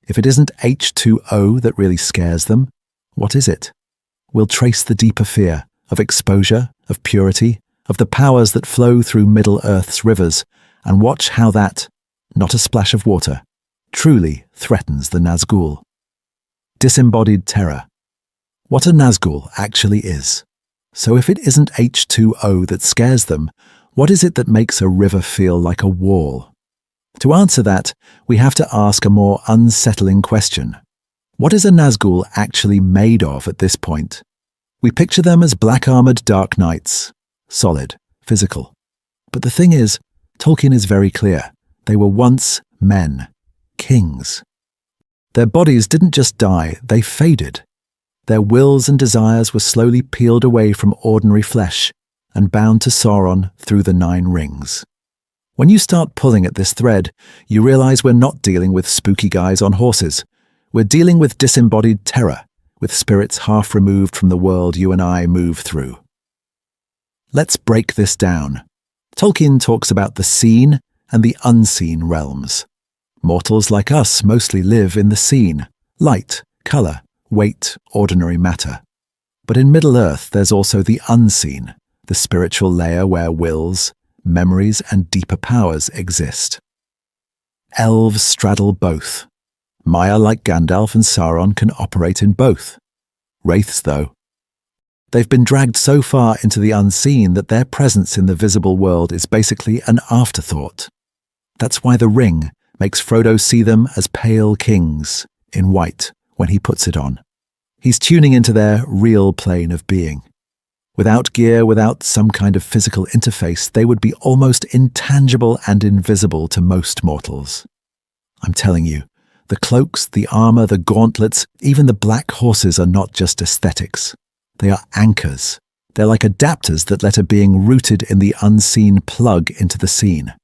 if it isn't H2O that really scares them, what is it? We'll trace the deeper fear of exposure, of purity, of the powers that flow through Middle-earth's rivers, and watch how that, not a splash of water, truly threatens the Nazgûl. Disembodied terror. What a Nazgûl actually is. So if it isn't H2O that scares them, what is it that makes a river feel like a wall? To answer that, we have to ask a more unsettling question. What is a Nazgûl actually made of at this point? We picture them as black-armored dark knights, solid, physical. But the thing is, Tolkien is very clear. They were once men, kings. Their bodies didn't just die, they faded. Their wills and desires were slowly peeled away from ordinary flesh and bound to Sauron through the 9 rings. When you start pulling at this thread, you realize we're not dealing with spooky guys on horses. We're dealing with disembodied terror, with spirits half removed from the world you and I move through. Let's break this down. Tolkien talks about the seen and the unseen realms. Mortals like us mostly live in the seen, light, color, weight, ordinary matter. But in Middle-earth there's also the unseen, the spiritual layer where wills, memories and deeper powers exist. Elves straddle both. Maya, like Gandalf and Sauron, can operate in both. Wraiths, though, they've been dragged so far into the unseen that their presence in the visible world is basically an afterthought. That's why the ring makes Frodo see them as pale kings, in white, when he puts it on. He's tuning into their real plane of being. Without gear, without some kind of physical interface, they would be almost intangible and invisible to most mortals. I'm telling you, the cloaks, the armor, the gauntlets, even the black horses are not just aesthetics. They are anchors. They're like adapters that let a being rooted in the unseen plug into the seen.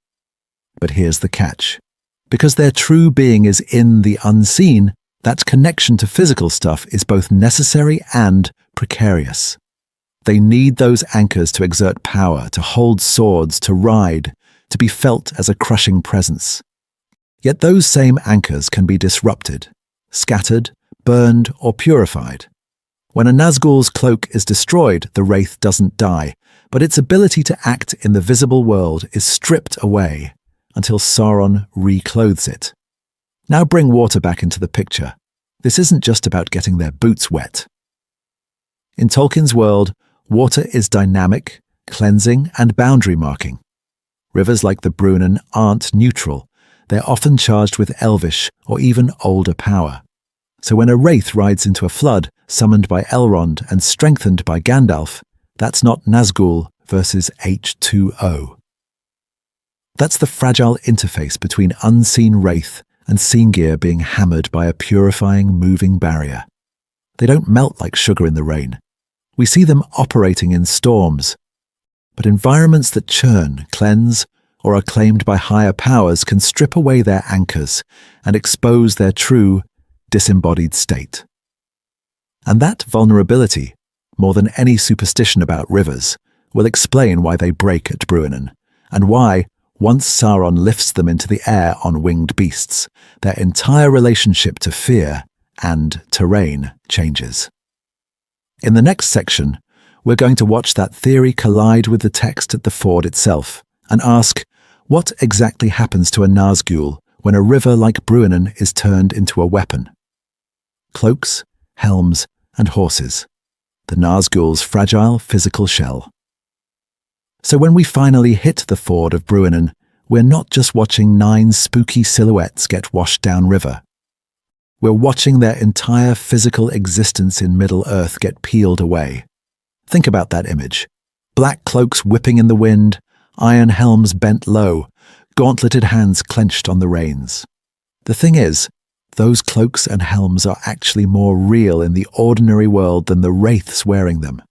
But here's the catch. Because their true being is in the unseen, that connection to physical stuff is both necessary and precarious. They need those anchors to exert power, to hold swords, to ride, to be felt as a crushing presence. Yet those same anchors can be disrupted, scattered, burned, or purified. When a Nazgûl's cloak is destroyed, the wraith doesn't die, but its ability to act in the visible world is stripped away until Sauron reclothes it. Now bring water back into the picture. This isn't just about getting their boots wet. In Tolkien's world, water is dynamic, cleansing, and boundary marking. Rivers like the Bruinen aren't neutral. They're often charged with elvish or even older power. So when a wraith rides into a flood, summoned by Elrond and strengthened by Gandalf, that's not Nazgûl versus H2O. That's the fragile interface between unseen wraith and seen gear being hammered by a purifying, moving barrier. They don't melt like sugar in the rain. We see them operating in storms. But environments that churn, cleanse, or are claimed by higher powers can strip away their anchors and expose their true, disembodied state. And that vulnerability, more than any superstition about rivers, will explain why they break at Bruinen, and why, once Sauron lifts them into the air on winged beasts, their entire relationship to fear and terrain changes. In the next section, we're going to watch that theory collide with the text at the ford itself and ask, what exactly happens to a Nazgûl when a river like Bruinen is turned into a weapon? Cloaks, helms, and horses. The Nazgûl's fragile physical shell. So when we finally hit the Ford of Bruinen, we're not just watching 9 spooky silhouettes get washed downriver. We're watching their entire physical existence in Middle-earth get peeled away. Think about that image. Black cloaks whipping in the wind, iron helms bent low, gauntleted hands clenched on the reins. The thing is, those cloaks and helms are actually more real in the ordinary world than the wraiths wearing them.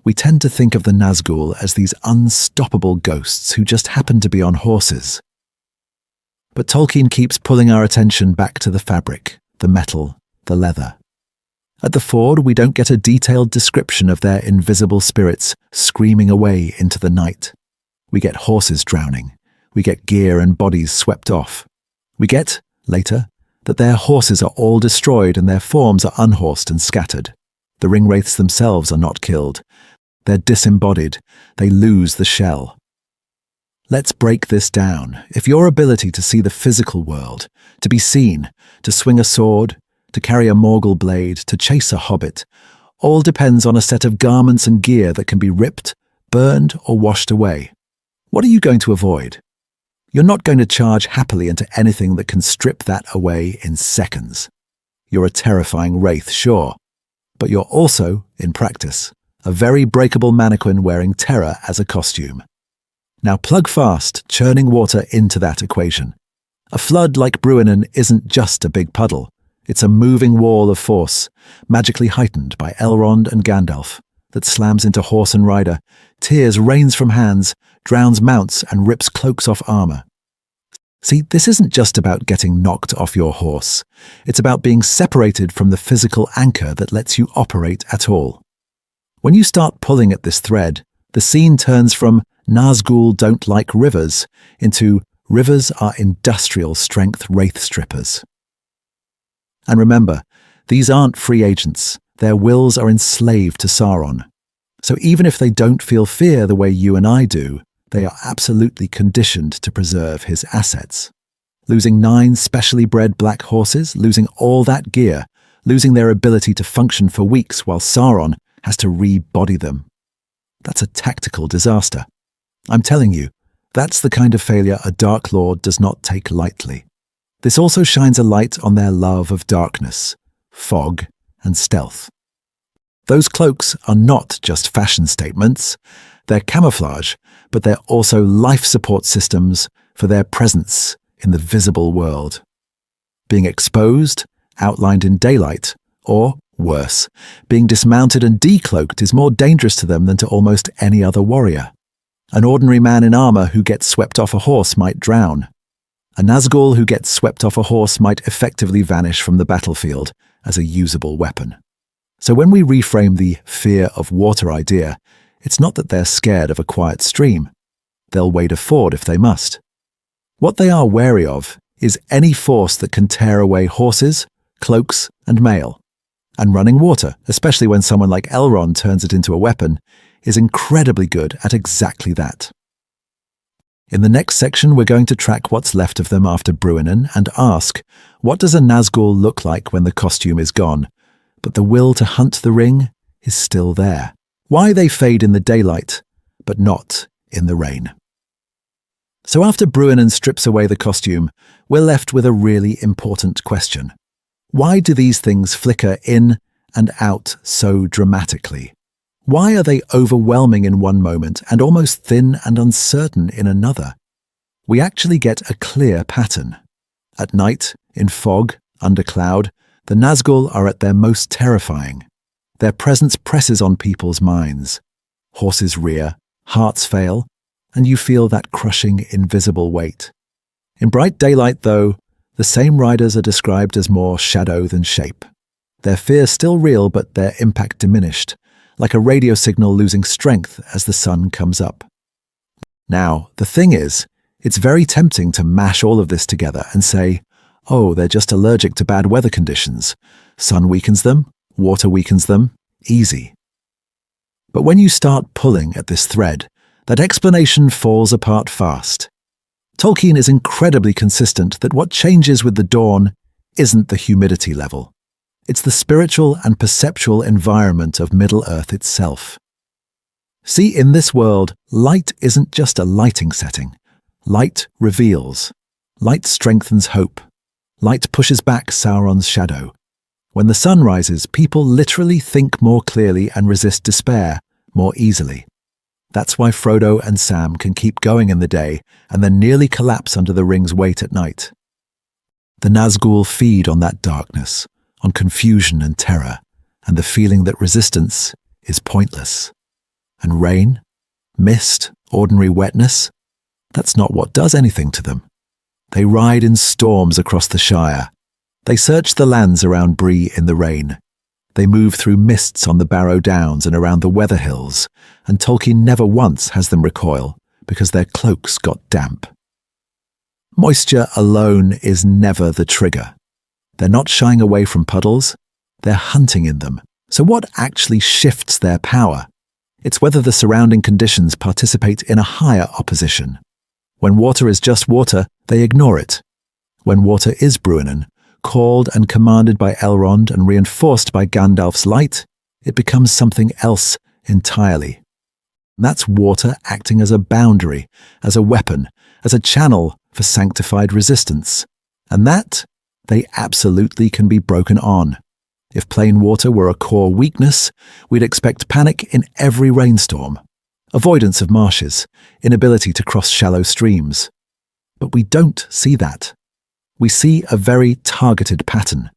We tend to think of the Nazgûl as these unstoppable ghosts who just happen to be on horses. But Tolkien keeps pulling our attention back to the fabric, the metal, the leather. At the ford, we don't get a detailed description of their invisible spirits screaming away into the night. We get horses drowning. We get gear and bodies swept off. We get, later, that their horses are all destroyed and their forms are unhorsed and scattered. The ringwraiths themselves are not killed. They're disembodied. They lose the shell. Let's break this down. If your ability to see the physical world, to be seen, to swing a sword, to carry a Morgul blade, to chase a hobbit, all depends on a set of garments and gear that can be ripped, burned, or washed away. What are you going to avoid? You're not going to charge happily into anything that can strip that away in seconds. You're a terrifying wraith, sure, but you're also, in practice, a very breakable mannequin wearing terror as a costume. Now plug fast churning water into that equation. A flood like Bruinen isn't just a big puddle. It's a moving wall of force, magically heightened by Elrond and Gandalf, that slams into horse and rider, tears rains from hands, drowns mounts and rips cloaks off armor. See, this isn't just about getting knocked off your horse. It's about being separated from the physical anchor that lets you operate at all. When you start pulling at this thread, the scene turns from Nazgûl don't like rivers into rivers are industrial strength wraith strippers. And remember, these aren't free agents. Their wills are enslaved to Sauron. So even if they don't feel fear the way you and I do, they are absolutely conditioned to preserve his assets. Losing 9 specially bred black horses, losing all that gear, losing their ability to function for weeks while Sauron has to re-body them. That's a tactical disaster. I'm telling you, that's the kind of failure a Dark Lord does not take lightly. This also shines a light on their love of darkness, fog, and stealth. Those cloaks are not just fashion statements. They're camouflage, but they're also life support systems for their presence in the visible world. Being exposed, outlined in daylight, or, worse, being dismounted and decloaked is more dangerous to them than to almost any other warrior. An ordinary man in armor who gets swept off a horse might drown. A Nazgûl who gets swept off a horse might effectively vanish from the battlefield as a usable weapon. So when we reframe the fear of water idea, it's not that they're scared of a quiet stream. They'll wade a ford if they must. What they are wary of is any force that can tear away horses, cloaks, and mail. And running water, especially when someone like Elrond turns it into a weapon, is incredibly good at exactly that. In the next section, we're going to track what's left of them after Bruinen and ask, what does a Nazgûl look like when the costume is gone, but the will to hunt the ring is still there? Why they fade in the daylight, but not in the rain. So after Bruinen strips away the costume, we're left with a really important question. Why do these things flicker in and out so dramatically? Why are they overwhelming in one moment and almost thin and uncertain in another? We actually get a clear pattern. At night, in fog, under cloud, the Nazgûl are at their most terrifying. Their presence presses on people's minds. Horses rear, hearts fail, and you feel that crushing, invisible weight. In bright daylight, though, the same riders are described as more shadow than shape. Their fear still real, but their impact diminished, like a radio signal losing strength as the sun comes up. Now, the thing is, it's very tempting to mash all of this together and say, oh, they're just allergic to bad weather conditions. Sun weakens them, water weakens them, easy. But when you start pulling at this thread, that explanation falls apart fast. Tolkien is incredibly consistent that what changes with the dawn isn't the humidity level. It's the spiritual and perceptual environment of Middle-earth itself. See, in this world, light isn't just a lighting setting. Light reveals. Light strengthens hope. Light pushes back Sauron's shadow. When the sun rises, people literally think more clearly and resist despair more easily. That's why Frodo and Sam can keep going in the day and then nearly collapse under the ring's weight at night. The Nazgûl feed on that darkness, on confusion and terror, and the feeling that resistance is pointless. And rain, mist, ordinary wetness, that's not what does anything to them. They ride in storms across the Shire. They search the lands around Bree in the rain. They move through mists on the Barrow Downs and around the Weather Hills, and Tolkien never once has them recoil because their cloaks got damp. Moisture alone is never the trigger. They're not shying away from puddles, they're hunting in them. So what actually shifts their power? It's whether the surrounding conditions participate in a higher opposition. When water is just water, they ignore it. When water is Bruinen, called and commanded by Elrond and reinforced by Gandalf's light, it becomes something else entirely. That's water acting as a boundary, as a weapon, as a channel for sanctified resistance. And that, they absolutely can be broken on. If plain water were a core weakness, we'd expect panic in every rainstorm, avoidance of marshes, inability to cross shallow streams. But we don't see that. We see a very targeted pattern.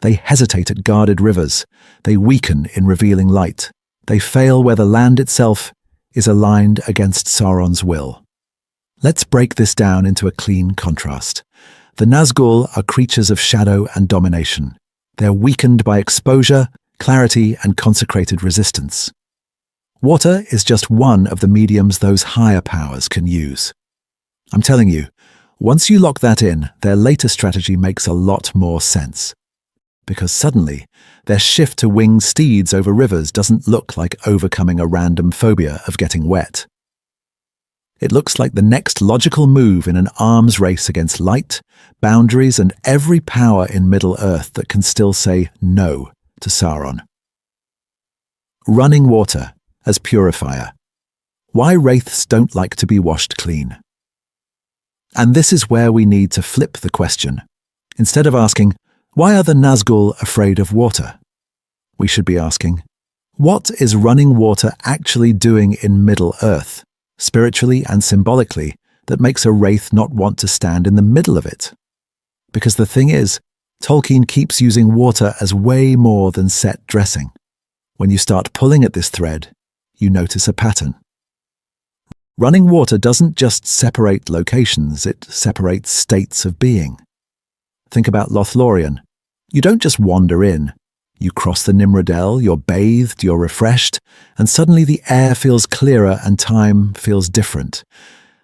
They hesitate at guarded rivers. They weaken in revealing light. They fail where the land itself is aligned against Sauron's will. Let's break this down into a clean contrast. The Nazgûl are creatures of shadow and domination. They're weakened by exposure, clarity, and consecrated resistance. Water is just one of the mediums those higher powers can use. I'm telling you, once you lock that in, their later strategy makes a lot more sense. Because suddenly, their shift to winged steeds over rivers doesn't look like overcoming a random phobia of getting wet. It looks like the next logical move in an arms race against light, boundaries, and every power in Middle-earth that can still say no to Sauron. Running water as purifier. Why wraiths don't like to be washed clean. And this is where we need to flip the question. Instead of asking, why are the Nazgûl afraid of water? We should be asking, what is running water actually doing in Middle-earth, spiritually and symbolically, that makes a wraith not want to stand in the middle of it? Because the thing is, Tolkien keeps using water as way more than set dressing. When you start pulling at this thread, you notice a pattern. Running water doesn't just separate locations, it separates states of being. Think about LotR. You don't just wander in. You cross the Nimrodel, you're bathed, you're refreshed, and suddenly the air feels clearer and time feels different.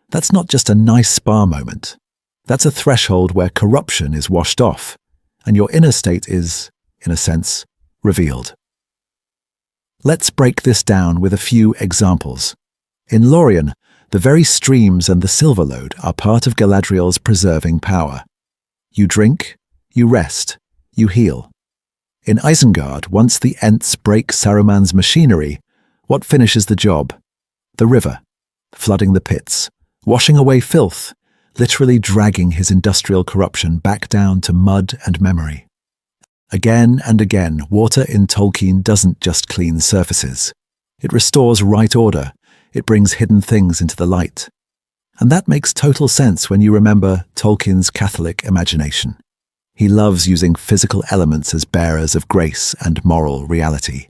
That's not just a nice spa moment. That's a threshold where corruption is washed off, and your inner state is, in a sense, revealed. Let's break this down with a few examples. In Lorien, the very streams and the Silverlode are part of Galadriel's preserving power. You drink, you rest, you heal. In Isengard, once the Ents break Saruman's machinery, what finishes the job? The river, flooding the pits, washing away filth, literally dragging his industrial corruption back down to mud and memory. Again and again, water in Tolkien doesn't just clean surfaces. It restores right order. It brings hidden things into the light. And that makes total sense when you remember Tolkien's Catholic imagination. He loves using physical elements as bearers of grace and moral reality.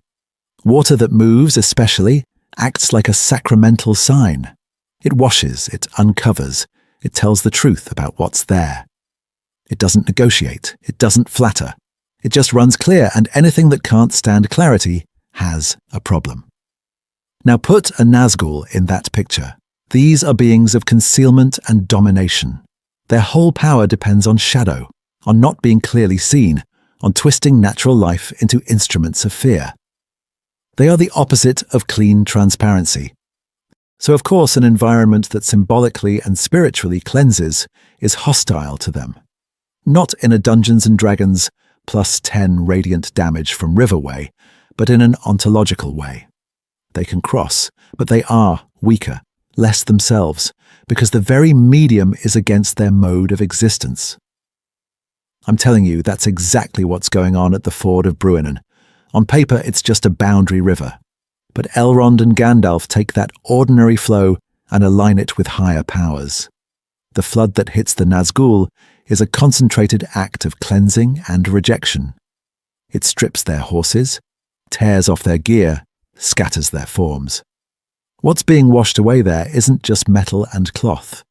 Water that moves especially acts like a sacramental sign. It washes, it uncovers, it tells the truth about what's there. It doesn't negotiate, it doesn't flatter. It just runs clear, and anything that can't stand clarity has a problem. Now put a Nazgûl in that picture. These are beings of concealment and domination. Their whole power depends on shadow, on not being clearly seen, on twisting natural life into instruments of fear. They are the opposite of clean transparency. So of course an environment that symbolically and spiritually cleanses is hostile to them. Not in a Dungeons & Dragons +10 radiant damage from river way, but in an ontological way. They can cross, but they are weaker, less themselves, because the very medium is against their mode of existence. I'm telling you, that's exactly what's going on at the Ford of Bruinen. On paper, it's just a boundary river. But Elrond and Gandalf take that ordinary flow and align it with higher powers. The flood that hits the Nazgûl is a concentrated act of cleansing and rejection. It strips their horses, tears off their gear, scatters their forms. What's being washed away there isn't just metal and cloth.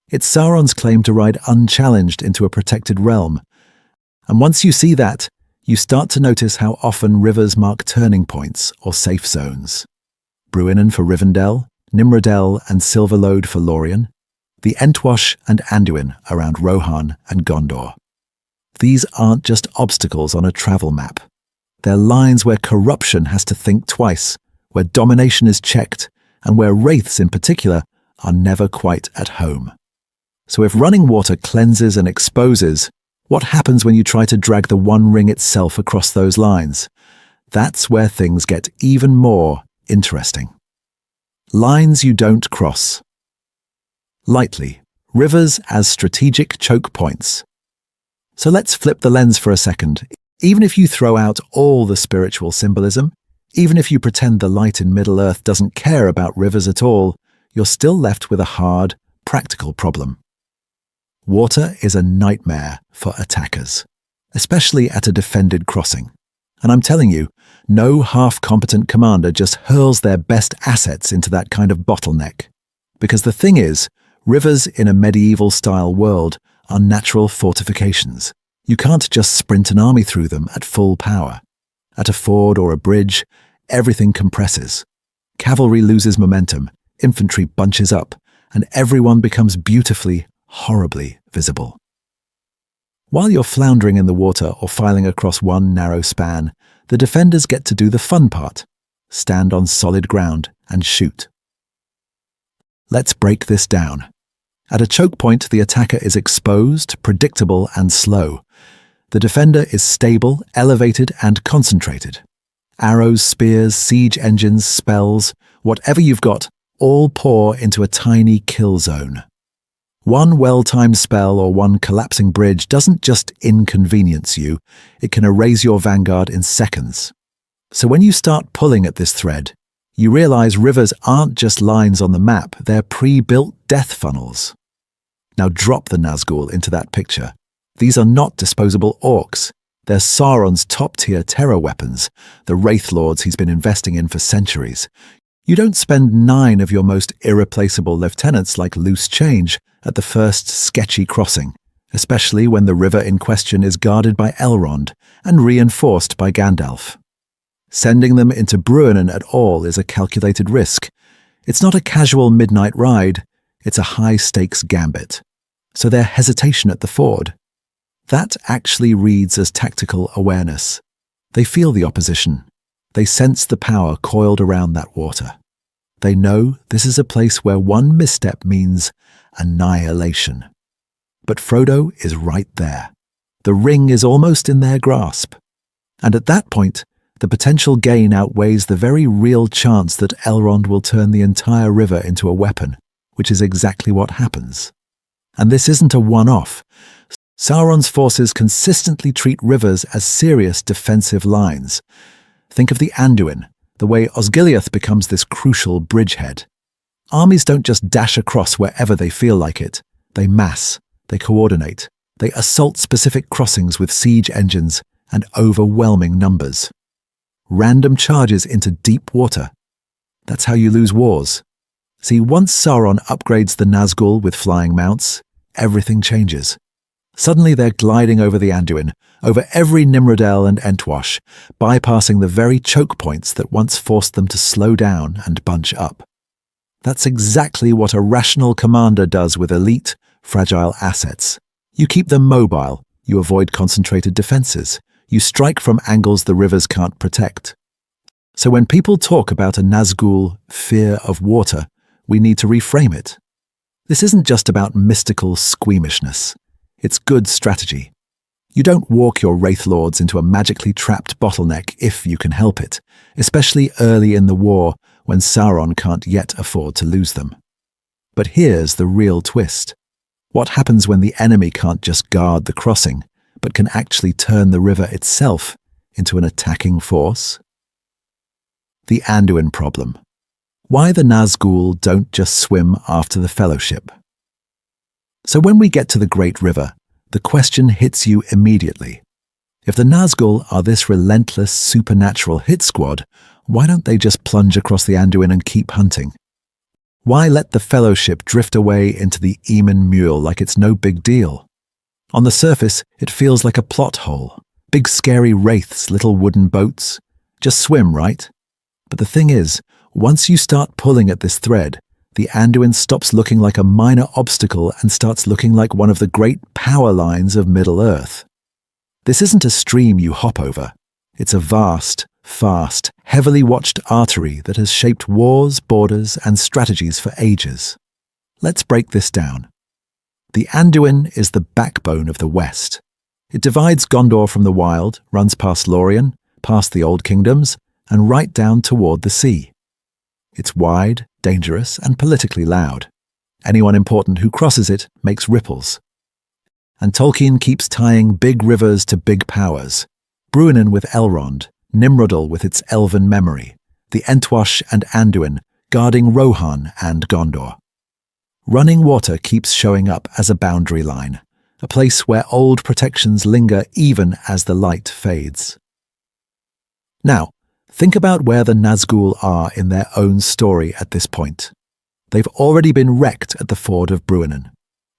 It's Sauron's claim to ride unchallenged into a protected realm. And once you see that, you start to notice how often rivers mark turning points or safe zones. Bruinen for Rivendell, Nimrodel and Silverlode for Lorien, the Entwash and Anduin around Rohan and Gondor. These aren't just obstacles on a travel map. They're lines where corruption has to think twice, where domination is checked, and where wraiths in particular are never quite at home. So if running water cleanses and exposes, what happens when you try to drag the One Ring itself across those lines? That's where things get even more interesting. Lines you don't cross. Lightly, rivers as strategic choke points. So let's flip the lens for a second. Even if you throw out all the spiritual symbolism, even if you pretend the light in Middle-earth doesn't care about rivers at all, you're still left with a hard, practical problem. Water is a nightmare for attackers, especially at a defended crossing. And I'm telling you, no half-competent commander just hurls their best assets into that kind of bottleneck. Because the thing is, rivers in a medieval-style world are natural fortifications. You can't just sprint an army through them at full power. At a ford or a bridge, everything compresses. Cavalry loses momentum, infantry bunches up, and everyone becomes beautifully, horribly visible. While you're floundering in the water or filing across one narrow span, the defenders get to do the fun part: stand on solid ground and shoot. Let's break this down. At a choke point, the attacker is exposed, predictable, and slow. The defender is stable, elevated, and concentrated. Arrows, spears, siege engines, spells, whatever you've got, all pour into a tiny kill zone. One well-timed spell or one collapsing bridge doesn't just inconvenience you, it can erase your vanguard in seconds. So when you start pulling at this thread, you realize rivers aren't just lines on the map, they're pre-built death funnels. Now drop the Nazgûl into that picture. These are not disposable orcs. They're Sauron's top-tier terror weapons, the Wraith Lords he's been investing in for centuries. You don't spend 9 of your most irreplaceable lieutenants like loose change at the first sketchy crossing, especially when the river in question is guarded by Elrond and reinforced by Gandalf. Sending them into Bruinen at all is a calculated risk. It's not a casual midnight ride, it's a high-stakes gambit. So their hesitation at the ford, that actually reads as tactical awareness. They feel the opposition. They sense the power coiled around that water. They know this is a place where one misstep means annihilation. But Frodo is right there. The ring is almost in their grasp. And at that point, the potential gain outweighs the very real chance that Elrond will turn the entire river into a weapon, which is exactly what happens. And this isn't a one-off. Sauron's forces consistently treat rivers as serious defensive lines. Think of the Anduin, the way Osgiliath becomes this crucial bridgehead. Armies don't just dash across wherever they feel like it. They mass, they coordinate, they assault specific crossings with siege engines and overwhelming numbers. Random charges into deep water. That's how you lose wars. See, once Sauron upgrades the Nazgûl with flying mounts, everything changes. Suddenly they're gliding over the Anduin, over every Nimrodel and Entwash, bypassing the very choke points that once forced them to slow down and bunch up. That's exactly what a rational commander does with elite, fragile assets. You keep them mobile, you avoid concentrated defenses, you strike from angles the rivers can't protect. So when people talk about a Nazgûl fear of water, we need to reframe it. This isn't just about mystical squeamishness. It's good strategy. You don't walk your Wraith Lords into a magically trapped bottleneck if you can help it, especially early in the war when Sauron can't yet afford to lose them. But here's the real twist. What happens when the enemy can't just guard the crossing, but can actually turn the river itself into an attacking force? The Anduin problem. Why the Nazgûl don't just swim after the Fellowship. So when we get to the Great River, the question hits you immediately. If the Nazgûl are this relentless supernatural hit squad, why don't they just plunge across the Anduin and keep hunting? Why let the Fellowship drift away into the Eamon Muir like it's no big deal? On the surface, it feels like a plot hole. Big scary wraiths, little wooden boats. Just swim, right? But the thing is, once you start pulling at this thread, the Anduin stops looking like a minor obstacle and starts looking like one of the great power lines of Middle-earth. This isn't a stream you hop over. It's a vast, fast, heavily watched artery that has shaped wars, borders, and strategies for ages. Let's break this down. The Anduin is the backbone of the West. It divides Gondor from the Wild, runs past Lorien, past the Old Kingdoms, and right down toward the sea. It's wide, dangerous, and politically loud. Anyone important who crosses it makes ripples. And Tolkien keeps tying big rivers to big powers. Bruinen with Elrond, Nimrodel with its elven memory, the Entwash and Anduin guarding Rohan and Gondor. Running water keeps showing up as a boundary line, a place where old protections linger even as the light fades. Now, think about where the Nazgûl are in their own story at this point. They've already been wrecked at the Ford of Bruinen.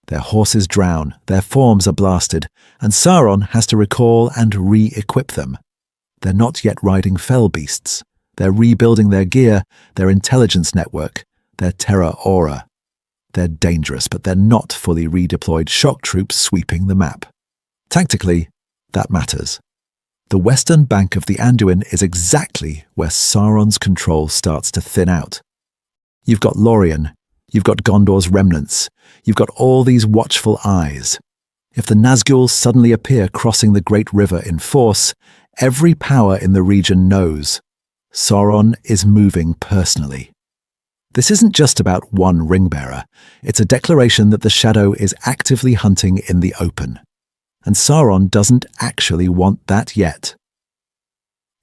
Their horses drown, their forms are blasted, and Sauron has to recall and re-equip them. They're not yet riding fell beasts. They're rebuilding their gear, their intelligence network, their terror aura. They're dangerous, but they're not fully redeployed shock troops sweeping the map. Tactically, that matters. The western bank of the Anduin is exactly where Sauron's control starts to thin out. You've got Lorien, you've got Gondor's remnants, you've got all these watchful eyes. If the Nazgûl suddenly appear crossing the Great River in force, every power in the region knows Sauron is moving personally. This isn't just about one ring-bearer, it's a declaration that the Shadow is actively hunting in the open. And Sauron doesn't actually want that yet.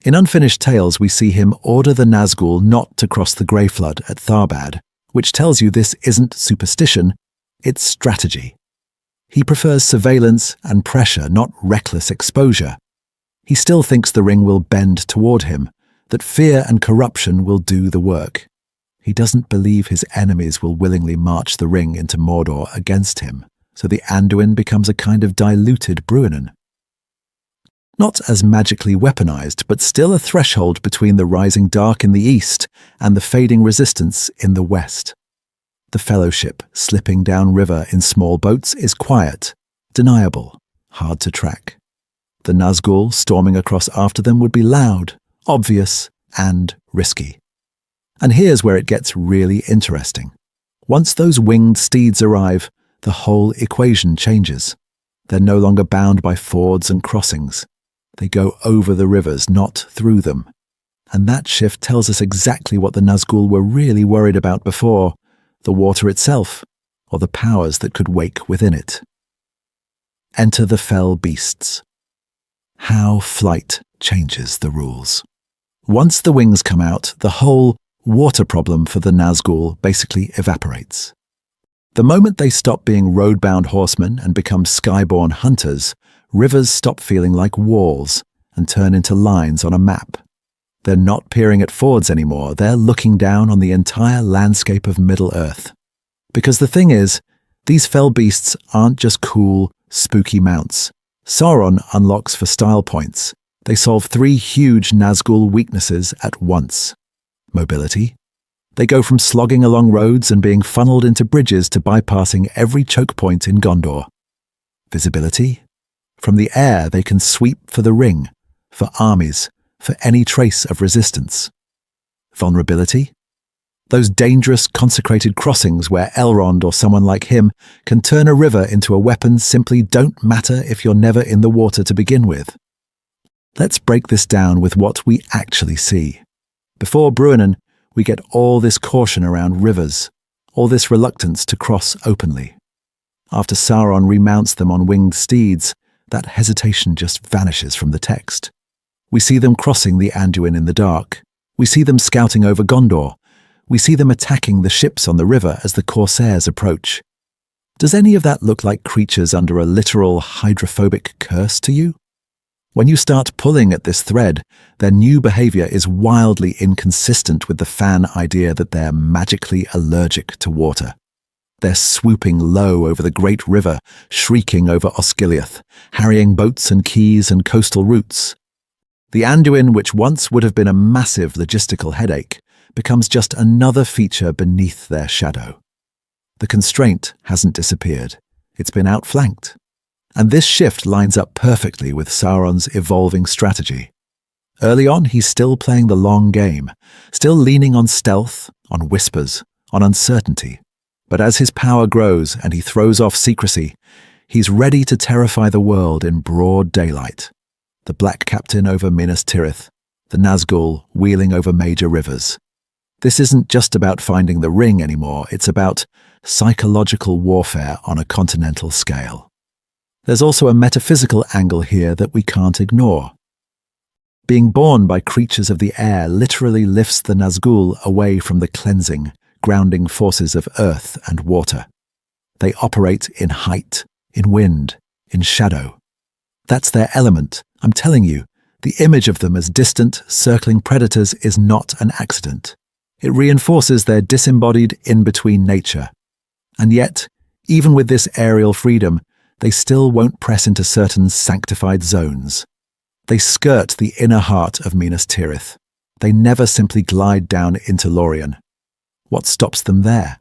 In Unfinished Tales, we see him order the Nazgûl not to cross the Grey Flood at Tharbad, which tells you this isn't superstition, it's strategy. He prefers surveillance and pressure, not reckless exposure. He still thinks the ring will bend toward him, that fear and corruption will do the work. He doesn't believe his enemies will willingly march the ring into Mordor against him. So the Anduin becomes a kind of diluted Bruinen. Not as magically weaponized, but still a threshold between the rising dark in the east and the fading resistance in the west. The Fellowship, slipping downriver in small boats, is quiet, deniable, hard to track. The Nazgûl storming across after them would be loud, obvious, and risky. And here's where it gets really interesting. Once those winged steeds arrive, the whole equation changes. They're no longer bound by fords and crossings. They go over the rivers, not through them. And that shift tells us exactly what the Nazgûl were really worried about before, the water itself, or the powers that could wake within it. Enter the fell beasts. How flight changes the rules. Once the wings come out, the whole water problem for the Nazgûl basically evaporates. The moment they stop being road-bound horsemen and become skyborne hunters, rivers stop feeling like walls and turn into lines on a map. They're not peering at Fords anymore, they're looking down on the entire landscape of Middle-earth. Because the thing is, these fell beasts aren't just cool, spooky mounts. Sauron unlocks for style points. They solve 3 huge Nazgûl weaknesses at once. Mobility. They go from slogging along roads and being funneled into bridges to bypassing every choke point in Gondor. Visibility. From the air they can sweep for the ring, for armies, for any trace of resistance. Vulnerability. Those dangerous consecrated crossings where Elrond or someone like him can turn a river into a weapon simply don't matter if you're never in the water to begin with. Let's break this down with what we actually see. Before Bruinen, we get all this caution around rivers, all this reluctance to cross openly. After Sauron remounts them on winged steeds, that hesitation just vanishes from the text. We see them crossing the Anduin in the dark. We see them scouting over Gondor. We see them attacking the ships on the river as the corsairs approach. Does any of that look like creatures under a literal hydrophobic curse to you? When you start pulling at this thread, their new behavior is wildly inconsistent with the fan idea that they're magically allergic to water. They're swooping low over the great river, shrieking over Osgiliath, harrying boats and quays and coastal routes. The Anduin, which once would have been a massive logistical headache, becomes just another feature beneath their shadow. The constraint hasn't disappeared. It's been outflanked. And this shift lines up perfectly with Sauron's evolving strategy. Early on, he's still playing the long game, still leaning on stealth, on whispers, on uncertainty. But as his power grows and he throws off secrecy, he's ready to terrify the world in broad daylight. The Black Captain over Minas Tirith, the Nazgûl wheeling over major rivers. This isn't just about finding the ring anymore, it's about psychological warfare on a continental scale. There's also a metaphysical angle here that we can't ignore. Being born by creatures of the air literally lifts the Nazgûl away from the cleansing, grounding forces of earth and water. They operate in height, in wind, in shadow. That's their element, I'm telling you. The image of them as distant, circling predators is not an accident. It reinforces their disembodied in-between nature. And yet, even with this aerial freedom, they still won't press into certain sanctified zones. They skirt the inner heart of Minas Tirith. They never simply glide down into Lorien. What stops them there?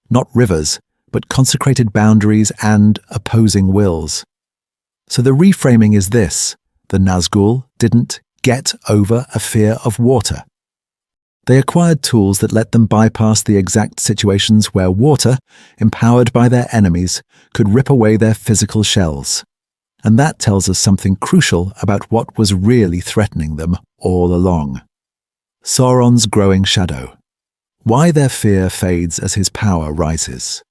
Not rivers, but consecrated boundaries and opposing wills. So the reframing is this: the Nazgûl didn't get over a fear of water. They acquired tools that let them bypass the exact situations where water, empowered by their enemies, could rip away their physical shells. And that tells us something crucial about what was really threatening them all along. Sauron's growing shadow. Why their fear fades as his power rises.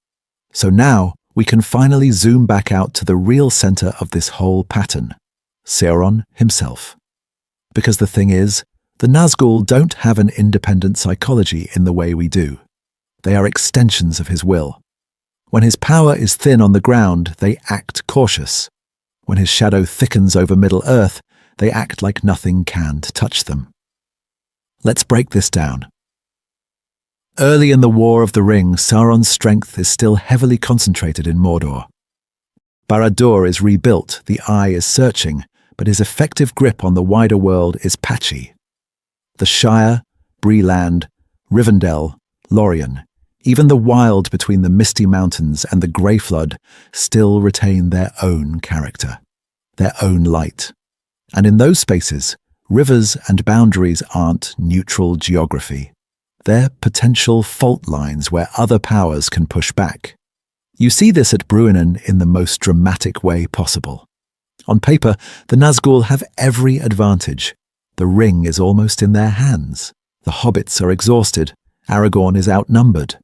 So now we can finally zoom back out to the real center of this whole pattern, Sauron himself. Because the thing is, the Nazgûl don't have an independent psychology in the way we do. They are extensions of his will. When his power is thin on the ground, they act cautious. When his shadow thickens over Middle-earth, they act like nothing can touch them. Let's break this down. Early in the War of the Ring, Sauron's strength is still heavily concentrated in Mordor. Barad-dûr is rebuilt, the eye is searching, but his effective grip on the wider world is patchy. The Shire, Bree-land, Rivendell, Lorien, even the wild between the Misty Mountains and the Grey Flood still retain their own character, their own light. And in those spaces, rivers and boundaries aren't neutral geography. They're potential fault lines where other powers can push back. You see this at Bruinen in the most dramatic way possible. On paper, the Nazgûl have every advantage. The ring is almost in their hands. The hobbits are exhausted. Aragorn is outnumbered.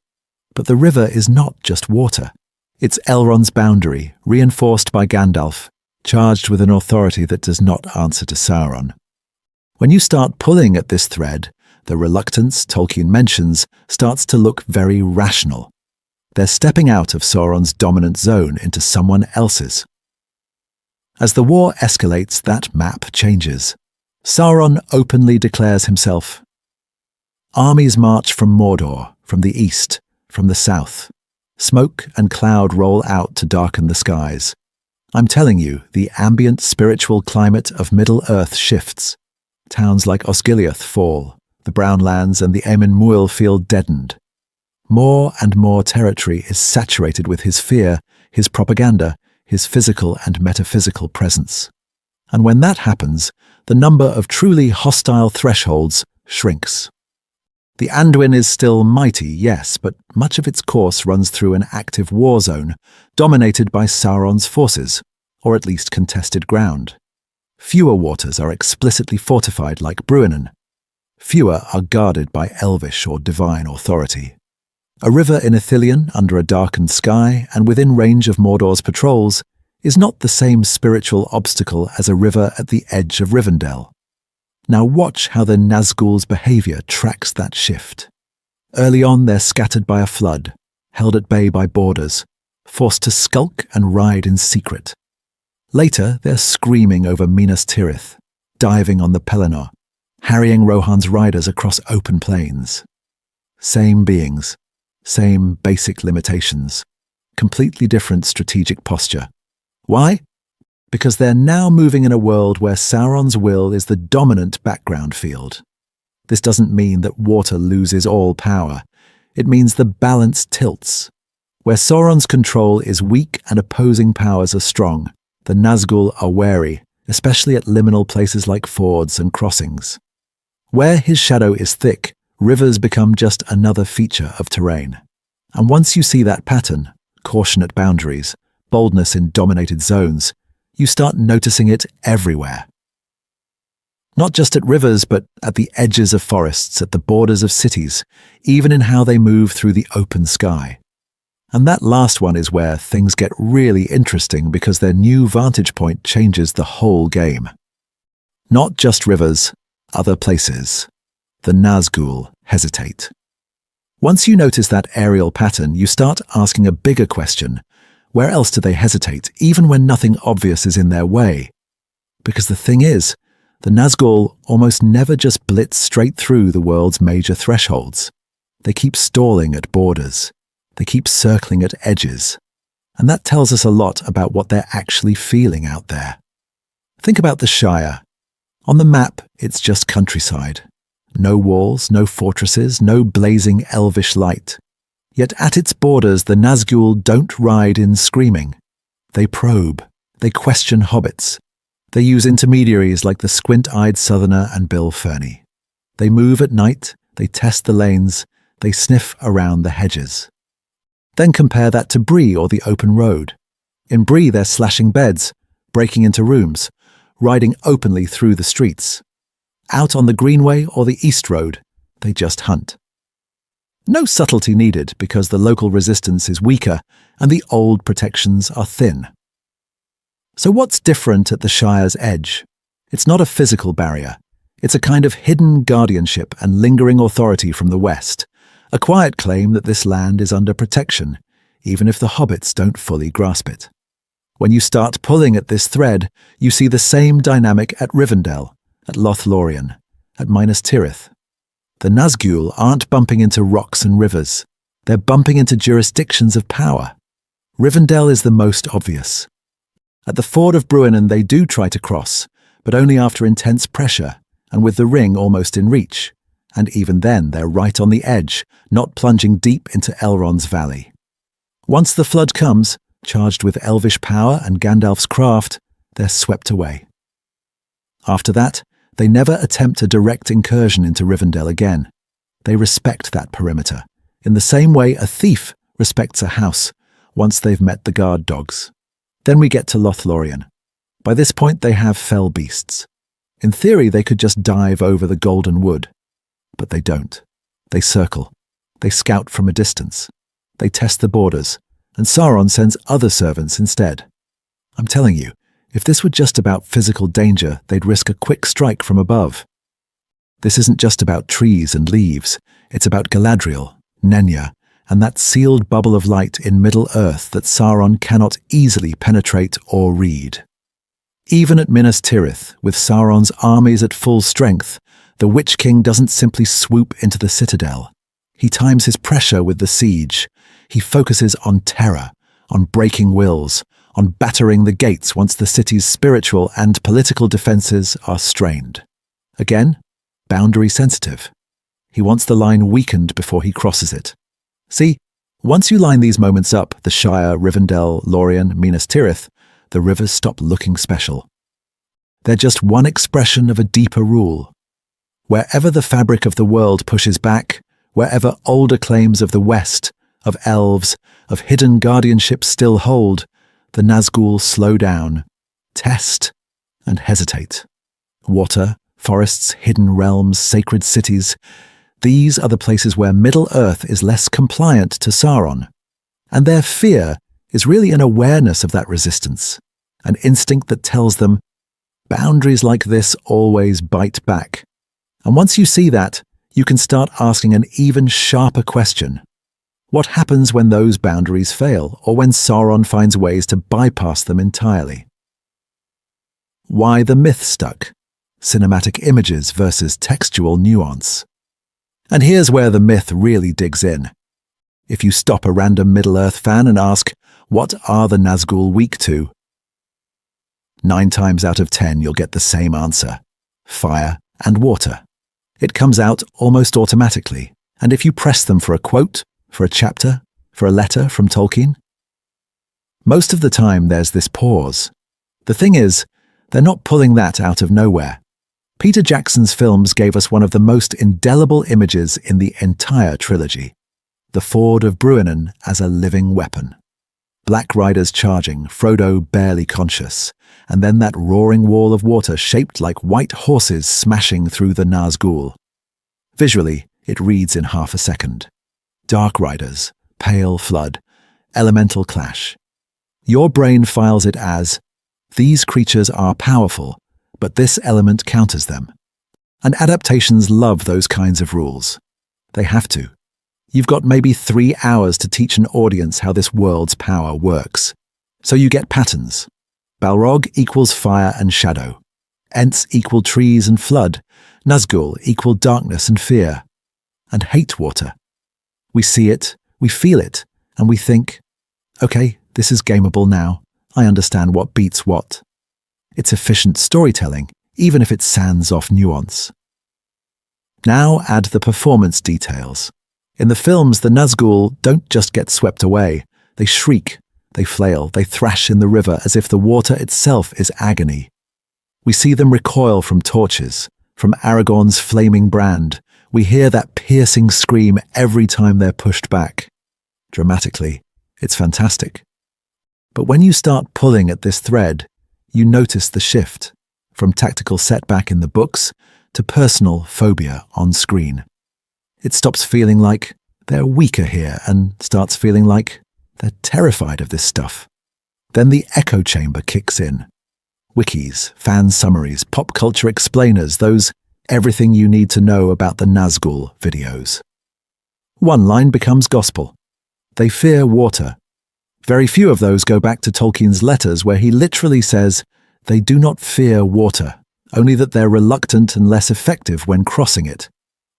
But the river is not just water. It's Elrond's boundary, reinforced by Gandalf, charged with an authority that does not answer to Sauron. When you start pulling at this thread, the reluctance Tolkien mentions starts to look very rational. They're stepping out of Sauron's dominant zone into someone else's. As the war escalates, that map changes. Sauron openly declares himself. Armies march from Mordor, from the east, from the south. Smoke and cloud roll out to darken the skies. I'm telling you, the ambient spiritual climate of Middle-earth shifts. Towns like Osgiliath fall, the Brownlands and the Emyn Muil feel deadened. More and more territory is saturated with his fear, his propaganda, his physical and metaphysical presence. And when that happens, the number of truly hostile thresholds shrinks. The Anduin is still mighty, yes, but much of its course runs through an active war zone, dominated by Sauron's forces, or at least contested ground. Fewer waters are explicitly fortified like Bruinen. Fewer are guarded by elvish or divine authority. A river in Ithilien under a darkened sky and within range of Mordor's patrols is not the same spiritual obstacle as a river at the edge of Rivendell. Now watch how the Nazgûl's behavior tracks that shift. Early on they're scattered by a flood, held at bay by borders, forced to skulk and ride in secret. Later they're screaming over Minas Tirith, diving on the Pelennor, harrying Rohan's riders across open plains. Same beings, same basic limitations, completely different strategic posture. Why? Because they're now moving in a world where Sauron's will is the dominant background field. This doesn't mean that water loses all power. It means the balance tilts. Where Sauron's control is weak and opposing powers are strong, the Nazgûl are wary, especially at liminal places like fords and crossings. Where his shadow is thick, rivers become just another feature of terrain. And once you see that pattern, caution at boundaries, boldness in dominated zones, you start noticing it everywhere. Not just at rivers, but at the edges of forests, at the borders of cities, even in how they move through the open sky. And that last one is where things get really interesting because their new vantage point changes the whole game. Not just rivers, other places. The Nazgûl hesitate. Once you notice that aerial pattern, you start asking a bigger question. Where else do they hesitate, even when nothing obvious is in their way? Because the thing is, the Nazgûl almost never just blitz straight through the world's major thresholds. They keep stalling at borders. They keep circling at edges. And that tells us a lot about what they're actually feeling out there. Think about the Shire. On the map, it's just countryside. No walls, no fortresses, no blazing elvish light. Yet at its borders, the Nazgûl don't ride in screaming. They probe. They question hobbits. They use intermediaries like the squint-eyed southerner and Bill Ferny. They move at night. They test the lanes. They sniff around the hedges. Then compare that to Bree or the open road. In Bree, they're slashing beds, breaking into rooms, riding openly through the streets. Out on the Greenway or the East Road, they just hunt. No subtlety needed because the local resistance is weaker and the old protections are thin. So what's different at the Shire's edge? It's not a physical barrier. It's a kind of hidden guardianship and lingering authority from the west, a quiet claim that this land is under protection, even if the hobbits don't fully grasp it. When you start pulling at this thread, you see the same dynamic at Rivendell, at LotR, at Minas Tirith. The Nazgûl aren't bumping into rocks and rivers. They're bumping into jurisdictions of power. Rivendell is the most obvious. At the Ford of Bruinen they do try to cross, but only after intense pressure and with the ring almost in reach. And even then they're right on the edge, not plunging deep into Elrond's valley. Once the flood comes, charged with elvish power and Gandalf's craft, they're swept away. After that, they never attempt a direct incursion into Rivendell again. They respect that perimeter, in the same way a thief respects a house once they've met the guard dogs. Then we get to LotH. By this point they have fell beasts. In theory they could just dive over the Golden Wood. But they don't. They circle. They scout from a distance. They test the borders, and Sauron sends other servants instead. I'm telling you, if this were just about physical danger, they'd risk a quick strike from above. This isn't just about trees and leaves. It's about Galadriel, Nenya, and that sealed bubble of light in Middle-earth that Sauron cannot easily penetrate or read. Even at Minas Tirith, with Sauron's armies at full strength, the Witch King doesn't simply swoop into the citadel. He times his pressure with the siege. He focuses on terror, on breaking wills, on battering the gates once the city's spiritual and political defenses are strained. Again, boundary sensitive. He wants the line weakened before he crosses it. See, once you line these moments up, the Shire, Rivendell, Lorien, Minas Tirith, the rivers stop looking special. They're just one expression of a deeper rule. Wherever the fabric of the world pushes back, wherever older claims of the West, of elves, of hidden guardianships still hold, the Nazgûl slow down, test, and hesitate. Water, forests, hidden realms, sacred cities, these are the places where Middle-earth is less compliant to Sauron. And their fear is really an awareness of that resistance, an instinct that tells them, boundaries like this always bite back. And once you see that, you can start asking an even sharper question. What happens when those boundaries fail, or when Sauron finds ways to bypass them entirely? Why the myth stuck? Cinematic images versus textual nuance. And here's where the myth really digs in. If you stop a random Middle-earth fan and ask, what are the Nazgûl weak to? 9 times out of 10 you'll get the same answer. Fire and water. It comes out almost automatically, and if you press them for a quote, for a chapter, for a letter from Tolkien, most of the time there's this pause. The thing is, they're not pulling that out of nowhere. Peter Jackson's films gave us one of the most indelible images in the entire trilogy. The Ford of Bruinen as a living weapon. Black riders charging, Frodo barely conscious, and then that roaring wall of water shaped like white horses smashing through the Nazgûl. Visually, it reads in half a second. Dark riders, pale flood, elemental clash. Your brain files it as, these creatures are powerful, but this element counters them. And adaptations love those kinds of rules. They have to. You've got maybe 3 hours to teach an audience how this world's power works. So you get patterns. Balrog equals fire and shadow. Ents equal trees and flood. Nazgûl equal darkness and fear. And hate water. We see it, we feel it, and we think, okay, this is gameable now. I understand what beats what. It's efficient storytelling, even if it sands off nuance. Now add the performance details. In the films, the Nazgûl don't just get swept away. They shriek, they flail, they thrash in the river as if the water itself is agony. We see them recoil from torches, from Aragorn's flaming brand. We hear that piercing scream every time they're pushed back. Dramatically, it's fantastic. But when you start pulling at this thread, you notice the shift, from tactical setback in the books to personal phobia on screen. It stops feeling like they're weaker here and starts feeling like they're terrified of this stuff. Then the echo chamber kicks in. Wikis, fan summaries, pop culture explainers, those everything you need to know about the Nazgûl videos. One line becomes gospel. They fear water. Very few of those go back to Tolkien's letters where he literally says, they do not fear water, only that they're reluctant and less effective when crossing it.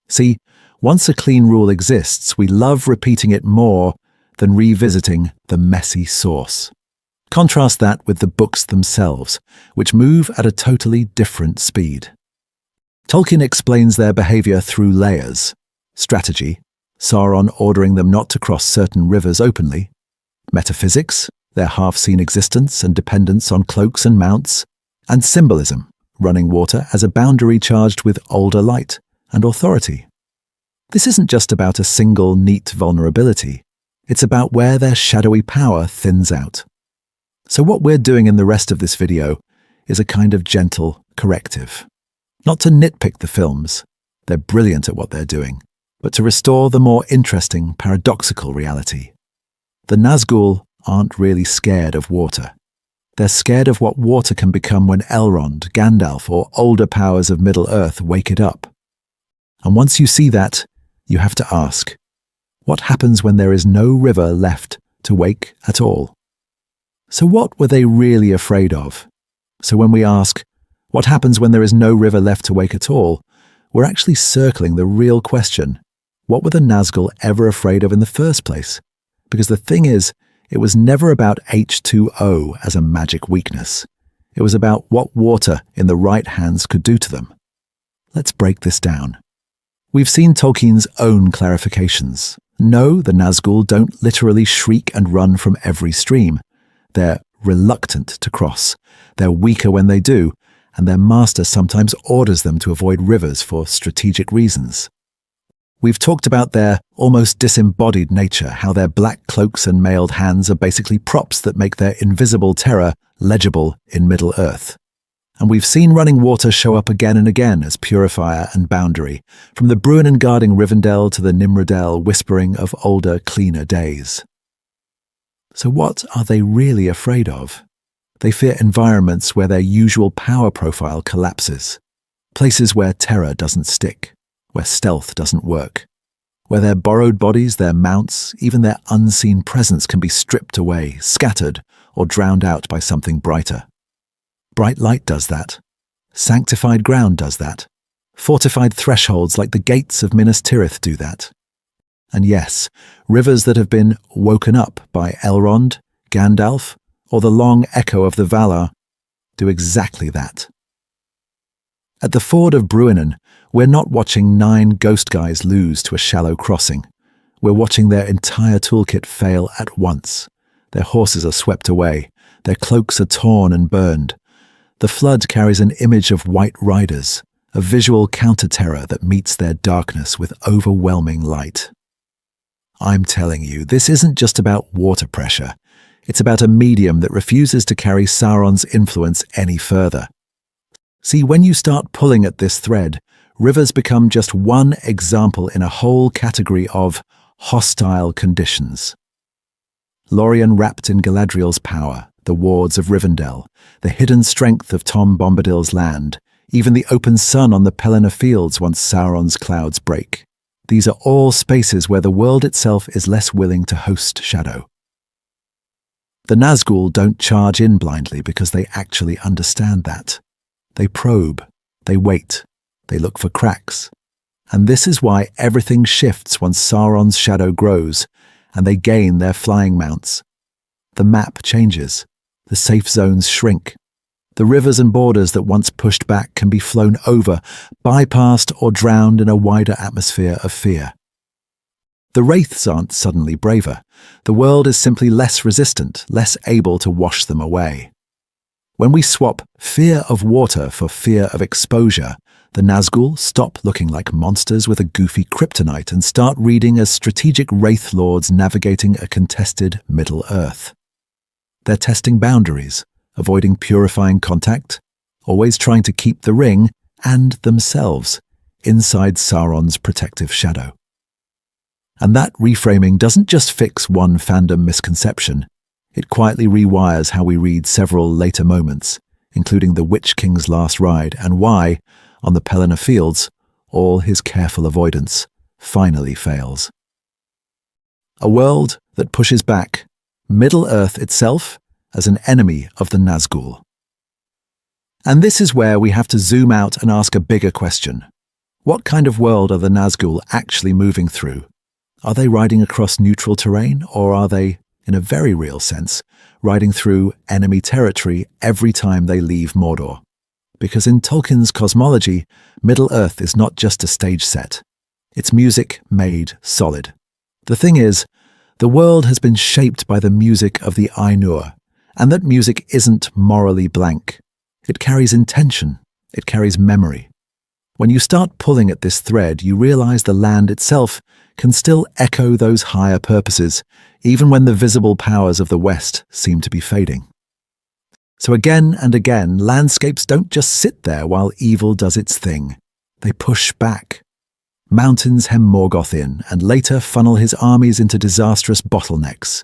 See, once a clean rule exists, we love repeating it more than revisiting the messy source. Contrast that with the books themselves, which move at a totally different speed. Tolkien explains their behavior through layers. Strategy, Sauron ordering them not to cross certain rivers openly. Metaphysics, their half-seen existence and dependence on cloaks and mounts. And symbolism, running water as a boundary charged with older light and authority. This isn't just about a single, neat vulnerability. It's about where their shadowy power thins out. So what we're doing in the rest of this video is a kind of gentle corrective. Not to nitpick the films, they're brilliant at what they're doing, but to restore the more interesting, paradoxical reality. The Nazgûl aren't really scared of water. They're scared of what water can become when Elrond, Gandalf, or older powers of Middle-earth wake it up. And once you see that, you have to ask, what happens when there is no river left to wake at all? So what were they really afraid of? So when we ask, what happens when there is no river left to wake at all, we're actually circling the real question. What were the Nazgûl ever afraid of in the first place? Because the thing is, it was never about H2O as a magic weakness. It was about what water in the right hands could do to them. Let's break this down. We've seen Tolkien's own clarifications. No, the Nazgûl don't literally shriek and run from every stream. They're reluctant to cross. They're weaker when they do, and their master sometimes orders them to avoid rivers for strategic reasons. We've talked about their almost disembodied nature, how their black cloaks and mailed hands are basically props that make their invisible terror legible in Middle-earth. And we've seen running water show up again and again as purifier and boundary, from the Bruinen guarding Rivendell to the Nimrodel whispering of older, cleaner days. So what are they really afraid of? They fear environments where their usual power profile collapses, places where terror doesn't stick, where stealth doesn't work, where their borrowed bodies, their mounts, even their unseen presence can be stripped away, scattered, or drowned out by something brighter. Bright light does that. Sanctified ground does that. Fortified thresholds like the gates of Minas Tirith do that. And yes, rivers that have been woken up by Elrond, Gandalf, or the long echo of the Valar do exactly that. At the Ford of Bruinen, we're not watching 9 ghost guys lose to a shallow crossing. We're watching their entire toolkit fail at once. Their horses are swept away. Their cloaks are torn and burned. The flood carries an image of white riders, a visual counter-terror that meets their darkness with overwhelming light. I'm telling you, this isn't just about water pressure. It's about a medium that refuses to carry Sauron's influence any further. See, when you start pulling at this thread, rivers become just one example in a whole category of hostile conditions. Lorien wrapped in Galadriel's power, the wards of Rivendell, the hidden strength of Tom Bombadil's land, even the open sun on the Pelennor fields once Sauron's clouds break. These are all spaces where the world itself is less willing to host shadow. The Nazgûl don't charge in blindly because they actually understand that. They probe, they wait, they look for cracks. And this is why everything shifts once Sauron's shadow grows, and they gain their flying mounts. The map changes, the safe zones shrink. The rivers and borders that once pushed back can be flown over, bypassed or drowned in a wider atmosphere of fear. The wraiths aren't suddenly braver. The world is simply less resistant, less able to wash them away. When we swap fear of water for fear of exposure, the Nazgûl stop looking like monsters with a goofy kryptonite and start reading as strategic wraith lords navigating a contested Middle-earth. They're testing boundaries, avoiding purifying contact, always trying to keep the ring and themselves inside Sauron's protective shadow. And that reframing doesn't just fix one fandom misconception. It quietly rewires how we read several later moments, including the Witch King's last ride and why, on the Pelennor fields, all his careful avoidance finally fails. A world that pushes back, Middle-earth itself, as an enemy of the Nazgûl. And this is where we have to zoom out and ask a bigger question. What kind of world are the Nazgûl actually moving through? Are they riding across neutral terrain, or are they, in a very real sense, riding through enemy territory every time they leave Mordor? Because in Tolkien's cosmology, Middle-earth is not just a stage set. It's music made solid. The thing is, the world has been shaped by the music of the Ainur, and that music isn't morally blank. It carries intention. It carries memory. When you start pulling at this thread, you realize the land itself can still echo those higher purposes, even when the visible powers of the West seem to be fading. So again and again, landscapes don't just sit there while evil does its thing. They push back. Mountains hem Morgoth in, and later funnel his armies into disastrous bottlenecks.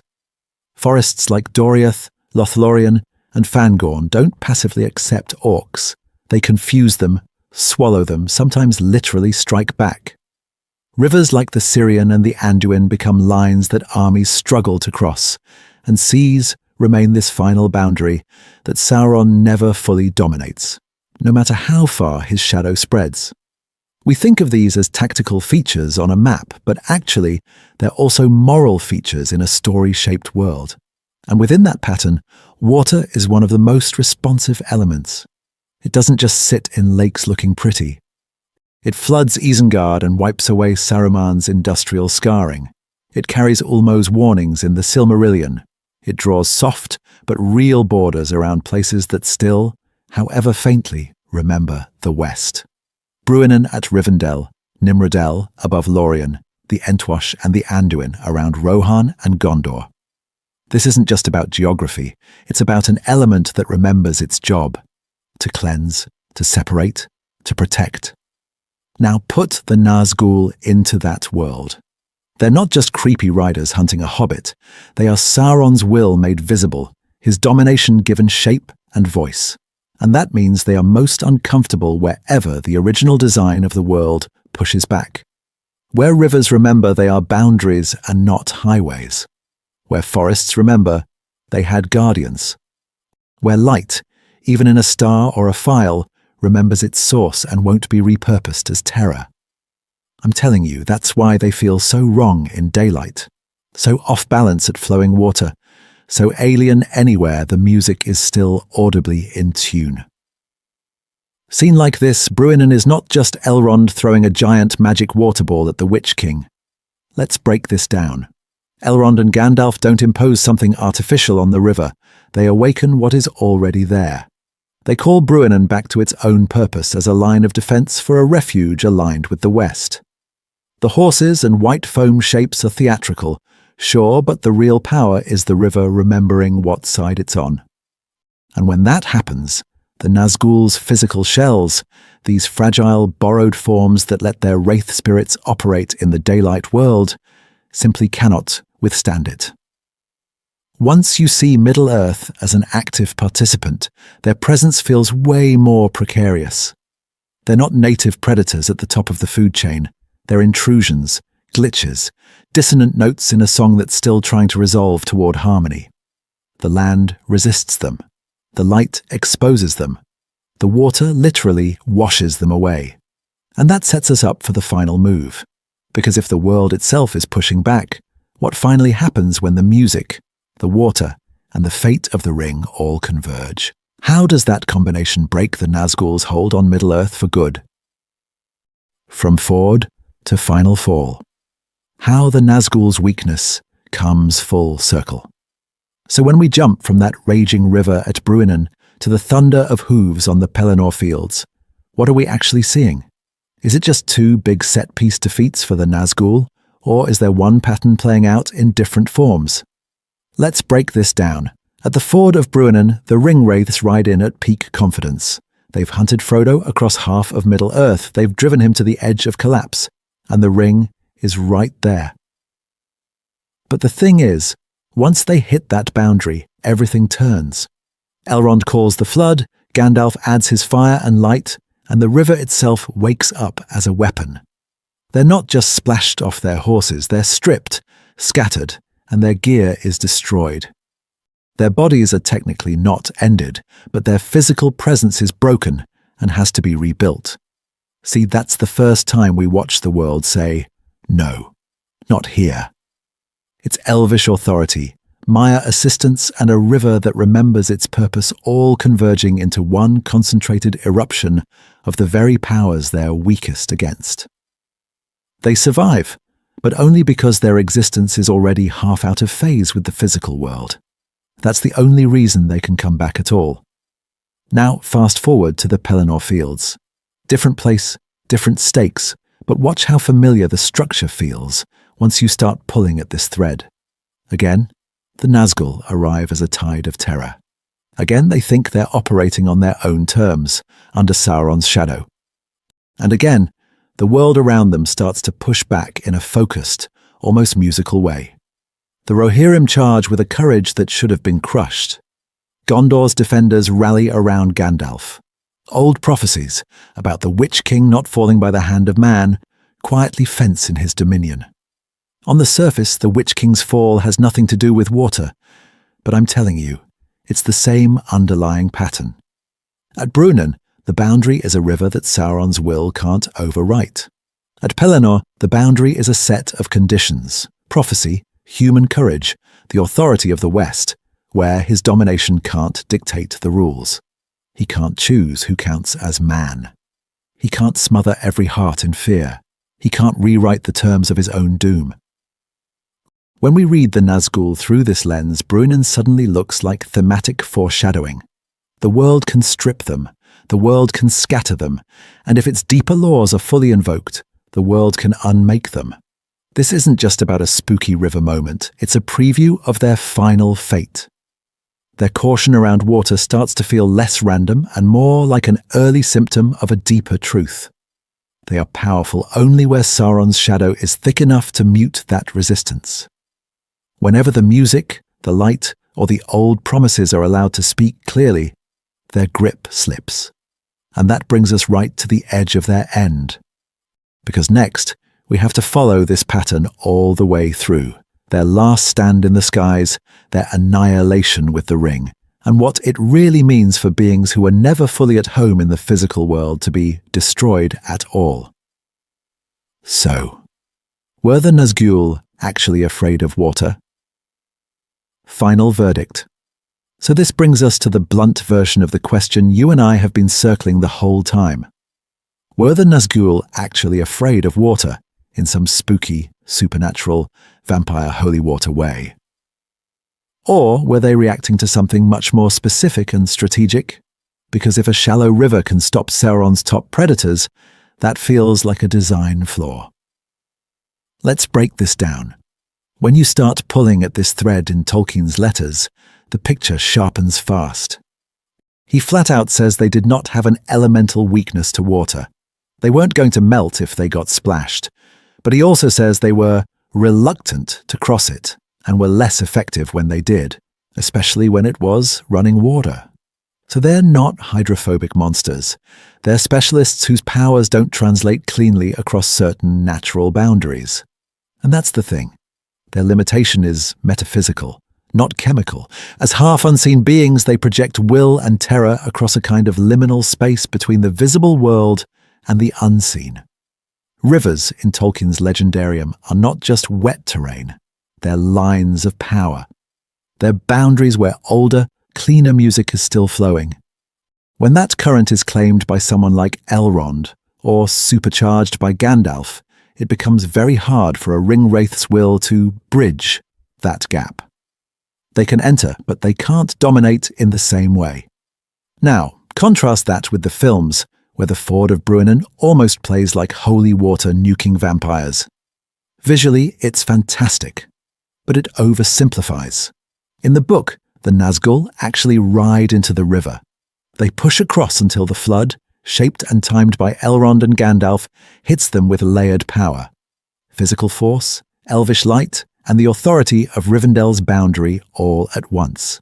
Forests like Doriath, Lothlorien, and Fangorn don't passively accept orcs. They confuse them, swallow them, sometimes literally strike back. Rivers like the Syrian and the Anduin become lines that armies struggle to cross, and seas remain this final boundary that Sauron never fully dominates, no matter how far his shadow spreads. We think of these as tactical features on a map, but actually, they're also moral features in a story-shaped world. And within that pattern, water is one of the most responsive elements. It doesn't just sit in lakes looking pretty. It floods Isengard and wipes away Saruman's industrial scarring. It carries Ulmo's warnings in the Silmarillion. It draws soft but real borders around places that still, however faintly, remember the West. Bruinen at Rivendell, Nimrodel above Lorien, the Entwash and the Anduin around Rohan and Gondor. This isn't just about geography, it's about an element that remembers its job: to cleanse, to separate, to protect. Now put the Nazgûl into that world. They're not just creepy riders hunting a hobbit, they are Sauron's will made visible, his domination given shape and voice. And that means they are most uncomfortable wherever the original design of the world pushes back. Where rivers remember they are boundaries and not highways. Where forests remember they had guardians. Where light, even in a star or a file, remembers its source and won't be repurposed as terror. I'm telling you, that's why they feel so wrong in daylight, so off-balance at flowing water, so alien anywhere the music is still audibly in tune. Seen like this, Bruinen is not just Elrond throwing a giant magic water ball at the Witch King. Let's break this down. Elrond and Gandalf don't impose something artificial on the river, they awaken what is already there. They call Bruinen back to its own purpose as a line of defense for a refuge aligned with the West. The horses and white foam shapes are theatrical, sure, but the real power is the river remembering what side it's on. And when that happens, the Nazgûl's physical shells, these fragile, borrowed forms that let their wraith spirits operate in the daylight world, simply cannot withstand it. Once you see Middle-earth as an active participant, their presence feels way more precarious. They're not native predators at the top of the food chain. They're intrusions, glitches, dissonant notes in a song that's still trying to resolve toward harmony. The land resists them. The light exposes them. The water literally washes them away. And that sets us up for the final move. Because if the world itself is pushing back, what finally happens when the music, the water, and the fate of the ring all converge? How does that combination break the Nazgûl's hold on Middle-earth for good? From Ford to Final Fall. How the Nazgûl's weakness comes full circle. So when we jump from that raging river at Bruinen to the thunder of hooves on the Pelennor fields, what are we actually seeing? Is it just two big set-piece defeats for the Nazgûl, or is there one pattern playing out in different forms? Let's break this down. At the Ford of Bruinen, the ring-wraiths ride in at peak confidence. They've hunted Frodo across half of Middle-earth, they've driven him to the edge of collapse, and the ring is right there. But the thing is, once they hit that boundary, everything turns. Elrond calls the flood, Gandalf adds his fire and light, and the river itself wakes up as a weapon. They're not just splashed off their horses, they're stripped, scattered, and their gear is destroyed. Their bodies are technically not ended, but their physical presence is broken and has to be rebuilt. See, that's the first time we watch the world say, no, not here. It's elvish authority, Maya assistance, and a river that remembers its purpose all converging into one concentrated eruption of the very powers they're weakest against. They survive, but only because their existence is already half out of phase with the physical world. That's the only reason they can come back at all. Now fast forward to the Pelennor fields. Different place, different stakes, but watch how familiar the structure feels once you start pulling at this thread. Again, the Nazgûl arrive as a tide of terror. Again, they think they're operating on their own terms, under Sauron's shadow. And again, the world around them starts to push back in a focused, almost musical way. The Rohirrim charge with a courage that should have been crushed. Gondor's defenders rally around Gandalf. Old prophecies about the Witch King not falling by the hand of man quietly fence in his dominion. On the surface, the Witch King's fall has nothing to do with water, but I'm telling you, it's the same underlying pattern. At Bruinen, the boundary is a river that Sauron's will can't overwrite. At Pelennor, the boundary is a set of conditions, prophecy, human courage, the authority of the West, where his domination can't dictate the rules. He can't choose who counts as man. He can't smother every heart in fear. He can't rewrite the terms of his own doom. When we read the Nazgûl through this lens, Bruinen suddenly looks like thematic foreshadowing. The world can strip them, the world can scatter them, and if its deeper laws are fully invoked, the world can unmake them. This isn't just about a spooky river moment, it's a preview of their final fate. Their caution around water starts to feel less random and more like an early symptom of a deeper truth. They are powerful only where Sauron's shadow is thick enough to mute that resistance. Whenever the music, the light, or the old promises are allowed to speak clearly, their grip slips. And that brings us right to the edge of their end. Because next, we have to follow this pattern all the way through. Their last stand in the skies, their annihilation with the ring, and what it really means for beings who are never fully at home in the physical world to be destroyed at all. So, were the Nazgûl actually afraid of water? Final verdict. So this brings us to the blunt version of the question you and I have been circling the whole time. Were the Nazgûl actually afraid of water in some spooky, supernatural, vampire holy water way? Or were they reacting to something much more specific and strategic? Because if a shallow river can stop Sauron's top predators, that feels like a design flaw. Let's break this down. When you start pulling at this thread in Tolkien's letters, the picture sharpens fast. He flat out says they did not have an elemental weakness to water. They weren't going to melt if they got splashed. But he also says they were reluctant to cross it and were less effective when they did, especially when it was running water. So they're not hydrophobic monsters. They're specialists whose powers don't translate cleanly across certain natural boundaries. And that's the thing. Their limitation is metaphysical, not chemical. As half-unseen beings, they project will and terror across a kind of liminal space between the visible world and the unseen. Rivers in Tolkien's legendarium are not just wet terrain, they're lines of power. They're boundaries where older, cleaner music is still flowing. When that current is claimed by someone like Elrond, or supercharged by Gandalf, it becomes very hard for a ring-wraith's will to bridge that gap. They can enter, but they can't dominate in the same way. Now, contrast that with the films, where the Ford of Bruinen almost plays like holy water nuking vampires. Visually, it's fantastic, but it oversimplifies. In the book, the Nazgûl actually ride into the river. They push across until the flood, shaped and timed by Elrond and Gandalf, hits them with layered power. Physical force, elvish light, and the authority of Rivendell's boundary all at once.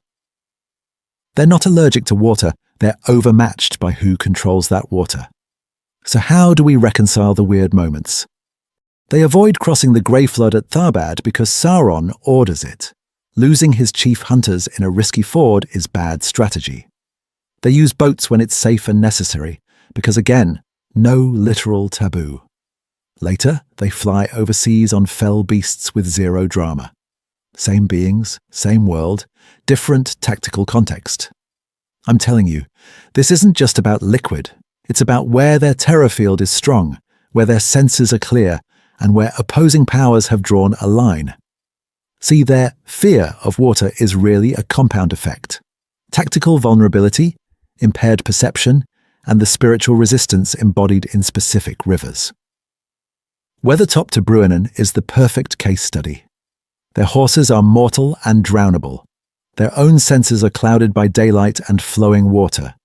They're not allergic to water, they're overmatched by who controls that water. So how do we reconcile the weird moments? They avoid crossing the Grey Flood at Tharbad because Sauron orders it. Losing his chief hunters in a risky ford is bad strategy. They use boats when it's safe and necessary, because again, no literal taboo. Later, they fly overseas on fell beasts with zero drama. Same beings, same world, different tactical context. I'm telling you, this isn't just about liquid. It's about where their terror field is strong, where their senses are clear, and where opposing powers have drawn a line. See, their fear of water is really a compound effect. Tactical vulnerability, impaired perception, and the spiritual resistance embodied in specific rivers. Weathertop to Bruinen is the perfect case study. Their horses are mortal and drownable. Their own senses are clouded by daylight and flowing water.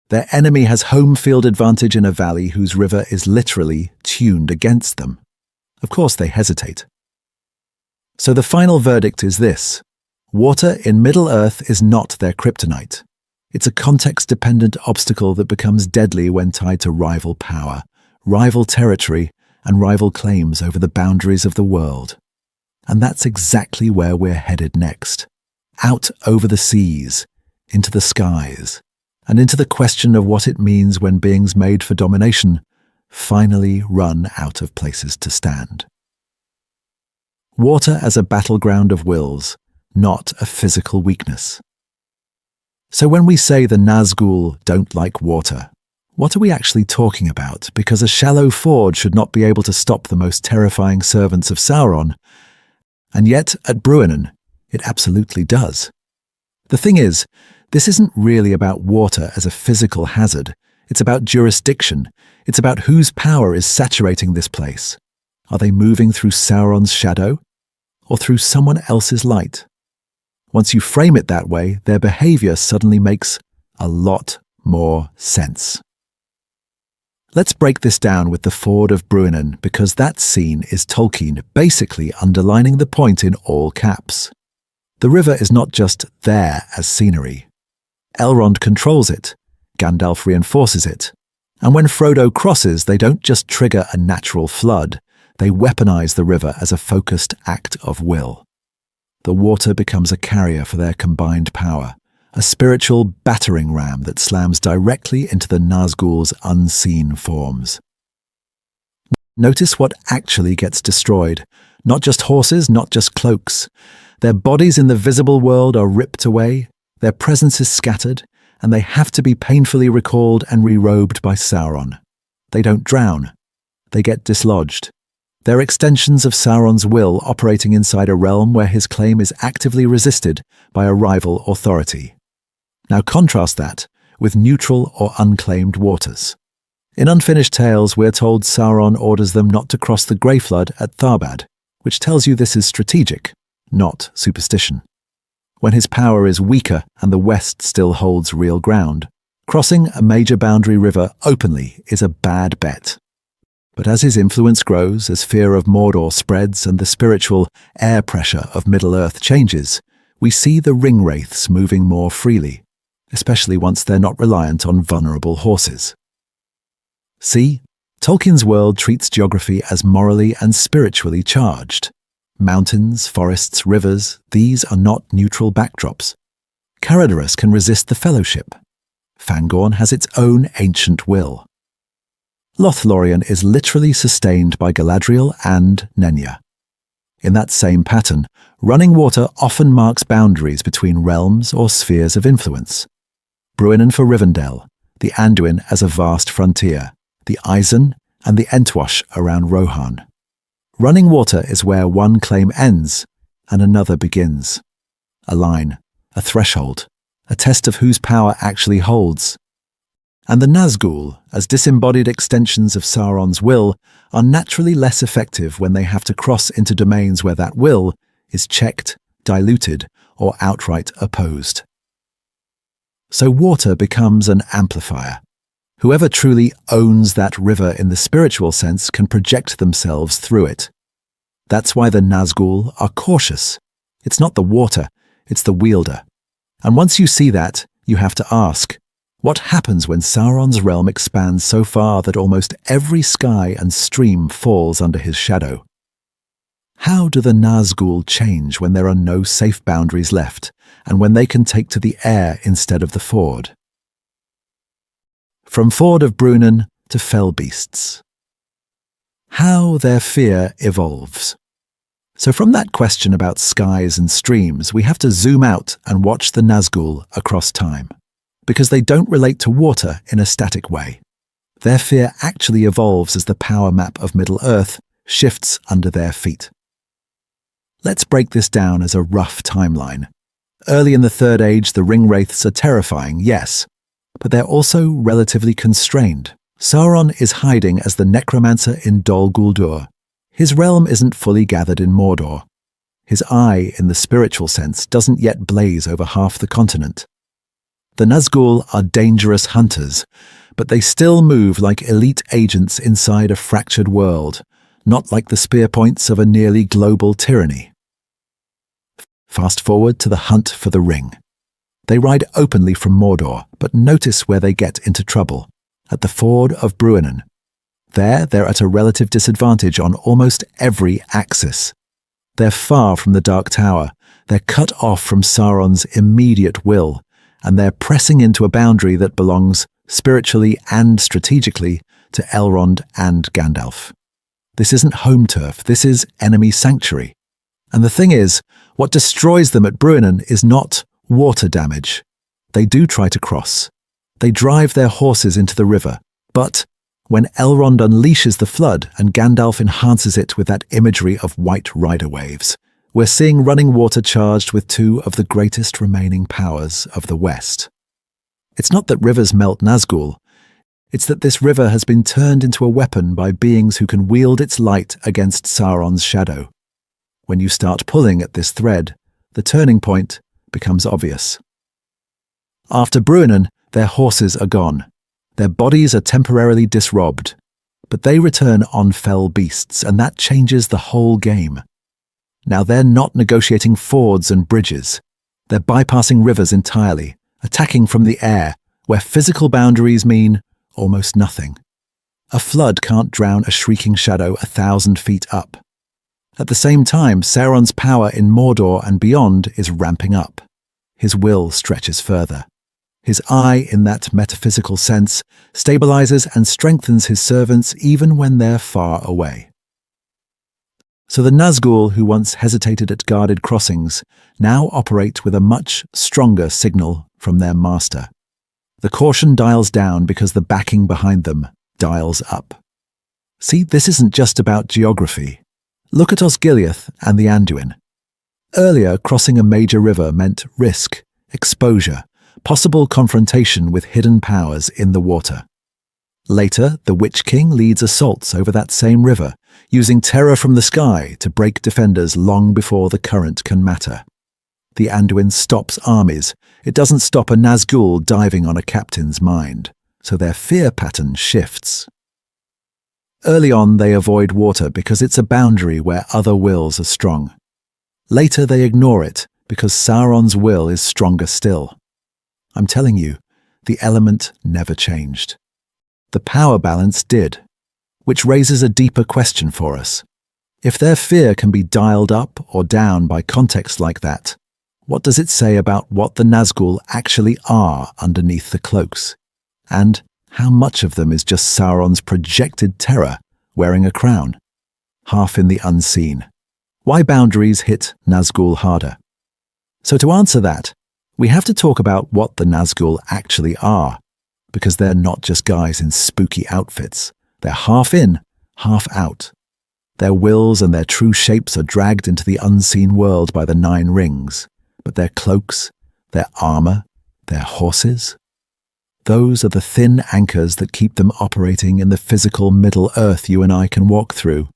Their enemy has home field advantage in a valley whose river is literally tuned against them. Of course they hesitate. So the final verdict is this. Water in Middle-earth is not their kryptonite. It's a context-dependent obstacle that becomes deadly when tied to rival power, rival territory, and rival claims over the boundaries of the world. And that's exactly where we're headed next. out over the seas, into the skies, and into the question of what it means when beings made for domination finally run out of places to stand. Water as a battleground of wills, not a physical weakness. So when we say the Nazgûl don't like water, what are we actually talking about? Because a shallow ford should not be able to stop the most terrifying servants of Sauron. And yet, at Bruinen, it absolutely does. The thing is, this isn't really about water as a physical hazard. It's about jurisdiction. It's about whose power is saturating this place. Are they moving through Sauron's shadow or through someone else's light? Once you frame it that way, their behavior suddenly makes a lot more sense. Let's break this down with the Ford of Bruinen, because that scene is Tolkien basically underlining the point in all caps. The river is not just there as scenery. Elrond controls it, Gandalf reinforces it, and when Frodo crosses, they don't just trigger a natural flood, they weaponize the river as a focused act of will. The water becomes a carrier for their combined power, a spiritual battering ram that slams directly into the Nazgûl's unseen forms. Notice what actually gets destroyed. Not just horses, not just cloaks. Their bodies in the visible world are ripped away, their presence is scattered, and they have to be painfully recalled and re-robed by Sauron. They don't drown. They get dislodged. They're extensions of Sauron's will operating inside a realm where his claim is actively resisted by a rival authority. Now contrast that with neutral or unclaimed waters. In Unfinished Tales, we're told Sauron orders them not to cross the Grey Flood at Tharbad, which tells you this is strategic, not superstition. When his power is weaker and the West still holds real ground, crossing a major boundary river openly is a bad bet. But as his influence grows, as fear of Mordor spreads and the spiritual air pressure of Middle-earth changes, we see the ringwraiths moving more freely, especially once they're not reliant on vulnerable horses. See, Tolkien's world treats geography as morally and spiritually charged. Mountains, forests, rivers, these are not neutral backdrops. Caradhras can resist the Fellowship. Fangorn has its own ancient will. Lothlorien is literally sustained by Galadriel and Nenya. In that same pattern, running water often marks boundaries between realms or spheres of influence. Bruinen for Rivendell, the Anduin as a vast frontier, the Isen and the Entwash around Rohan. Running water is where one claim ends and another begins. A line, a threshold, a test of whose power actually holds. And the Nazgûl, as disembodied extensions of Sauron's will, are naturally less effective when they have to cross into domains where that will is checked, diluted, or outright opposed. So water becomes an amplifier. Whoever truly owns that river in the spiritual sense can project themselves through it. That's why the Nazgûl are cautious. It's not the water, it's the wielder. And once you see that, you have to ask, what happens when Sauron's realm expands so far that almost every sky and stream falls under his shadow? How do the Nazgûl change when there are no safe boundaries left, and when they can take to the air instead of the ford? From Ford of Bruinen to fell beasts. How their fear evolves. So from that question about skies and streams, we have to zoom out and watch the Nazgûl across time. Because they don't relate to water in a static way. Their fear actually evolves as the power map of Middle-earth shifts under their feet. Let's break this down as a rough timeline. Early in the Third Age, the ringwraiths are terrifying, yes, but they're also relatively constrained. Sauron is hiding as the necromancer in Dol Guldur. His realm isn't fully gathered in Mordor. His eye, in the spiritual sense, doesn't yet blaze over half the continent. The Nazgûl are dangerous hunters, but they still move like elite agents inside a fractured world, not like the spear points of a nearly global tyranny. Fast forward to the hunt for the ring. They ride openly from Mordor, but notice where they get into trouble. At the Ford of Bruinen. There, they're at a relative disadvantage on almost every axis. They're far from the Dark Tower, They're cut off from Sauron's immediate will, and they're pressing into a boundary that belongs, spiritually and strategically, to Elrond and Gandalf. This isn't home turf, this is enemy sanctuary. And the thing is, what destroys them at Bruinen is not water damage. They do try to cross. They drive their horses into the river, but when Elrond unleashes the flood and Gandalf enhances it with that imagery of white rider waves, we're seeing running water charged with two of the greatest remaining powers of the West. It's not that rivers melt Nazgûl, it's that this river has been turned into a weapon by beings who can wield its light against Sauron's shadow. When you start pulling at this thread, the turning point becomes obvious. After Bruinen, their horses are gone. Their bodies are temporarily disrobed, but they return on fell beasts, and that changes the whole game. Now they're not negotiating fords and bridges. They're bypassing rivers entirely, attacking from the air, where physical boundaries mean almost nothing. A flood can't drown a shrieking shadow 1,000 feet up. At the same time, Sauron's power in Mordor and beyond is ramping up. His will stretches further. His eye, in that metaphysical sense, stabilizes and strengthens his servants even when they're far away. So the Nazgûl, who once hesitated at guarded crossings, now operate with a much stronger signal from their master. The caution dials down because the backing behind them dials up. See, this isn't just about geography. Look at Osgiliath and the Anduin. Earlier, crossing a major river meant risk, exposure, possible confrontation with hidden powers in the water. Later, the Witch King leads assaults over that same river, using terror from the sky to break defenders long before the current can matter. The Anduin stops armies. It doesn't stop a Nazgûl diving on a captain's mind, so their fear pattern shifts. Early on, they avoid water because it's a boundary where other wills are strong. Later, they ignore it because Sauron's will is stronger still. I'm telling you, the element never changed. The power balance did, which raises a deeper question for us. If their fear can be dialed up or down by context like that, what does it say about what the Nazgûl actually are underneath the cloaks? And how much of them is just Sauron's projected terror wearing a crown? Half in the unseen. Why boundaries hit Nazgûl harder? So to answer that, we have to talk about what the Nazgûl actually are, because they're not just guys in spooky outfits. They're half in, half out. Their wills and their true shapes are dragged into the unseen world by the 9 rings, but their cloaks, their armor, their horses, those are the thin anchors that keep them operating in the physical Middle-earth you and I can walk through.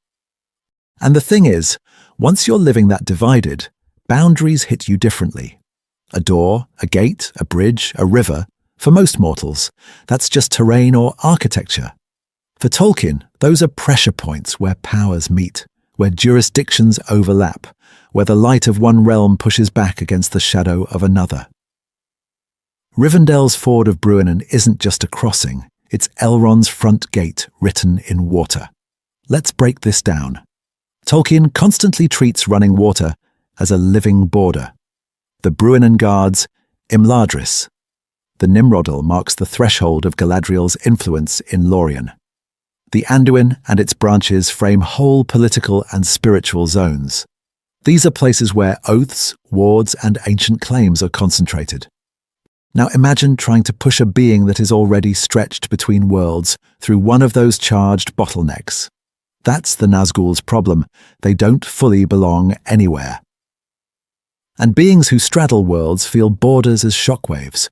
And the thing is, once you're living that divided, boundaries hit you differently. A door, a gate, a bridge, a river, for most mortals, that's just terrain or architecture. For Tolkien, those are pressure points where powers meet, where jurisdictions overlap, where the light of one realm pushes back against the shadow of another. Rivendell's Ford of Bruinen isn't just a crossing, it's Elrond's front gate written in water. Let's break this down. Tolkien constantly treats running water as a living border. The Bruinen guards Imladris. The Nimrodel marks the threshold of Galadriel's influence in Lorien. The Anduin and its branches frame whole political and spiritual zones. These are places where oaths, wards, and ancient claims are concentrated. Now imagine trying to push a being that is already stretched between worlds through one of those charged bottlenecks. That's the Nazgûl's problem. They don't fully belong anywhere. And beings who straddle worlds feel borders as shockwaves.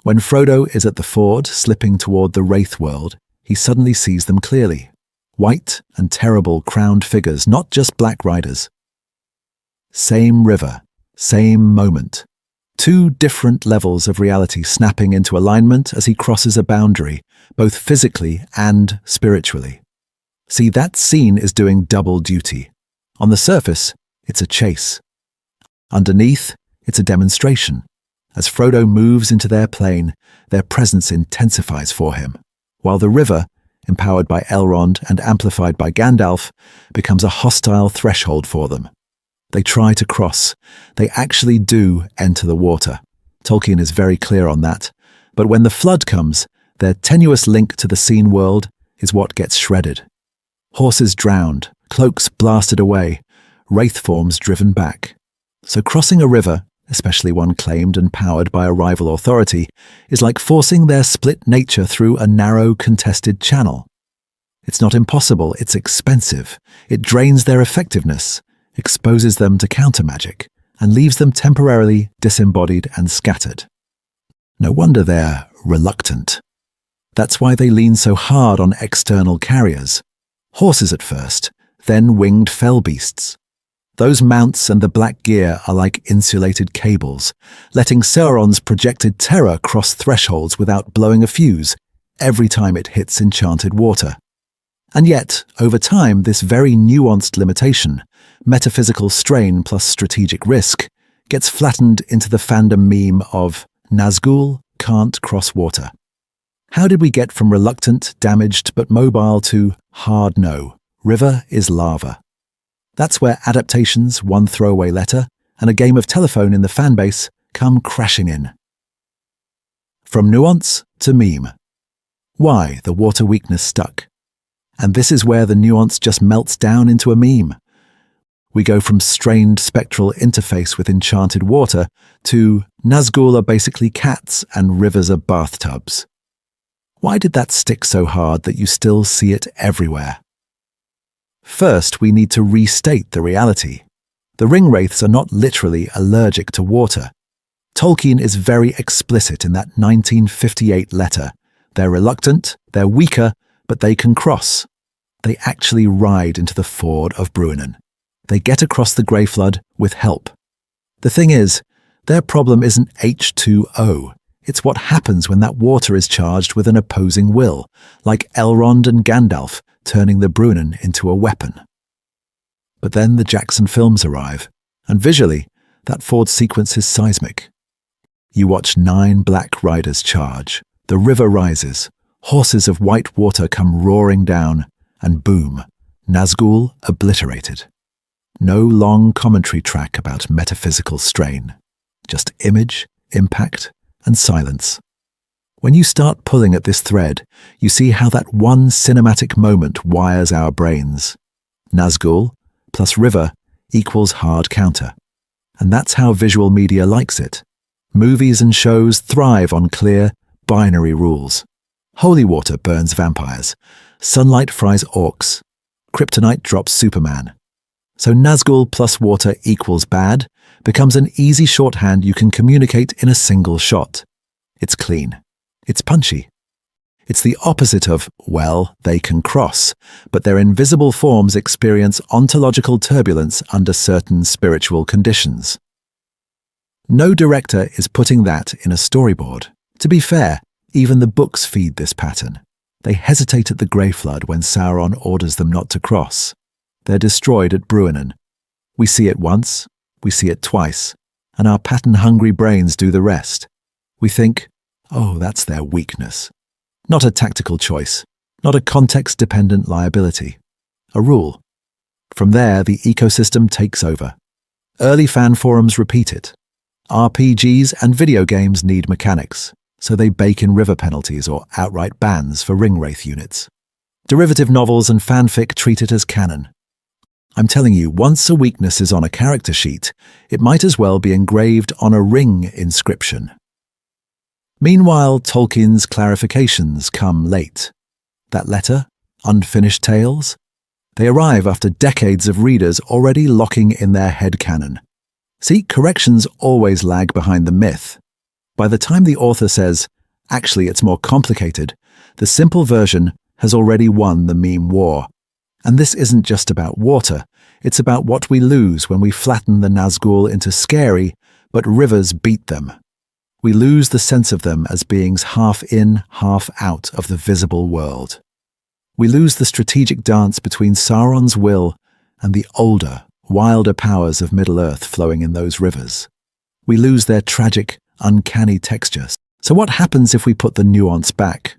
When Frodo is at the ford, slipping toward the Wraith world, he suddenly sees them clearly. White and terrible crowned figures, not just black riders. Same river, same moment. 2 different levels of reality snapping into alignment as he crosses a boundary, both physically and spiritually. See, that scene is doing double duty. On the surface, it's a chase. Underneath, it's a demonstration. As Frodo moves into their plane, their presence intensifies for him, while the river, empowered by Elrond and amplified by Gandalf, becomes a hostile threshold for them. They try to cross. They actually do enter the water. Tolkien is very clear on that. But when the flood comes, their tenuous link to the seen world is what gets shredded. Horses drowned, cloaks blasted away, wraith forms driven back. So crossing a river, especially one claimed and powered by a rival authority, is like forcing their split nature through a narrow, contested channel. It's not impossible, it's expensive. It drains their effectiveness, exposes them to counter-magic, and leaves them temporarily disembodied and scattered. No wonder they're reluctant. That's why they lean so hard on external carriers. Horses at first, then winged fell beasts. Those mounts and the black gear are like insulated cables, letting Sauron's projected terror cross thresholds without blowing a fuse every time it hits enchanted water. And yet, over time, this very nuanced limitation, metaphysical strain plus strategic risk, gets flattened into the fandom meme of Nazgûl can't cross water. How did we get from reluctant, damaged but mobile to hard no, river is lava? That's where adaptations, one throwaway letter, and a game of telephone in the fanbase come crashing in. From nuance to meme. Why the water weakness stuck? And this is where the nuance just melts down into a meme. We go from strained spectral interface with enchanted water to Nazgûl are basically cats and rivers are bathtubs. Why did that stick so hard that you still see it everywhere? First, we need to restate the reality. The ringwraiths are not literally allergic to water. Tolkien is very explicit in that 1958 letter. They're reluctant, they're weaker, but they can cross. They actually ride into the Ford of Bruinen. They get across the Grey Flood with help. The thing is, their problem isn't H2O. It's what happens when that water is charged with an opposing will, like Elrond and Gandalf turning the Bruinen into a weapon. But then the Jackson films arrive, and visually, that Ford sequence is seismic. You watch 9 black riders charge, the river rises, horses of white water come roaring down, and boom, Nazgûl obliterated. No long commentary track about metaphysical strain, just image, impact, and silence. When you start pulling at this thread, you see how that one cinematic moment wires our brains. Nazgûl plus river equals hard counter. And that's how visual media likes it. Movies and shows thrive on clear, binary rules. Holy water burns vampires. Sunlight fries orcs. Kryptonite drops Superman. So Nazgûl plus water equals bad becomes an easy shorthand you can communicate in a single shot. It's clean. It's punchy. It's the opposite of, well, they can cross, but their invisible forms experience ontological turbulence under certain spiritual conditions. No director is putting that in a storyboard. To be fair, even the books feed this pattern. They hesitate at the Grey Flood when Sauron orders them not to cross. They're destroyed at Bruinen. We see it once, we see it twice, and our pattern-hungry brains do the rest. We think, oh, that's their weakness. Not a tactical choice, not a context-dependent liability. A rule. From there, the ecosystem takes over. Early fan forums repeat it. RPGs and video games need mechanics, so they bake in river penalties or outright bans for ringwraith units. Derivative novels and fanfic treat it as canon. I'm telling you, once a weakness is on a character sheet, it might as well be engraved on a ring inscription. Meanwhile, Tolkien's clarifications come late. That letter, Unfinished Tales? They arrive after decades of readers already locking in their headcanon. See, corrections always lag behind the myth. By the time the author says, actually it's more complicated, the simple version has already won the meme war. And this isn't just about water, it's about what we lose when we flatten the Nazgûl into scary, but rivers beat them. We lose the sense of them as beings half in, half out of the visible world. We lose the strategic dance between Sauron's will and the older, wilder powers of Middle-earth flowing in those rivers. We lose their tragic, uncanny textures. So what happens if we put the nuance back?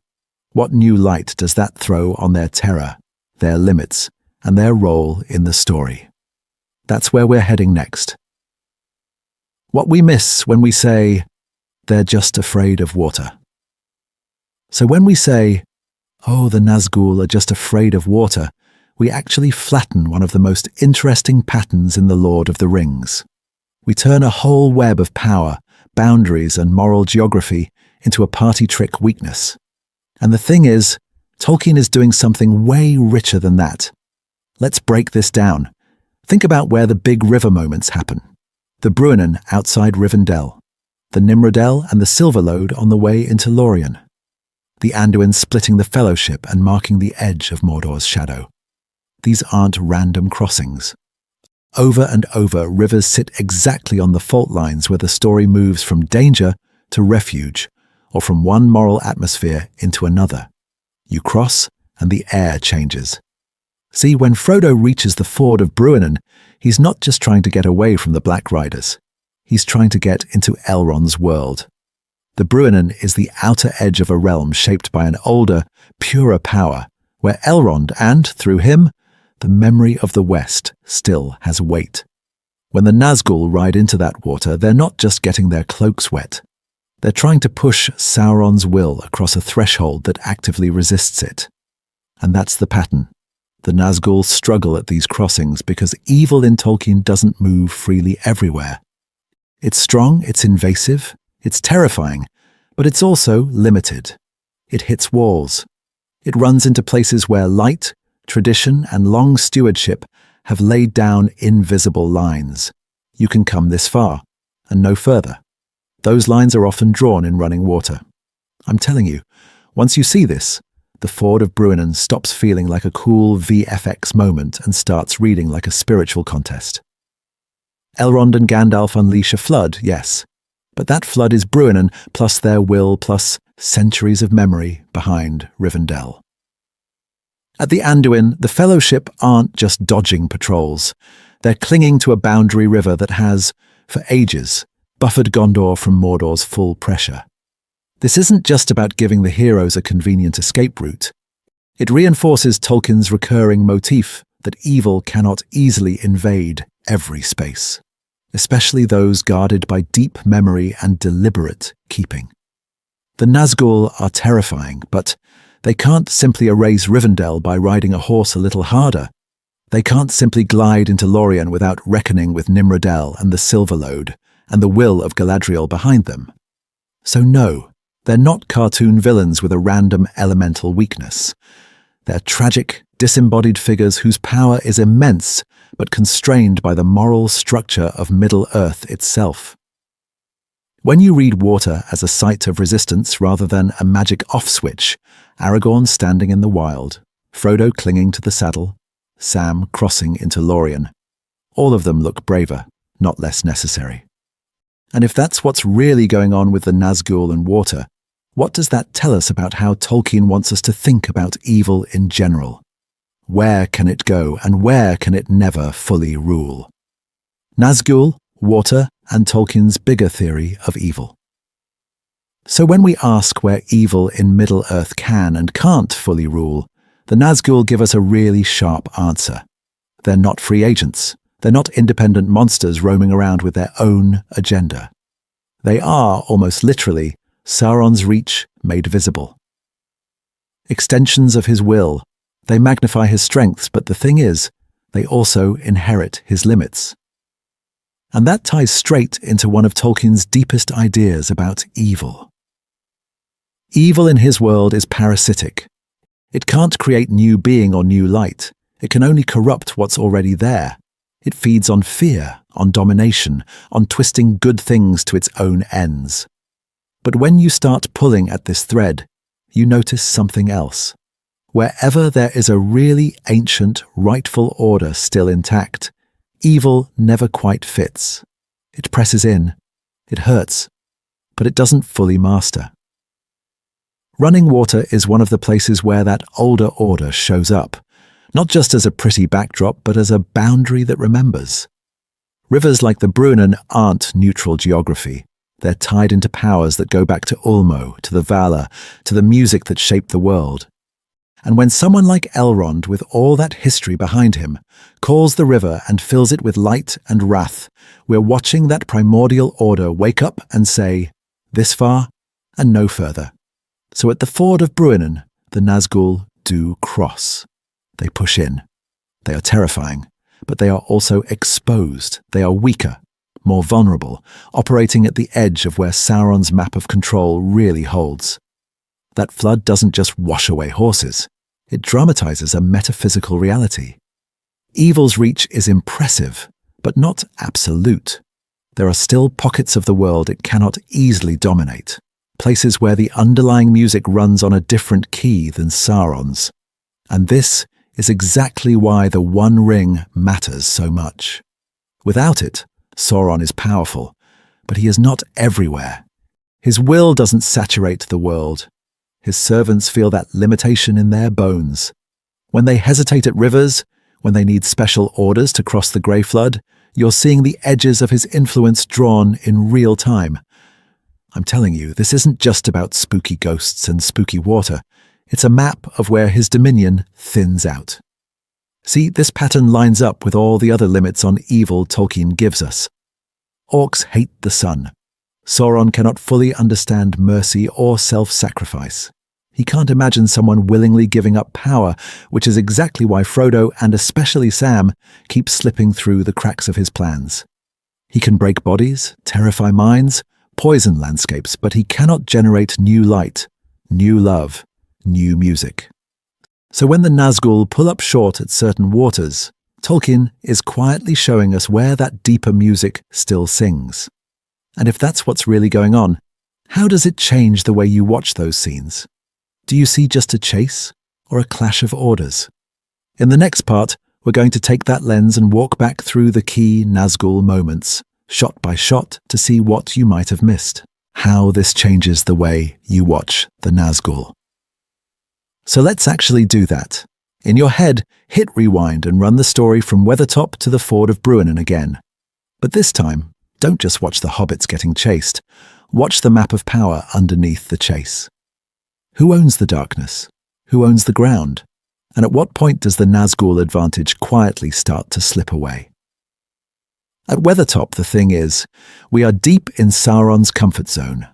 What new light does that throw on their terror, their limits, and their role in the story? That's where we're heading next. What we miss when we say, they're just afraid of water. So when we say, oh, the Nazgûl are just afraid of water, we actually flatten one of the most interesting patterns in the Lord of the Rings. We turn a whole web of power, boundaries, and moral geography into a party trick weakness. And the thing is, Tolkien is doing something way richer than that. Let's break this down. Think about where the big river moments happen. The Bruinen outside Rivendell, the Nimrodel and the Silverlode on the way into Lorien, the Anduin splitting the Fellowship and marking the edge of Mordor's shadow. These aren't random crossings. Over and over, rivers sit exactly on the fault lines where the story moves from danger to refuge, or from one moral atmosphere into another. You cross, and the air changes. See, when Frodo reaches the Ford of Bruinen, he's not just trying to get away from the Black Riders. He's trying to get into Elrond's world. The Bruinen is the outer edge of a realm shaped by an older, purer power, where Elrond and, through him, the memory of the West still has weight. When the Nazgûl ride into that water, they're not just getting their cloaks wet. They're trying to push Sauron's will across a threshold that actively resists it. And that's the pattern. The Nazgûl struggle at these crossings because evil in Tolkien doesn't move freely everywhere. It's strong, it's invasive, it's terrifying, but it's also limited. It hits walls. It runs into places where light, tradition, and long stewardship have laid down invisible lines. You can come this far, and no further. Those lines are often drawn in running water. I'm telling you, once you see this, the Ford of Bruinen stops feeling like a cool VFX moment and starts reading like a spiritual contest. Elrond and Gandalf unleash a flood, yes, but that flood is Bruinen plus their will plus centuries of memory behind Rivendell. At the Anduin, the Fellowship aren't just dodging patrols. They're clinging to a boundary river that has, for ages, buffered Gondor from Mordor's full pressure. This isn't just about giving the heroes a convenient escape route. It reinforces Tolkien's recurring motif that evil cannot easily invade every space, especially those guarded by deep memory and deliberate keeping. The Nazgûl are terrifying, but they can't simply erase Rivendell by riding a horse a little harder. They can't simply glide into Lorien without reckoning with Nimrodel and the Silverlode and the will of Galadriel behind them. So no, they're not cartoon villains with a random elemental weakness. They're tragic, disembodied figures whose power is immense but constrained by the moral structure of Middle-earth itself. When you read water as a site of resistance rather than a magic off-switch, Aragorn standing in the wild, Frodo clinging to the saddle, Sam crossing into Lorien, all of them look braver, not less necessary. And if that's what's really going on with the Nazgûl and water, what does that tell us about how Tolkien wants us to think about evil in general? Where can it go, and where can it never fully rule? Nazgûl, water, and Tolkien's bigger theory of evil. So when we ask where evil in Middle-earth can and can't fully rule, the Nazgûl give us a really sharp answer. They're not free agents. They're not independent monsters roaming around with their own agenda. They are, almost literally, Sauron's reach made visible. Extensions of his will. They magnify his strengths, but the thing is, they also inherit his limits. And that ties straight into one of Tolkien's deepest ideas about evil. Evil in his world is parasitic. It can't create new being or new light. It can only corrupt what's already there. It feeds on fear, on domination, on twisting good things to its own ends. But when you start pulling at this thread, you notice something else. Wherever there is a really ancient, rightful order still intact, evil never quite fits. It presses in, it hurts, but it doesn't fully master. Running water is one of the places where that older order shows up, not just as a pretty backdrop, but as a boundary that remembers. Rivers like the Bruinen aren't neutral geography. They're tied into powers that go back to Ulmo, to the Valar, to the music that shaped the world. And when someone like Elrond, with all that history behind him, calls the river and fills it with light and wrath, we're watching that primordial order wake up and say, this far and no further. So at the Ford of Bruinen, the Nazgûl do cross. They push in. They are terrifying, but they are also exposed. They are weaker, more vulnerable, operating at the edge of where Sauron's map of control really holds. That flood doesn't just wash away horses. It dramatizes a metaphysical reality. Evil's reach is impressive, but not absolute. There are still pockets of the world it cannot easily dominate, places where the underlying music runs on a different key than Sauron's. And this is exactly why the One Ring matters so much. Without it, Sauron is powerful, but he is not everywhere. His will doesn't saturate the world. His servants feel that limitation in their bones. When they hesitate at rivers, when they need special orders to cross the Grey Flood, you're seeing the edges of his influence drawn in real time. I'm telling you, this isn't just about spooky ghosts and spooky water. It's a map of where his dominion thins out. See, this pattern lines up with all the other limits on evil Tolkien gives us. Orcs hate the sun. Sauron cannot fully understand mercy or self-sacrifice. He can't imagine someone willingly giving up power, which is exactly why Frodo, and especially Sam, keep slipping through the cracks of his plans. He can break bodies, terrify minds, poison landscapes, but he cannot generate new light, new love, new music. So when the Nazgûl pull up short at certain waters, Tolkien is quietly showing us where that deeper music still sings. And if that's what's really going on, how does it change the way you watch those scenes? Do you see just a chase or a clash of orders? In the next part, we're going to take that lens and walk back through the key Nazgûl moments, shot by shot, to see what you might have missed, how this changes the way you watch the Nazgûl. So let's actually do that. In your head, hit rewind and run the story from Weathertop to the Ford of Bruinen again. But this time, don't just watch the hobbits getting chased. Watch the map of power underneath the chase. Who owns the darkness? Who owns the ground? And at what point does the Nazgûl advantage quietly start to slip away? At Weathertop, the thing is, we are deep in Sauron's comfort zone.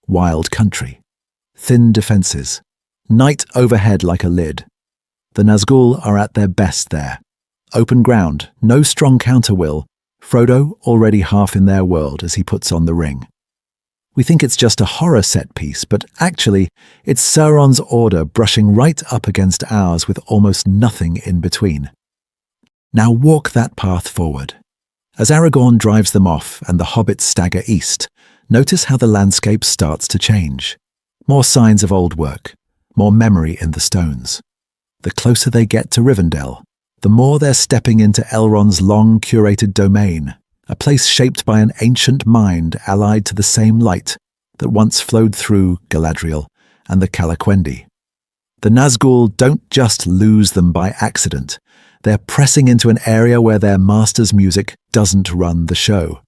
Wild country. Thin defenses. Night overhead like a lid. The Nazgûl are at their best there. Open ground, no strong counter-will. Frodo already half in their world as he puts on the ring. We think it's just a horror set piece, but actually, it's Sauron's order brushing right up against ours with almost nothing in between. Now walk that path forward. As Aragorn drives them off and the hobbits stagger east, notice how the landscape starts to change. More signs of old work, more memory in the stones. The closer they get to Rivendell, the more they're stepping into Elrond's long-curated domain, a place shaped by an ancient mind allied to the same light that once flowed through Galadriel and the Calaquendi. The Nazgûl don't just lose them by accident. They're pressing into an area where their master's music doesn't run the show.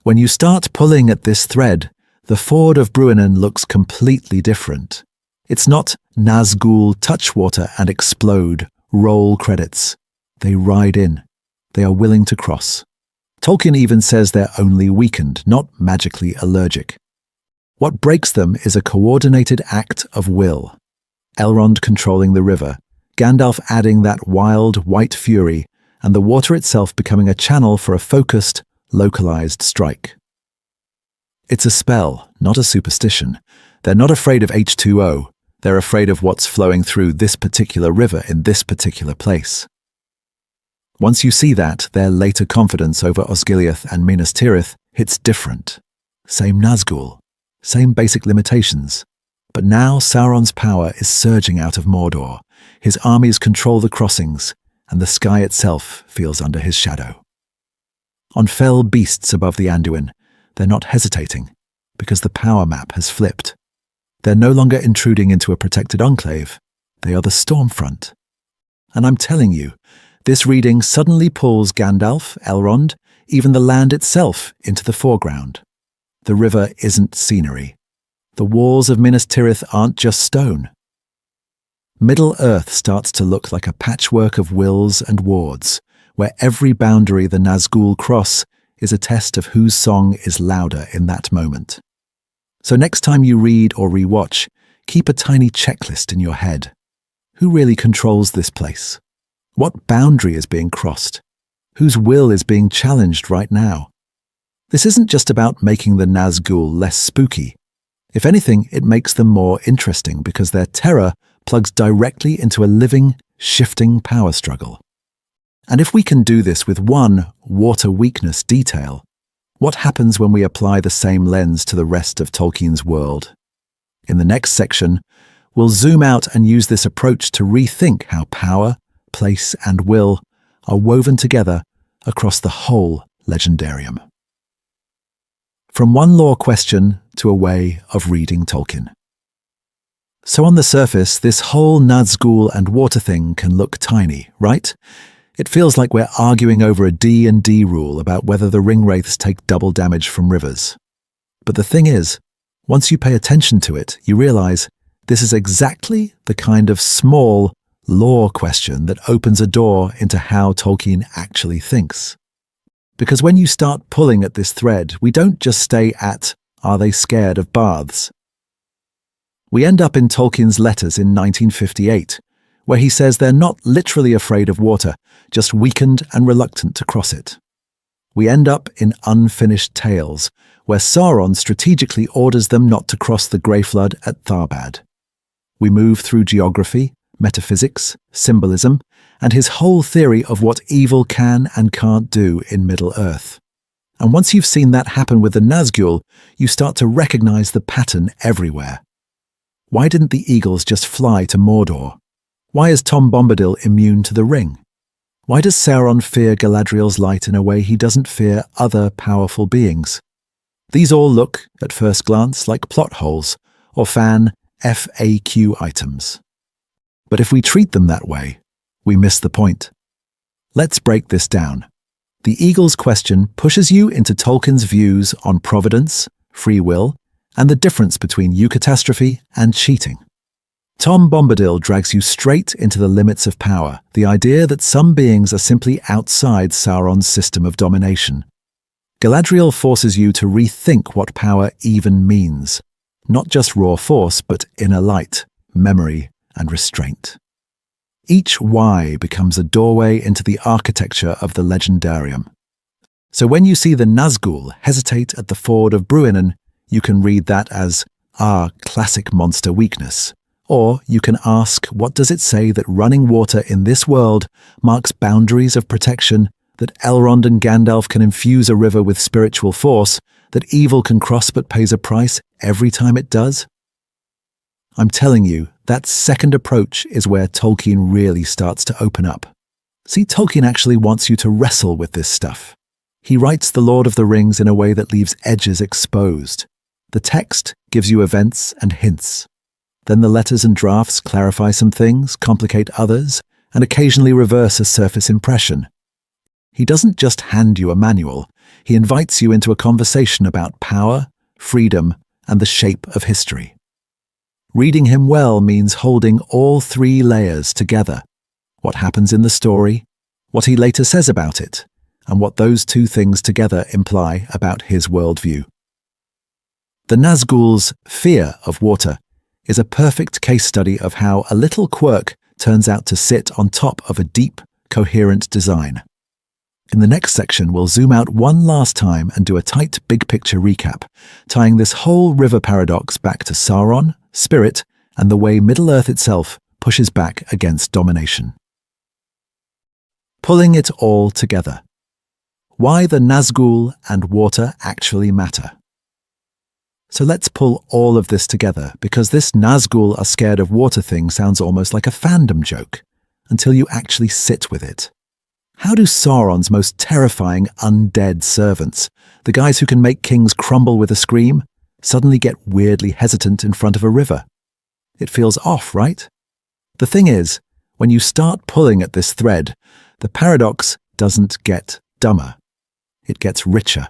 When you start pulling at this thread, the Ford of Bruinen looks completely different. It's not Nazgûl touch water and explode, roll credits. They ride in. They are willing to cross. Tolkien even says they're only weakened, not magically allergic. What breaks them is a coordinated act of will. Elrond controlling the river, Gandalf adding that wild, white fury, and the water itself becoming a channel for a focused, localized strike. It's a spell, not a superstition. They're not afraid of H2O. They're afraid of what's flowing through this particular river in this particular place. Once you see that, their later confidence over Osgiliath and Minas Tirith hits different. Same Nazgûl, same basic limitations. But now Sauron's power is surging out of Mordor. His armies control the crossings, and the sky itself feels under his shadow. On fell beasts above the Anduin, they're not hesitating, because the power map has flipped. They're no longer intruding into a protected enclave. They are the Stormfront. And I'm telling you, this reading suddenly pulls Gandalf, Elrond, even the land itself into the foreground. The river isn't scenery. The walls of Minas Tirith aren't just stone. Middle-earth starts to look like a patchwork of wills and wards, where every boundary the Nazgûl cross is a test of whose song is louder in that moment. So next time you read or rewatch, keep a tiny checklist in your head. Who really controls this place? What boundary is being crossed? Whose will is being challenged right now? This isn't just about making the Nazgûl less spooky. If anything, it makes them more interesting because their terror plugs directly into a living, shifting power struggle. And if we can do this with one water weakness detail, what happens when we apply the same lens to the rest of Tolkien's world? In the next section, we'll zoom out and use this approach to rethink how power, place, and will are woven together across the whole legendarium. From one lore question to a way of reading Tolkien. So on the surface, this whole Nazgûl and water thing can look tiny, right? It feels like we're arguing over a D&D rule about whether the ringwraiths take double damage from rivers. But the thing is, once you pay attention to it, you realize this is exactly the kind of small lore question that opens a door into how Tolkien actually thinks. Because when you start pulling at this thread, we don't just stay at, are they scared of baths? We end up in Tolkien's letters in 1958, where he says they're not literally afraid of water, just weakened and reluctant to cross it. We end up in Unfinished Tales, where Sauron strategically orders them not to cross the Grey Flood at Tharbad. We move through geography, metaphysics, symbolism, and his whole theory of what evil can and can't do in Middle-earth. And once you've seen that happen with the Nazgûl, you start to recognize the pattern everywhere. Why didn't the eagles just fly to Mordor? Why is Tom Bombadil immune to the ring? Why does Sauron fear Galadriel's light in a way he doesn't fear other powerful beings? These all look, at first glance, like plot holes or fan FAQ items. But if we treat them that way, we miss the point. Let's break this down. The Eagle's question pushes you into Tolkien's views on providence, free will, and the difference between eucatastrophe and cheating. Tom Bombadil drags you straight into the limits of power, the idea that some beings are simply outside Sauron's system of domination. Galadriel forces you to rethink what power even means, not just raw force, but inner light, memory, and restraint. Each why becomes a doorway into the architecture of the legendarium. So when you see the Nazgûl hesitate at the Ford of Bruinen, you can read that as, classic monster weakness. Or you can ask, what does it say that running water in this world marks boundaries of protection, that Elrond and Gandalf can infuse a river with spiritual force, that evil can cross but pays a price every time it does? I'm telling you, that second approach is where Tolkien really starts to open up. See, Tolkien actually wants you to wrestle with this stuff. He writes The Lord of the Rings in a way that leaves edges exposed. The text gives you events and hints. Then the letters and drafts clarify some things, complicate others, and occasionally reverse a surface impression. He doesn't just hand you a manual, he invites you into a conversation about power, freedom, and the shape of history. Reading him well means holding all three layers together. What happens in the story, what he later says about it, and what those two things together imply about his worldview. The Nazgûl's fear of water is a perfect case study of how a little quirk turns out to sit on top of a deep, coherent design. In the next section, we'll zoom out one last time and do a tight big-picture recap, tying this whole river paradox back to Sauron, spirit, and the way Middle-earth itself pushes back against domination. Pulling it all together. Why the Nazgûl and water actually matter. So let's pull all of this together, because this Nazgûl are scared of water thing sounds almost like a fandom joke, until you actually sit with it. How do Sauron's most terrifying undead servants, the guys who can make kings crumble with a scream, suddenly get weirdly hesitant in front of a river? It feels off, right? The thing is, when you start pulling at this thread, the paradox doesn't get dumber. It gets richer.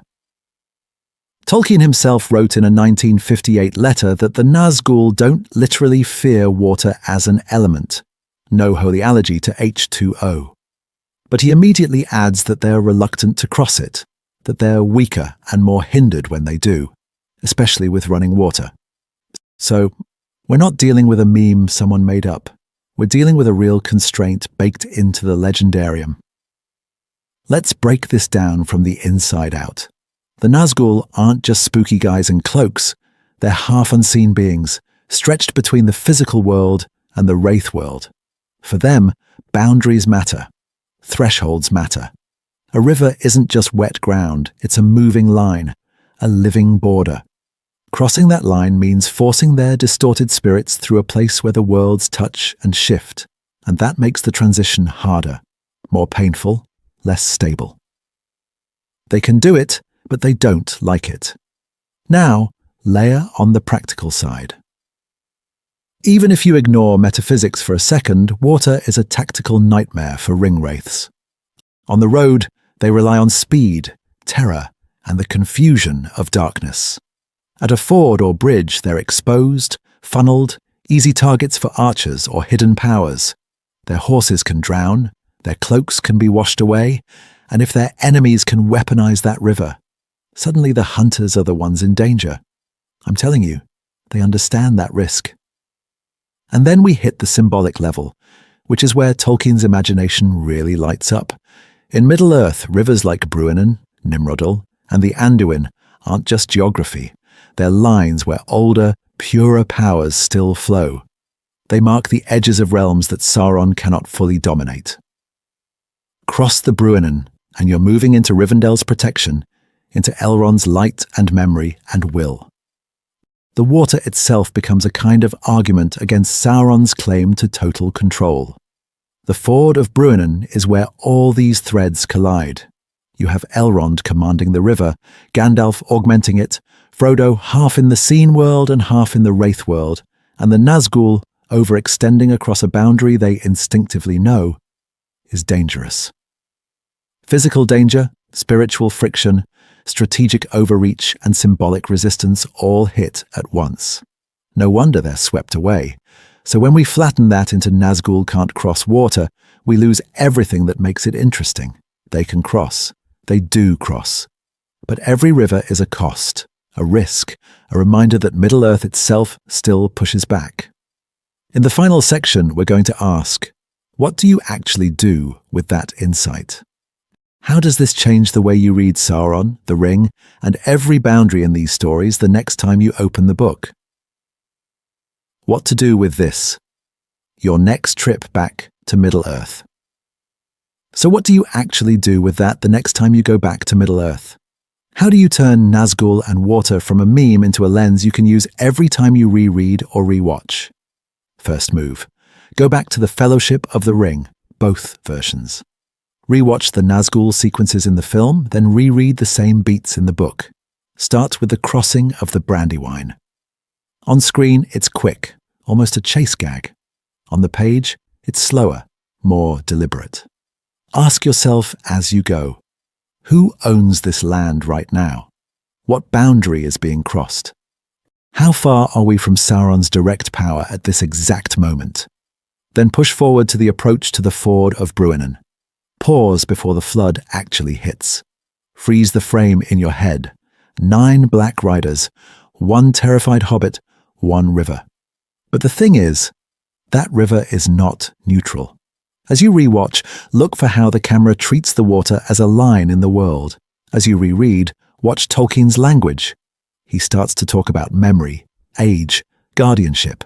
Tolkien himself wrote in a 1958 letter that the Nazgûl don't literally fear water as an element, no holy allergy to H2O. But he immediately adds that they're reluctant to cross it, that they're weaker and more hindered when they do, especially with running water. So, we're not dealing with a meme someone made up. We're dealing with a real constraint baked into the legendarium. Let's break this down from the inside out. The Nazgûl aren't just spooky guys in cloaks. They're half-unseen beings, stretched between the physical world and the wraith world. For them, boundaries matter. Thresholds matter. A river isn't just wet ground, it's a moving line, a living border. Crossing that line means forcing their distorted spirits through a place where the worlds touch and shift, and that makes the transition harder, more painful, less stable. They can do it, but they don't like it. Now, layer on the practical side. Even if you ignore metaphysics for a second, water is a tactical nightmare for ring wraiths. On the road, they rely on speed, terror, and the confusion of darkness. At a ford or bridge, they're exposed, funneled, easy targets for archers or hidden powers. Their horses can drown, their cloaks can be washed away, and if their enemies can weaponize that river, suddenly the hunters are the ones in danger. I'm telling you, they understand that risk. And then we hit the symbolic level, which is where Tolkien's imagination really lights up. In Middle-earth, rivers like Bruinen, Nimrodel, and the Anduin aren't just geography. They're lines where older, purer powers still flow. They mark the edges of realms that Sauron cannot fully dominate. Cross the Bruinen, and you're moving into Rivendell's protection, into Elrond's light and memory and will. The water itself becomes a kind of argument against Sauron's claim to total control. The Ford of Bruinen is where all these threads collide. You have Elrond commanding the river, Gandalf augmenting it, Frodo half in the seen world and half in the wraith world, and the Nazgûl overextending across a boundary they instinctively know is dangerous. Physical danger, spiritual friction, strategic overreach, and symbolic resistance all hit at once. No wonder they're swept away. So when we flatten that into Nazgûl can't cross water, we lose everything that makes it interesting. They can cross. They do cross. But every river is a cost, a risk, a reminder that Middle-earth itself still pushes back. In the final section, we're going to ask, what do you actually do with that insight? How does this change the way you read Sauron, the Ring, and every boundary in these stories the next time you open the book? What to do with this? Your next trip back to Middle-earth. So what do you actually do with that the next time you go back to Middle-earth? How do you turn Nazgûl and water from a meme into a lens you can use every time you reread or rewatch? First move. Go back to the Fellowship of the Ring, both versions. Rewatch the Nazgûl sequences in the film, then reread the same beats in the book. Start with the crossing of the Brandywine. On screen, it's quick, almost a chase gag. On the page, it's slower, more deliberate. Ask yourself as you go, who owns this land right now? What boundary is being crossed? How far are we from Sauron's direct power at this exact moment? Then push forward to the approach to the Ford of Bruinen. Pause before the flood actually hits. Freeze the frame in your head. 9 black riders, 1 terrified hobbit, 1 river. But the thing is, that river is not neutral. As you rewatch, look for how the camera treats the water as a line in the world. As you reread, watch Tolkien's language. He starts to talk about memory, age, guardianship.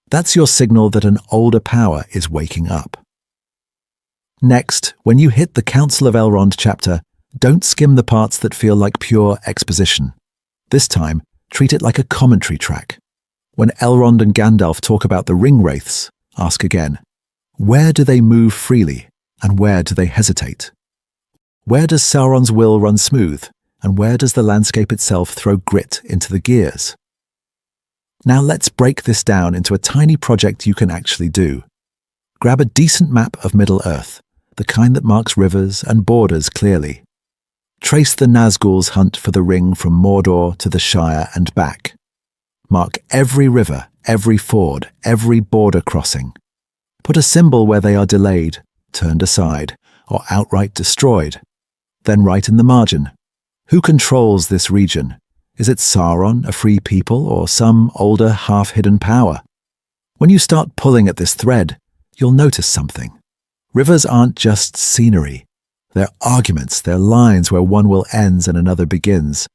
That's your signal that an older power is waking up. Next, when you hit the Council of Elrond chapter, don't skim the parts that feel like pure exposition. This time, treat it like a commentary track. When Elrond and Gandalf talk about the ring wraiths, ask again, where do they move freely, and where do they hesitate? Where does Sauron's will run smooth, and where does the landscape itself throw grit into the gears? Now let's break this down into a tiny project you can actually do. Grab a decent map of Middle-earth, the kind that marks rivers and borders clearly. Trace the Nazgûl's hunt for the ring from Mordor to the Shire and back. Mark every river, every ford, every border crossing. Put a symbol where they are delayed, turned aside, or outright destroyed. Then write in the margin, who controls this region? Is it Sauron, a free people, or some older, half-hidden power? When you start pulling at this thread, you'll notice something. Rivers aren't just scenery. They're arguments, they're lines where one will ends and another begins.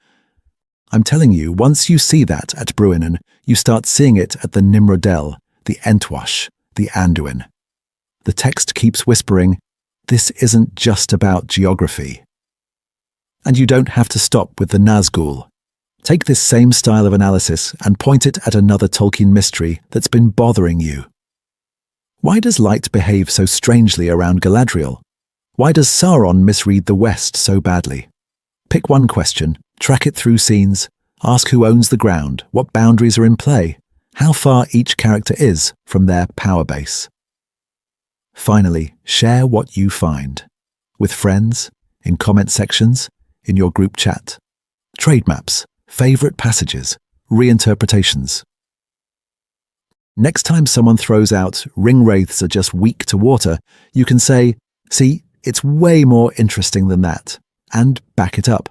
I'm telling you, once you see that at Bruinen, you start seeing it at the Nimrodel, the Entwash, the Anduin. The text keeps whispering, this isn't just about geography. And you don't have to stop with the Nazgûl. Take this same style of analysis and point it at another Tolkien mystery that's been bothering you. Why does light behave so strangely around Galadriel? Why does Sauron misread the West so badly? Pick one question, track it through scenes, ask who owns the ground, what boundaries are in play, how far each character is from their power base. Finally, share what you find. With friends, in comment sections, in your group chat. Trade maps, favorite passages, reinterpretations. Next time someone throws out ring wraiths are just weak to water, you can say, see, it's way more interesting than that, and back it up.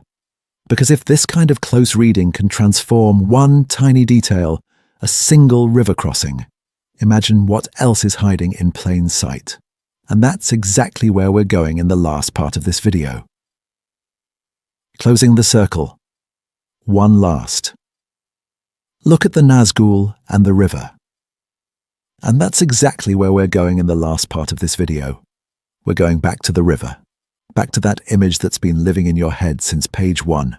Because if this kind of close reading can transform one tiny detail, a single river crossing, imagine what else is hiding in plain sight. And that's exactly where we're going in the last part of this video. Closing the circle. One last. Look at the Nazgûl and the river. And that's exactly where we're going in the last part of this video. We're going back to the river. Back to that image that's been living in your head since page 1.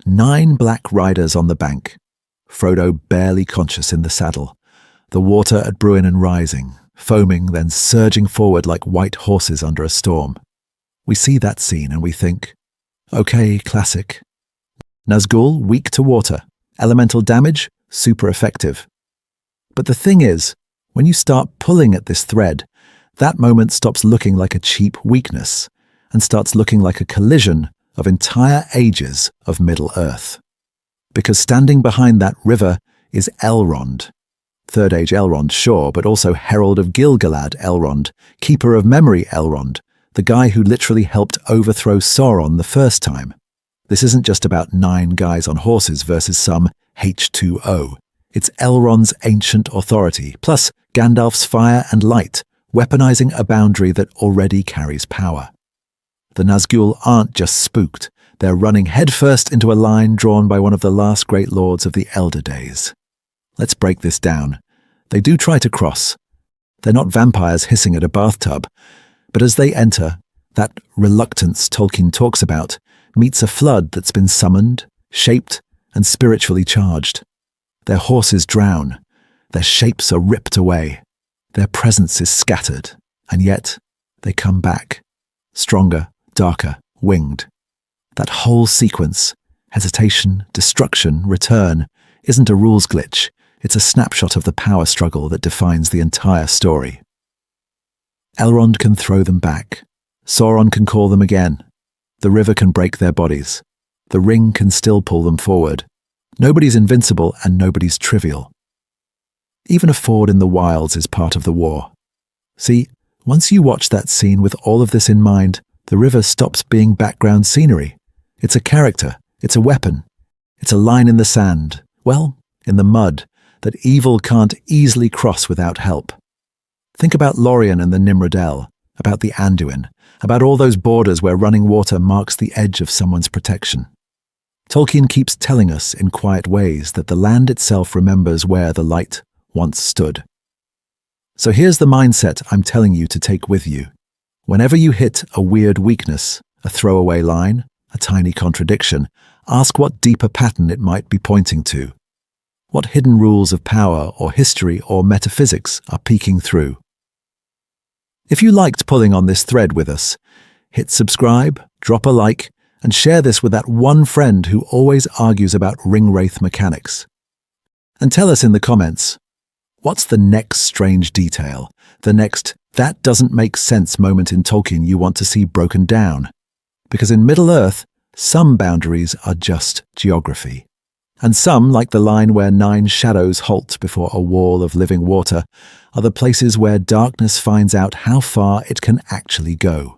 9 black riders on the bank. Frodo barely conscious in the saddle. The water at Bruinen rising, foaming, then surging forward like white horses under a storm. We see that scene and we think, okay, classic. Nazgûl, weak to water. Elemental damage, super effective. But the thing is, when you start pulling at this thread, that moment stops looking like a cheap weakness and starts looking like a collision of entire ages of Middle-earth. Because standing behind that river is Elrond. Third Age Elrond, sure, but also Herald of Gil-galad Elrond, Keeper of Memory Elrond, the guy who literally helped overthrow Sauron the first time. This isn't just about 9 guys on horses versus some H2O. It's Elrond's ancient authority, plus Gandalf's fire and light, weaponizing a boundary that already carries power. The Nazgûl aren't just spooked, they're running headfirst into a line drawn by one of the last great lords of the Elder Days. Let's break this down. They do try to cross. They're not vampires hissing at a bathtub, but as they enter, that reluctance Tolkien talks about meets a flood that's been summoned, shaped, and spiritually charged. Their horses drown, their shapes are ripped away, their presence is scattered, and yet they come back, stronger, darker, winged. That whole sequence, hesitation, destruction, return, isn't a rules glitch, it's a snapshot of the power struggle that defines the entire story. Elrond can throw them back, Sauron can call them again, the river can break their bodies, the ring can still pull them forward. Nobody's invincible and nobody's trivial. Even a ford in the wilds is part of the war. See, once you watch that scene with all of this in mind, the river stops being background scenery. It's a character, it's a weapon, it's a line in the sand, well, in the mud, that evil can't easily cross without help. Think about Lorien and the Nimrodel, about the Anduin, about all those borders where running water marks the edge of someone's protection. Tolkien keeps telling us in quiet ways that the land itself remembers where the light once stood. So here's the mindset I'm telling you to take with you. Whenever you hit a weird weakness, a throwaway line, a tiny contradiction, ask what deeper pattern it might be pointing to. What hidden rules of power or history or metaphysics are peeking through? If you liked pulling on this thread with us, hit subscribe, drop a like, and share this with that one friend who always argues about ringwraith mechanics. And tell us in the comments, what's the next strange detail, the next that doesn't make sense moment in Tolkien you want to see broken down? Because in Middle-earth, some boundaries are just geography. And some, like the line where 9 shadows halt before a wall of living water, are the places where darkness finds out how far it can actually go.